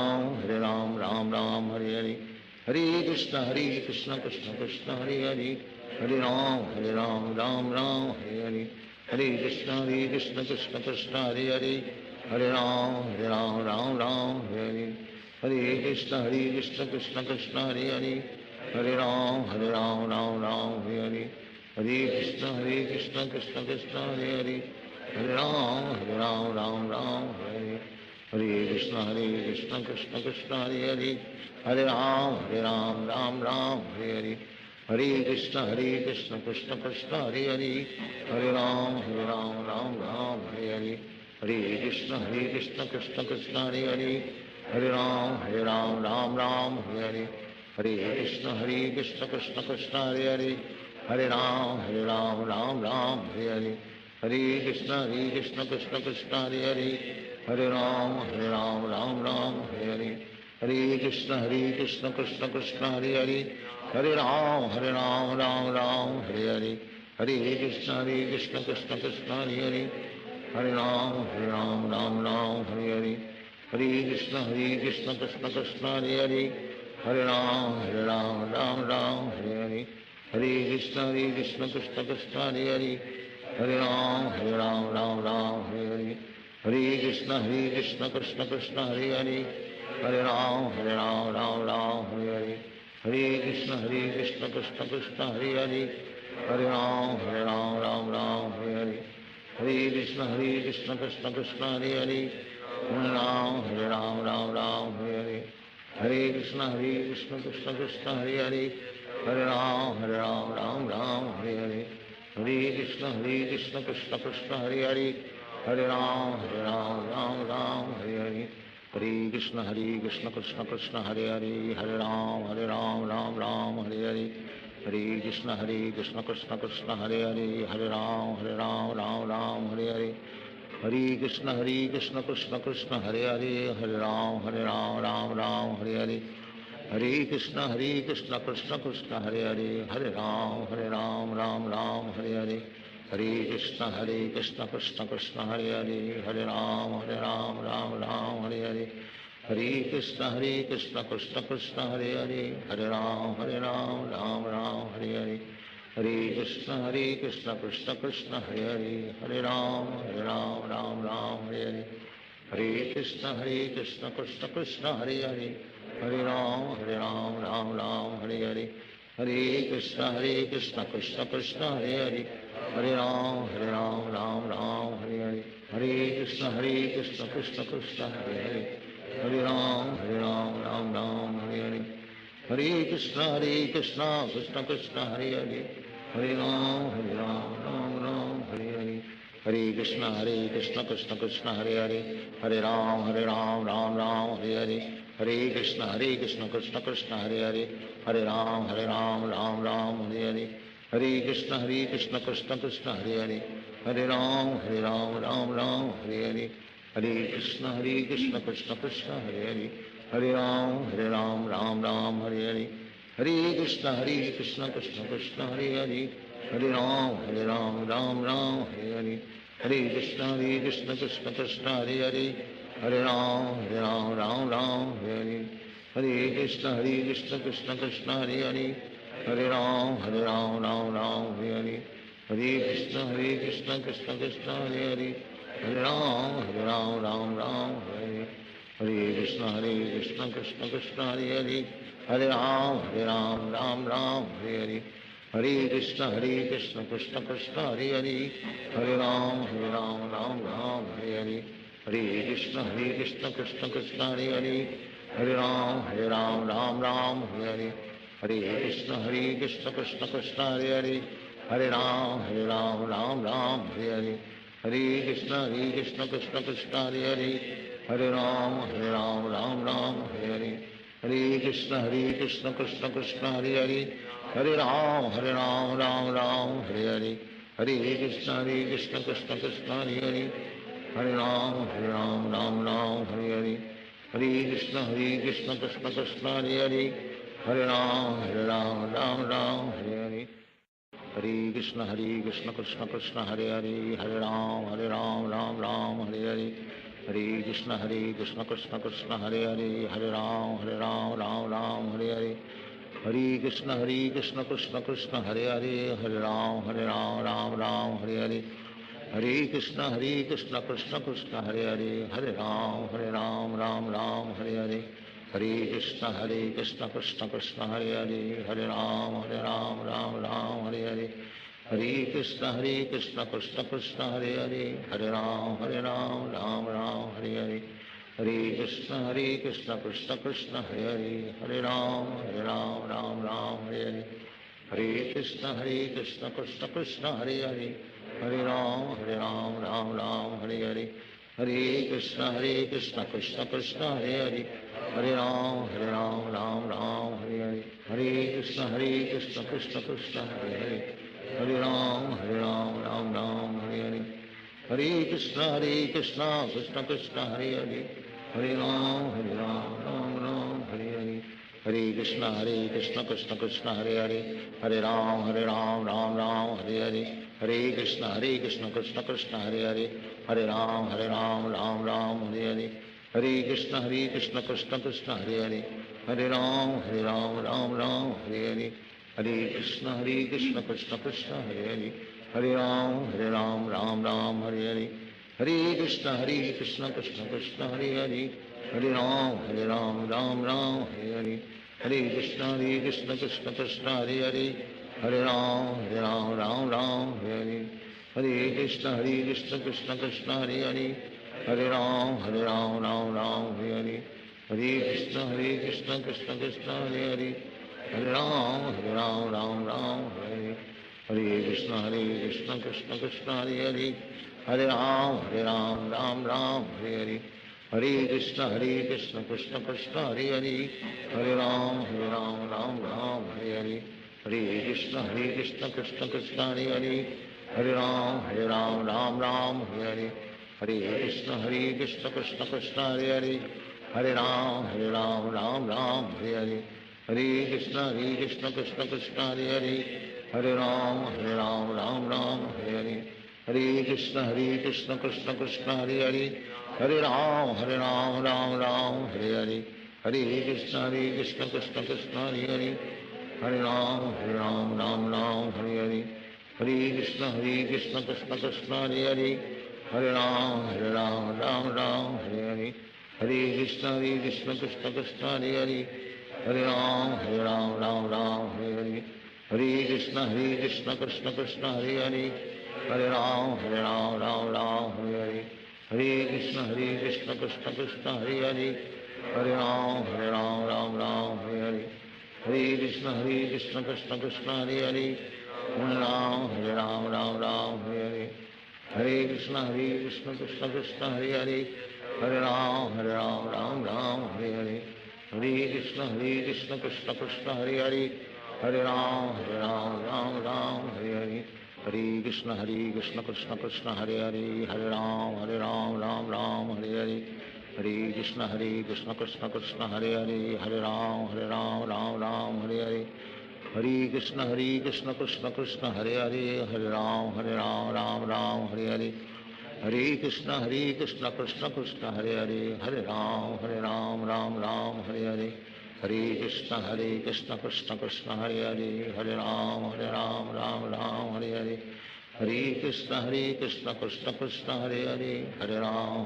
Hare Ram Ram Ram Hare Hare Hare Krishna Krishna Krishna Hare Hare Hare Ram Ram Ram Hare Hare Hare Krishna Krishna Krishna Hare Hare Hare Ram Ram Ram Hare Hare Hare Krishna Krishna Krishna Hare Hare Hare Ram Ram Ram Hare Hare Hare Krishna Krishna Krishna Hare Hare Hare Ram Ram Ram Hare Hare Hare Krishna Krishna Krishna Hare Hare Hare Ram Ram Ram Hare Hare Hare Krishna Krishna Krishna Hare Hare Hare Ram Ram Ram Hare Hare Hare Krishna Krishna Krishna Hare Hare Hare Ram Ram Ram Hare Hare Hare Krishna Krishna Krishna Hare Hare Hare Ram Ram Ram Hare Hare Hare Krishna Krishna Krishna Hare Hare Hare Ram Ram Ram Hare Hare Hare Krishna Krishna Krishna Hare Hare Hare Ram Ram Ram Hare Hare Hare Krishna Krishna Krishna Hare Hare Hare Ram Ram Ram Hare Hare Hare Krishna Krishna Krishna Hare Hare Hare Ram Ram Ram Hare Hare Hare Krishna Krishna Krishna Hare Hare Hare Ram Ram Ram Hare Hare Hare Krishna Krishna Krishna Hare Hare Hare Ram Ram Ram Hare Hare Hare Krishna Krishna Krishna Hare Hare Hare Ram Ram Ram Hare Hare Hare Krishna Krishna Krishna Hare Hare Hare Ram Ram Ram Hare Hare Krishna Krishna Krishna Hare Hare, Hare Ram Ram Ram Hare Hare, Hare Krishna Krishna Krishna Hare Hare, Hare Ram Ram Hare Hare, Hare Krishna Krishna Krishna Hare Hare, Hare Ram Ram Hare Hare, Hare Krishna Krishna Krishna Hare Hare, Hare Ram Ram Hare Hare, Hare Krishna Krishna Krishna Hare Hare, Hare Ram Ram Hare Hare, Hare Krishna Krishna Krishna Hare Hare, Hare Ram Ram Hare Hare, Hare Krishna Krishna Krishna Hare Hare, Hare Ram Ram Hare Hare, Hare Krishna Krishna Krishna Hare Hare, Hare Ram Ram Hare Hare, Hare Krishna Krishna Krishna Hare Hare, Hare Ram Ram Hare Hare, Hare Krishna Krishna Krishna Hare Hare, Hare Ram Ram Hare Hare, Hare Krishna Krishna Krishna Hare Hare, Hare Ram Hare Hare, Hare Krishna Krishna Krishna Hare Hare, Hare Ram Ram Hare Hare, Hare Krishna Krishna Krishna Hare Hare, Hare Ram Ram Hare Hare, Hare Krishna Krishna Krishna Hare Hare, Hare Ram Ram Hare Hare, Hare Krishna Krishna Krishna Hare Hare, Hare Ram Ram Hare Hare, Hare Krishna Krishna Krishna Hare Hare, Hare Ram Ram Hare Hare, Hare Krishna Krishna Krishna Hare Hare, Hare Ram Ram Hare Hare, Hare Krishna Krishna Krishna Hare Hare, Hare Ram Ram Hare Hare, Hare Krishna Krishna Krishna Hare Hare, Hare Ram Ram Hare Hare, Hare Krishna Krishna Krishna Hare Hare, Hare Ram Ram Hare Hare, Hare Krishna Krishna Krishna Hare Hare, Hare Ram Ram Hare Hare, Hare Krishna Krishna Krishna Hare Hare, Hare Ram Ram Hare Hare, Hare Krishna Krishna Krishna Hare Hare, Hare Ram Ram Hare Hare, Hare Krishna Krishna Krishna Hare Hare, Hare Ram Ram Hare Hare, Hare Krishna Krishna Krishna Hare Hare, Hare Ram Ram Hare Hare, Hare Krishna Krishna Krishna Hare Hare, Hare Ram Ram Hare Hare, Hare Krishna Krishna Krishna Hare Hare, Hare Ram Ram Hare Hare, Hare Krishna Krishna Krishna Hare Hare, Hare Ram Ram Hare Hare, Hare Krishna Krishna Krishna Hare Hare, Hare Ram Ram Hare Hare, Hare Krishna Krishna Krishna Hare Hare, Hare Ram Ram Hare Hare, Hare Krishna Krishna Krishna Hare Hare, Hare Ram Ram Hare Hare, Hare Krishna Krishna Krishna Hare Hare, Hare Ram Ram Hare Hare, Hare Krishna Krishna Krishna Hare Hare, Hare Ram Ram Hare Hare, Hare Krishna Krishna Krishna Hare Hare, Hare Ram Ram Hare Hare, Hare Krishna Krishna Krishna Hare Hare, Hare Ram Ram Hare Hare, Hare Krishna Krishna Krishna Hare Hare, Hare Ram Ram Hare Hare, Hare Krishna Krishna Krishna Hare Hare, Hare Ram Ram Hare Hare, Hare Krishna Krishna Krishna Hare Hare, Hare Ram Ram Hare Hare, Hare Krishna Krishna Krishna Hare Hare, Hare Ram Ram Hare Hare, Hare Krishna Krishna Krishna Hare Hare, Hare Ram Ram Hare Hare, Hare Krishna Krishna Krishna Hare Hare, Hare Ram Ram Hare Hare, Hare Krishna Krishna Krishna Hare Hare, Hare Ram Ram Hare Hare, Hare Krishna Krishna Krishna Hare Hare, Hare Ram Ram Hare Hare, Hare Krishna Krishna Krishna Hare Hare, Hare Ram Ram Hare Hare, Hare Krishna Krishna Krishna Hare Hare, Hare Ram Ram Hare Hare, Hare Krishna Krishna Krishna Hare Hare, Hare Ram Ram Hare Hare, Hare Krishna Krishna Krishna Hare Hare, Hare Ram Ram Ram Hare Hare, Hare Krishna Krishna Krishna Hare Hare, Hare Ram Ram Ram Hare Hare, Hare Krishna Krishna Krishna Hare Hare, Hare Ram Ram Hare Hare, Hare Krishna Krishna Krishna Hare Hare, Hare Ram Ram Hare Hare, Hare Krishna Krishna Krishna Hare Hare, Hare Ram Ram Hare Hare, Hare Krishna Krishna Krishna Hare Hare, Hare Ram Ram Hare Hare, Hare Krishna Krishna Krishna Hare Hare, Hare Ram Ram Hare Hare, Hare Krishna Krishna Krishna Hare Hare, Hare Ram Ram Hare Hare, Hare Krishna Krishna Krishna Hare Hare, Hare Ram Ram Hare Hare, Hare Krishna Krishna Krishna Hare Hare, Hare Ram Ram Hare Hare, Hare Krishna Krishna Krishna Hare Hare, Hare Ram Ram Hare Hare, Hare Krishna Krishna Krishna Hare Hare, Hare Ram Hare Hare, Hare Krishna Krishna Krishna Hare Hare, Hare Ram Ram Hare Hare, Hare Krishna Krishna Krishna Hare Hare, Hare Ram Ram Hare Hare, Hare Krishna Krishna Krishna Hare Hare, Hare Ram Ram Hare Hare, Hare Krishna Krishna Krishna Hare Hare, Hare Ram Ram Hare Hare, Hare Krishna Krishna Krishna Hare Hare, Hare Ram Ram Hare Hare, Hare Krishna Krishna Krishna Hare Hare, Hare Ram Ram Hare Hare, Hare Krishna Krishna Krishna Hare Hare, Hare Ram Ram Hare Hare, Hare Krishna Krishna Krishna Hare Hare, Hare Ram Ram Hare Hare, Hare Krishna Krishna Krishna Hare Hare, Hare Ram Ram Hare Hare, Hare Krishna Krishna Krishna Hare Hare, Hare Ram Ram Hare Hare, Hare Krishna Krishna Krishna Hare Hare, Hare Ram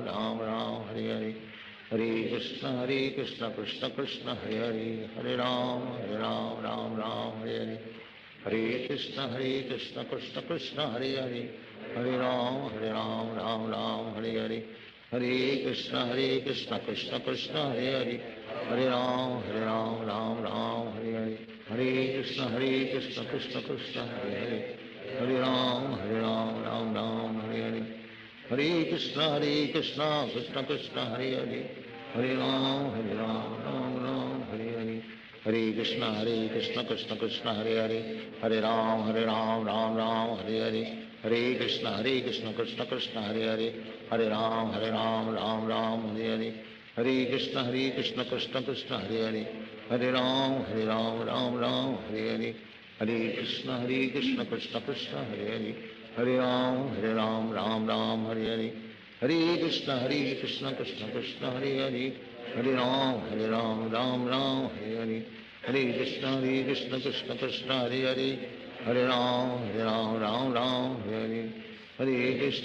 Ram Hare Hare, Hare Krishna Krishna Krishna Hare Hare, Hare Ram Ram Hare Hare, Hare Krishna Krishna Krishna Hare Hare, Hare Ram Ram Hare Hare, Hare Krishna Krishna Krishna Hare Hare, Hare Ram Ram Hare Hare, Hare Krishna Krishna Krishna Hare Hare, Hare Ram Ram Hare Hare, Hare Krishna Krishna Krishna Hare Hare, Hare Ram Ram Hare Hare, Hare Krishna Krishna Krishna Hare Hare, Hare Ram Ram Hare Hare, Hare Krishna Krishna Krishna Hare Hare, Hare Ram Ram Hare Hare, Hare Krishna Krishna Krishna Hare Hare, Hare Ram Ram Hare Hare, Hare Krishna Krishna Krishna Hare Hare, Hare Ram Ram Hare Hare,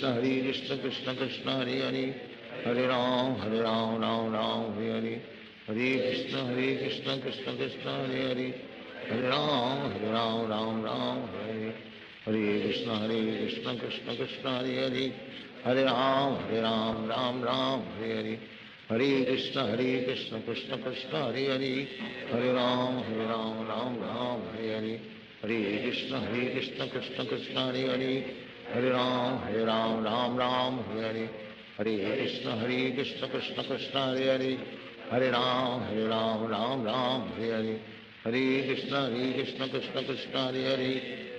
Hare Krishna Krishna Krishna Hare Hare, Hare Ram Ram Hare Hare, Hare Krishna Krishna Krishna Hare Hare, Hare Ram Ram Hare Hare, Hare Krishna Krishna Krishna Hare Hare, Hare Ram Ram Hare Hare, Hare Krishna Krishna Krishna Hare Hare, Hare Ram Ram Hare Hare, Hare Krishna Krishna Krishna Hare Hare, Hare Ram Ram Hare Hare, Hare Krishna Krishna Krishna Hare Hare,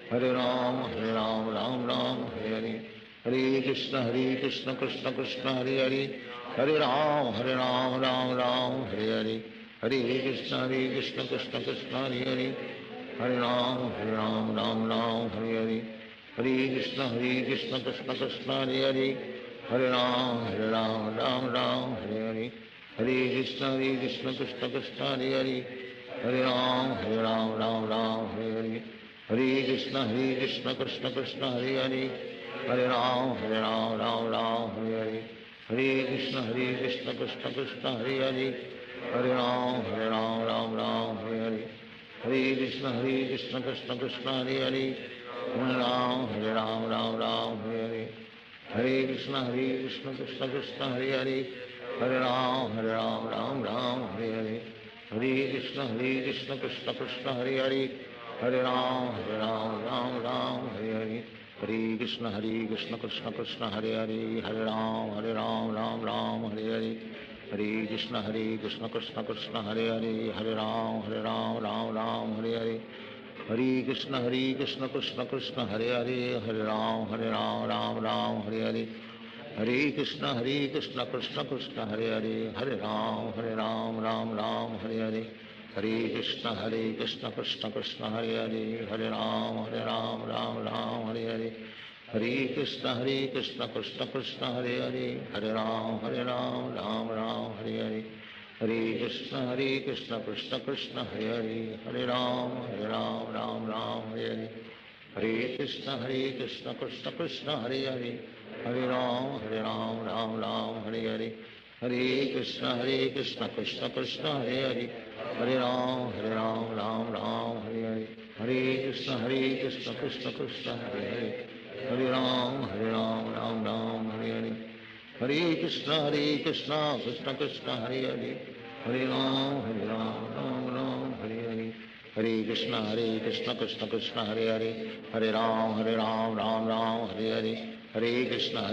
Hare Ram Ram Hare Hare, Hare Krishna Krishna Krishna Hare Hare, Hare Ram Ram Hare Hare, Hare Krishna Krishna Krishna Hare Hare, Hare Ram Ram Hare Hare, Hare Krishna Krishna Krishna Hare Hare, Hare Ram Ram Hare Hare, Hare Krishna Krishna Krishna Hare Hare, Hare Ram Ram Hare Hare, Hare Krishna Krishna Krishna Hare Hare, Hare Ram Ram Hare Hare, Hare Krishna Krishna Krishna Hare Hare, Hare Ram Ram Hare Hare, Hare Krishna Krishna Krishna Hare Hare, Hare Ram Hare Hare, Hare Krishna Krishna Krishna Hare Hare, Hare Ram Ram Hare Hare, Hare Krishna Krishna Krishna Hare Hare, Hare Ram Ram Hare Hare, Hare Krishna Krishna Krishna Hare Hare, Hare Ram Ram Hare Krishna Krishna Krishna Hare Hare, Hare Ram Ram Ram Hare Hare, Hare Krishna Krishna Krishna Hare Hare, Hare Ram Ram Ram Hare Hare, Hare Krishna Krishna Krishna Hare Hare, Hare Ram Ram Ram Hare Hare, Hare Krishna Krishna Krishna Hare Hare, Hare Ram Ram Ram Hare Hare, Hare Krishna Krishna Krishna Hare Hare, Hare Ram Ram Ram Hare Hare, Hare Krishna Krishna Krishna Hare Hare, Hare Ram Ram Ram Hare Hare, Hare Krishna Krishna Krishna Hare Hare, Hare Ram Ram Ram Hare Hare, Hare Krishna Krishna Krishna Hare Hare, Hare Ram Ram Ram Hare Hare, Hare Krishna Krishna Krishna Hare Hare, Hare Ram Ram Ram Hare Hare, Hare Krishna Krishna Krishna Hare Hare, Hare Ram Ram Ram Hare Hare, Hare Krishna Krishna Krishna Hare Hare, Hare Ram Ram Ram Hare Hare, Hare Krishna Krishna Krishna Hare Hare, Hare Ram Ram Ram Hare Hare, Hare Krishna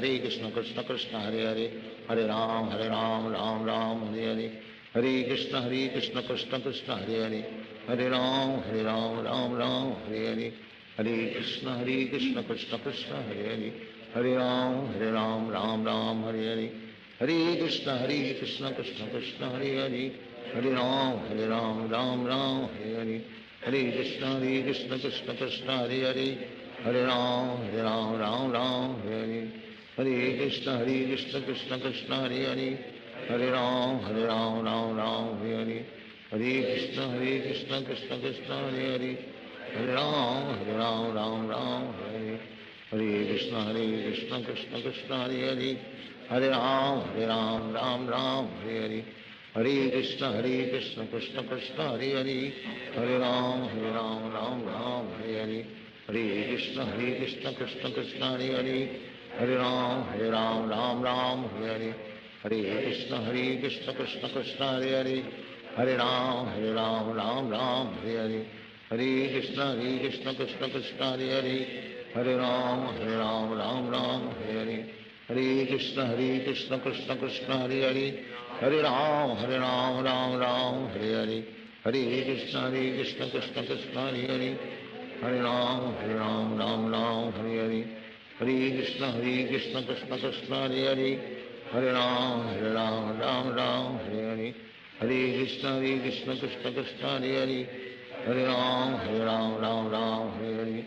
Krishna Krishna Hare Hare, Hare Ram Ram Ram Hare Hare, Hare Krishna Krishna Krishna Hare Hare, Hare Ram Ram Ram Hare Hare, Hare Krishna Krishna Krishna Hare Hare, Hare Ram Ram Ram Hare Hare, Hare Krishna Krishna Krishna Hare Hare, Hare Ram Ram Ram Hare Hare, Hare Krishna Krishna Krishna Hare Hare, Hare Ram Ram Ram Hare Hare, Hare Krishna Krishna Krishna Hare Hare, Hare Ram Ram Ram Hare Hare, Hare Krishna Krishna Krishna Hare Hare, Hare Ram Ram Ram Hare Hare, Hare Krishna Krishna Krishna Hare Hare, Hare Ram Ram Ram Hare Hare, Hare Krishna Krishna Krishna Hare Hare, Hare Ram Ram Ram Hare Hare, Hare Krishna Krishna Krishna Hare Hare, Hare Ram Ram Ram Hare Hare, Hare Krishna Krishna Krishna Hare Hare, Hare Ram Ram Ram Hare Hare, Hare Krishna Krishna Krishna Hare Hare, Hare Ram Ram Ram Hare Hare, Hare Krishna Krishna Krishna Hare Hare, Hare Ram Ram Ram Hare Hare, Hare Krishna Krishna Krishna Hare Hare, Hare Ram Ram Ram Hare Hare, Hare Krishna Krishna Krishna Hare Hare, Hare Ram Ram Ram Hare Hare, Hare Krishna Krishna Krishna Hare Hare, Hare Ram Ram Ram Hare Hare, Hare Krishna Krishna Krishna Hare Hare, Hare Ram Ram Ram Hare Hare,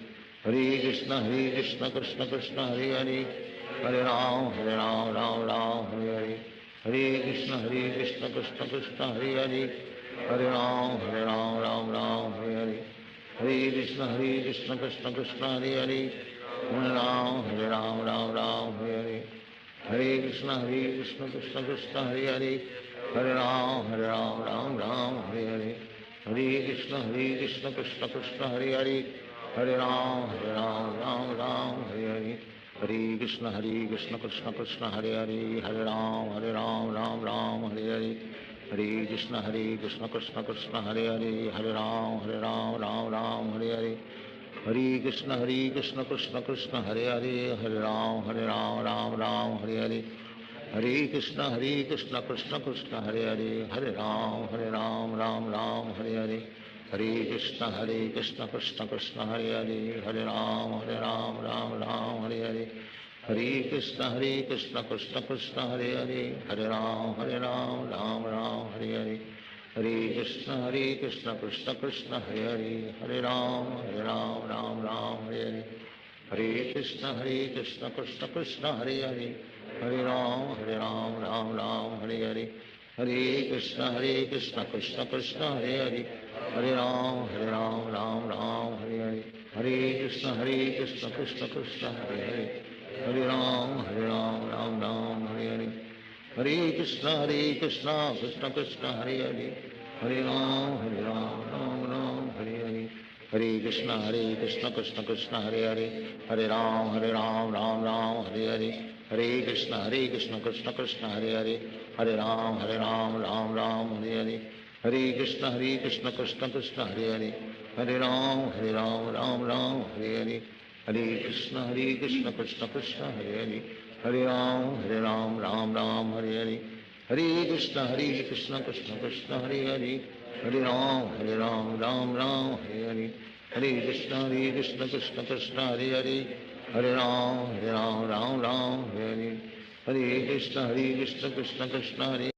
Hare Krishna Krishna Krishna Hare Hare, Hare Ram Ram Ram Hare Hare, Hare Krishna Krishna Krishna Hare Hare, Hare Ram Ram Ram Hare Hare, Hare Krishna Krishna Krishna Hare Hare, Hare Ram Ram Ram Hare Hare, Hare Krishna Krishna Krishna Hare Hare, Hare Ram Ram Ram Hare Hare, Hare Krishna Krishna Krishna Hare Hare, Hare Ram Ram Ram Hare Hare, Hare Krishna Krishna Krishna Hare Hare, Hare Ram Ram Ram Hare Hare, Hare Krishna Krishna Krishna Hare Hare, Hare Ram Ram Ram Hare Hare, Hare Krishna Krishna Krishna Hare Hare, Hare Ram Ram Ram Hare Hare, Hare Krishna Krishna Krishna Hare Hare, Hare Ram Ram Ram Hare Hare, Hare Krishna Krishna Krishna Hare Hare, Hare Ram Ram Ram Hare Hare, Hare Krishna Krishna Krishna Hare Hare, Hare Ram Ram Ram Hare Hare, Hare Krishna Krishna Krishna Hare Hare, Hare Ram Ram Ram Hare Hare, Hare Krishna Krishna Krishna Hare Hare, Hare Ram Ram Ram Hare Hare, Hare Krishna Krishna Krishna Hare Hare, Hare Ram Ram Ram Hare Hare, Hare Krishna Krishna Krishna Hare Hare, Hare Ram Ram Ram Hare Hare, Hare Krishna Krishna Krishna Hare Hare, Hare Ram Ram Ram Hare Hare, Hare Krishna Krishna Krishna Hare Hare, Hare Ram Ram Ram Hare Hare, Hare Krishna Krishna Krishna Hare Hare, Hare Ram Ram Ram Hare Hare, Hare Krishna Krishna Krishna Hare Hare, Hare Ram Ram Ram Hare Hare, Hare Krishna Krishna Krishna Hare Hare, Hare Ram Ram Hare Hare, Hare Krishna Krishna Krishna Hare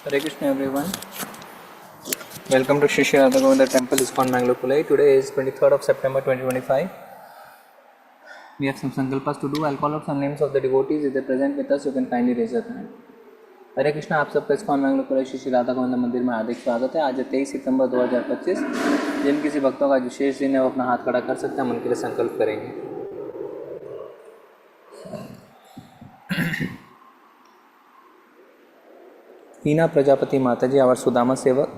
Hare Krishna everyone. Welcome to Shri Shri Radha Govinda Temple, ISKCON Mangalore, Pune. Today is 23rd of September 2025. We have some sankalpas to do. I'll call out some names of the devotees. If they're present with us, you can kindly raise your hand. हरे कृष्णा, आप सबका ISKCON Mangalore Pune Shri Shri Radha Govind मंदिर में हार्दिक स्वागत है। आज 23 सितंबर 2025। जिन किसी भक्तों का विशेष दिन है वो अपना हाथ खड़ा कर सकते हैं, हम उनके लिए संकल्प करेंगे। हीना प्रजापति माता जी, आवर सुदामा सेवक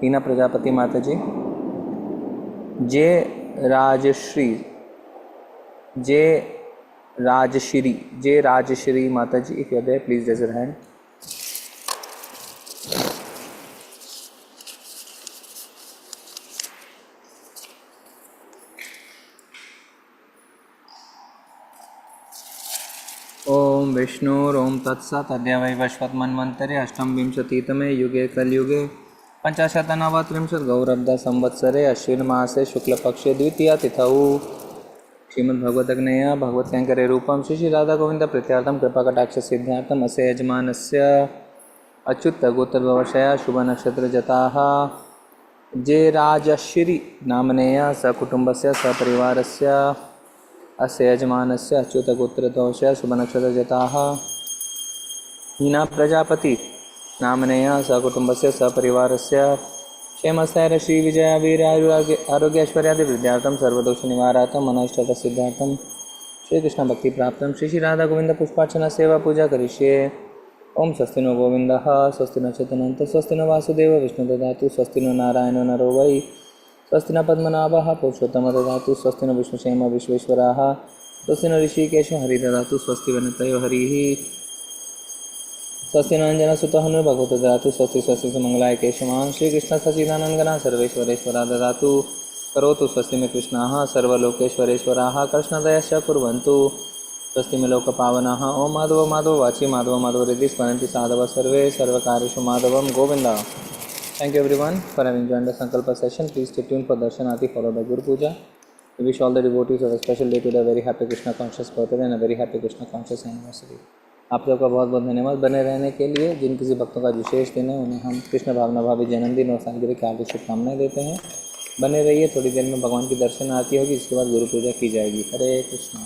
हीना प्रजापति माता जी, जय राजश्री माता ji, if you are there please raise your hand. ओम विष्णुरोम तत्सत् अद्य वैवस्वत् मन्वन्तरे अष्टमविंशतितमे युगे कलयुगे पंचाशतनवत्रिंशत् गौरब्ध संवत्सरे अश्विन मासे शुक्लपक्षे द्वितीया तिथौ श्रीमद्भगवद्गीता भगवत्कैङ्कर्य रूपं श्री श्री राधा गोविंद प्रीत्यार्थं कृपाकटाक्ष सिद्ध्यार्थम् अस्य यजमानस्य अच्युत गोत्रवशया शुभ नक्षत्र जताः जे राजश्री नामनेय सकुटुम्बस्य सपरिवारस्य अस्य यजमानस्य अच्युत गोत्रवशया शुभ नक्षत्र जताः हीना प्रजापति नामनेय सकुटुम्बस्य सपरिवारस्य क्षेमस्थैर्य श्री विजय वीर आरोग्यैश्वर्यादि वृद्ध्यार्थं सर्वदोष निवारार्थं मनोष्टत सिद्धार्थं श्री कृष्ण भक्ति प्राप्तं श्री श्री राधा गोविंद पुष्पार्चना सेवा पूजा करिष्ये। ओम स्वस्ति नो गोविंदः स्वस्ति न चतुनन्त स्वस्ति न वासुदेव विष्णु ददातु स्वस्ति नो नारायणो नरो वै स्वस्ति न पद्मनाभः पुरुषोत्तम ददातु स्वस्ति न विष्णुक्षेम विश्वेश्वराः स्वस्ति न ऋषिकेशो हरि ददातु स्वस्ति वनितयो हरिः स्वस्ति नंजनसुतः हनुर्भगवतो ददातु स्वस्ति स्वस्ति सुमंगलाय केशवान् श्रीकृष्ण सच्चिदानन्दगणः सर्वेश्वरेश्वरा ददातु करोतु स्वस्ति में कृष्णाः सर्वलोकेश्वरेश्वराः कृष्णदयश्च कुर्वन्तु स्वस्ति में लोकपावनाः। ओम माधव माधव वाची माधव माधव हृदि स्मरन्ति साधव सर्वे सर्वकार्येषु माधवं Govinda. Thank you everyone for having joined the Sankalpa session. Please stay tuned for Darshanati followed by Guru Puja. We wish all the devotees of a special day today a very happy Krishna conscious birthday and a very happy Krishna conscious anniversary. आप सबका बहुत बहुत धन्यवाद बने रहने के लिए। जिन किसी भक्तों का विशेष दिन है उन्हें हम कृष्ण भावना भावी जन्मदिन और सालगिरह की हार्दिक शुभकामनाएं देते हैं। बने रहिए, थोड़ी देर में भगवान की दर्शन आरती होगी, इसके बाद गुरु पूजा की जाएगी। हरे Krishna.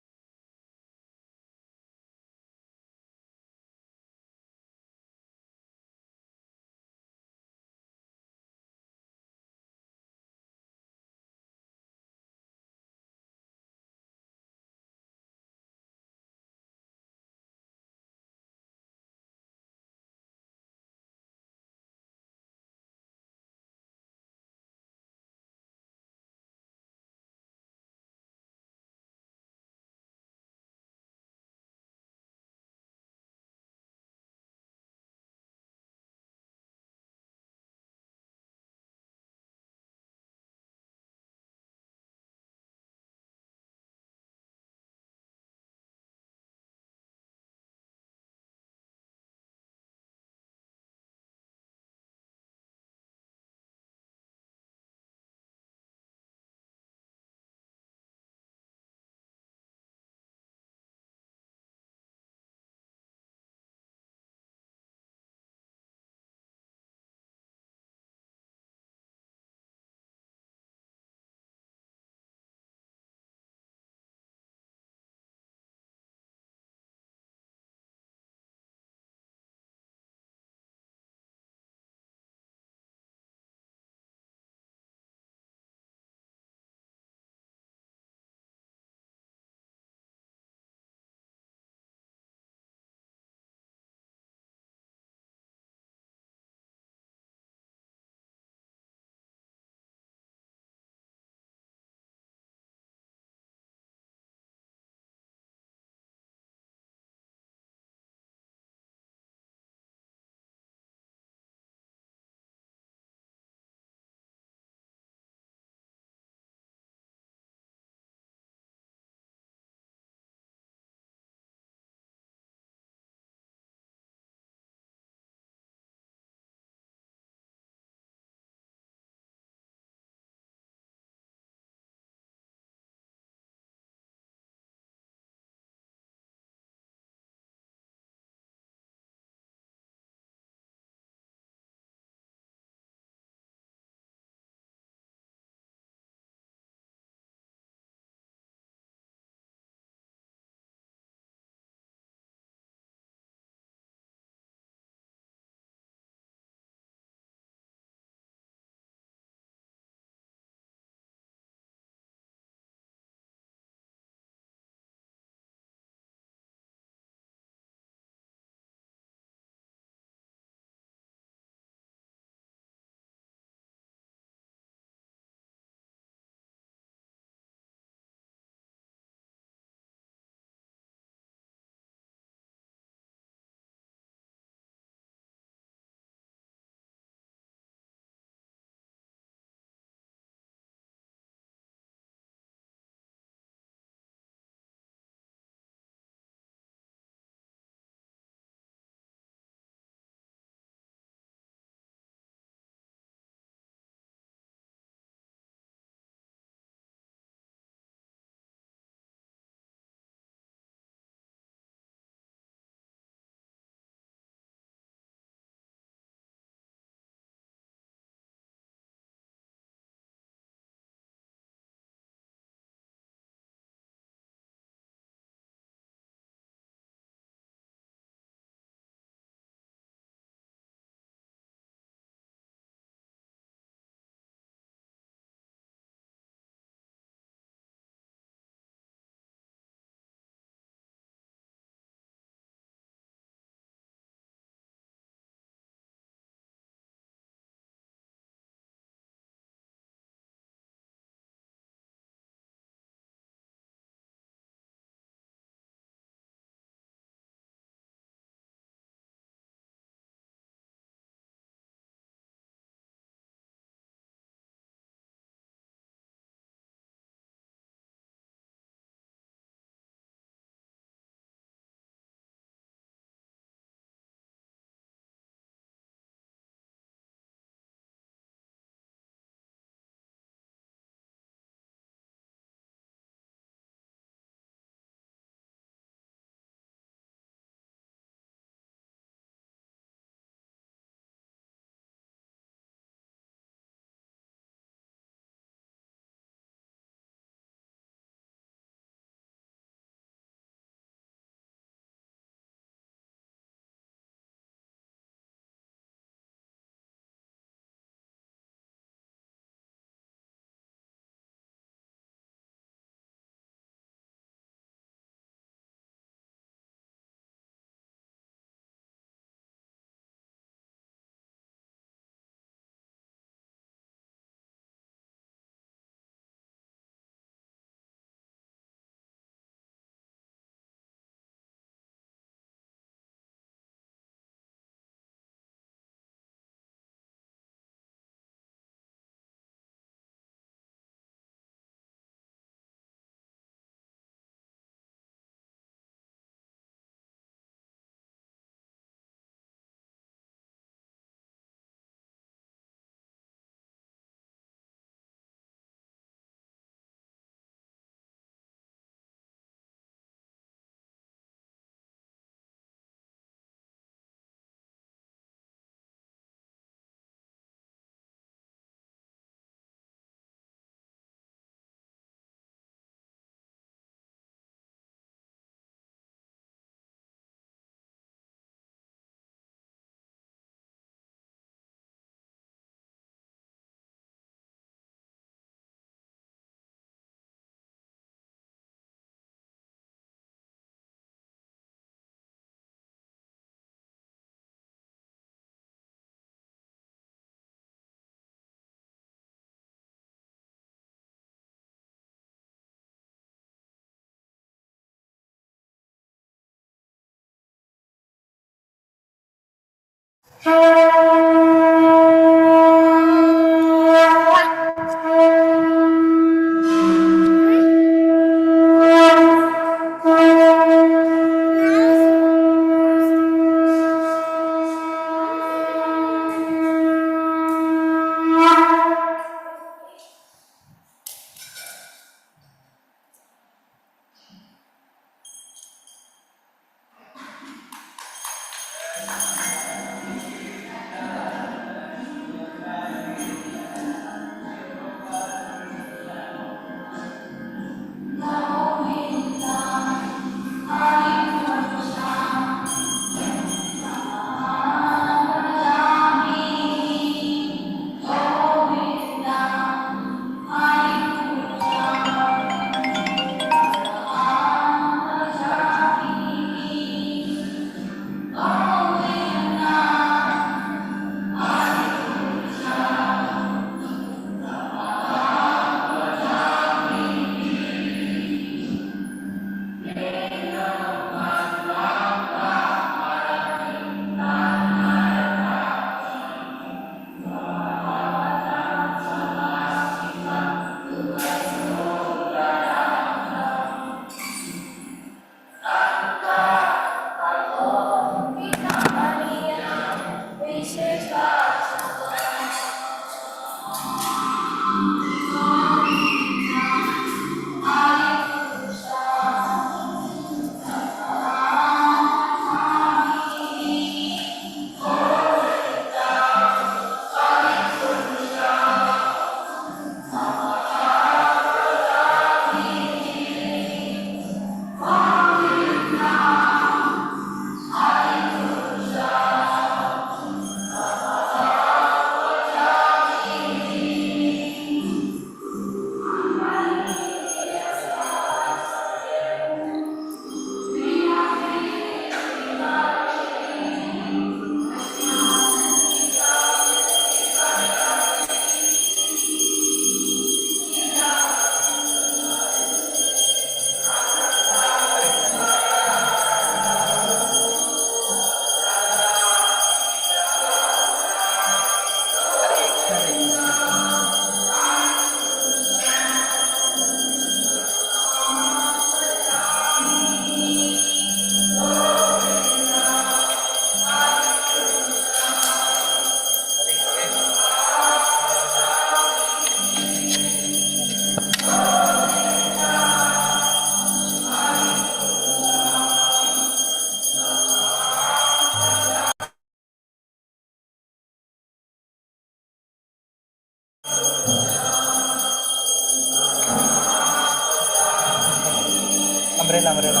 umbrella, umbrella,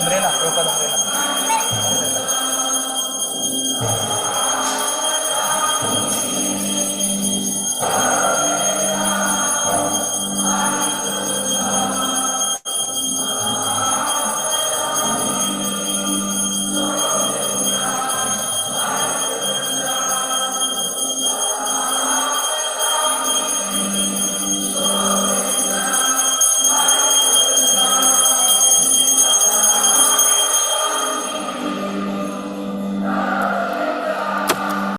umbrella, umbrella.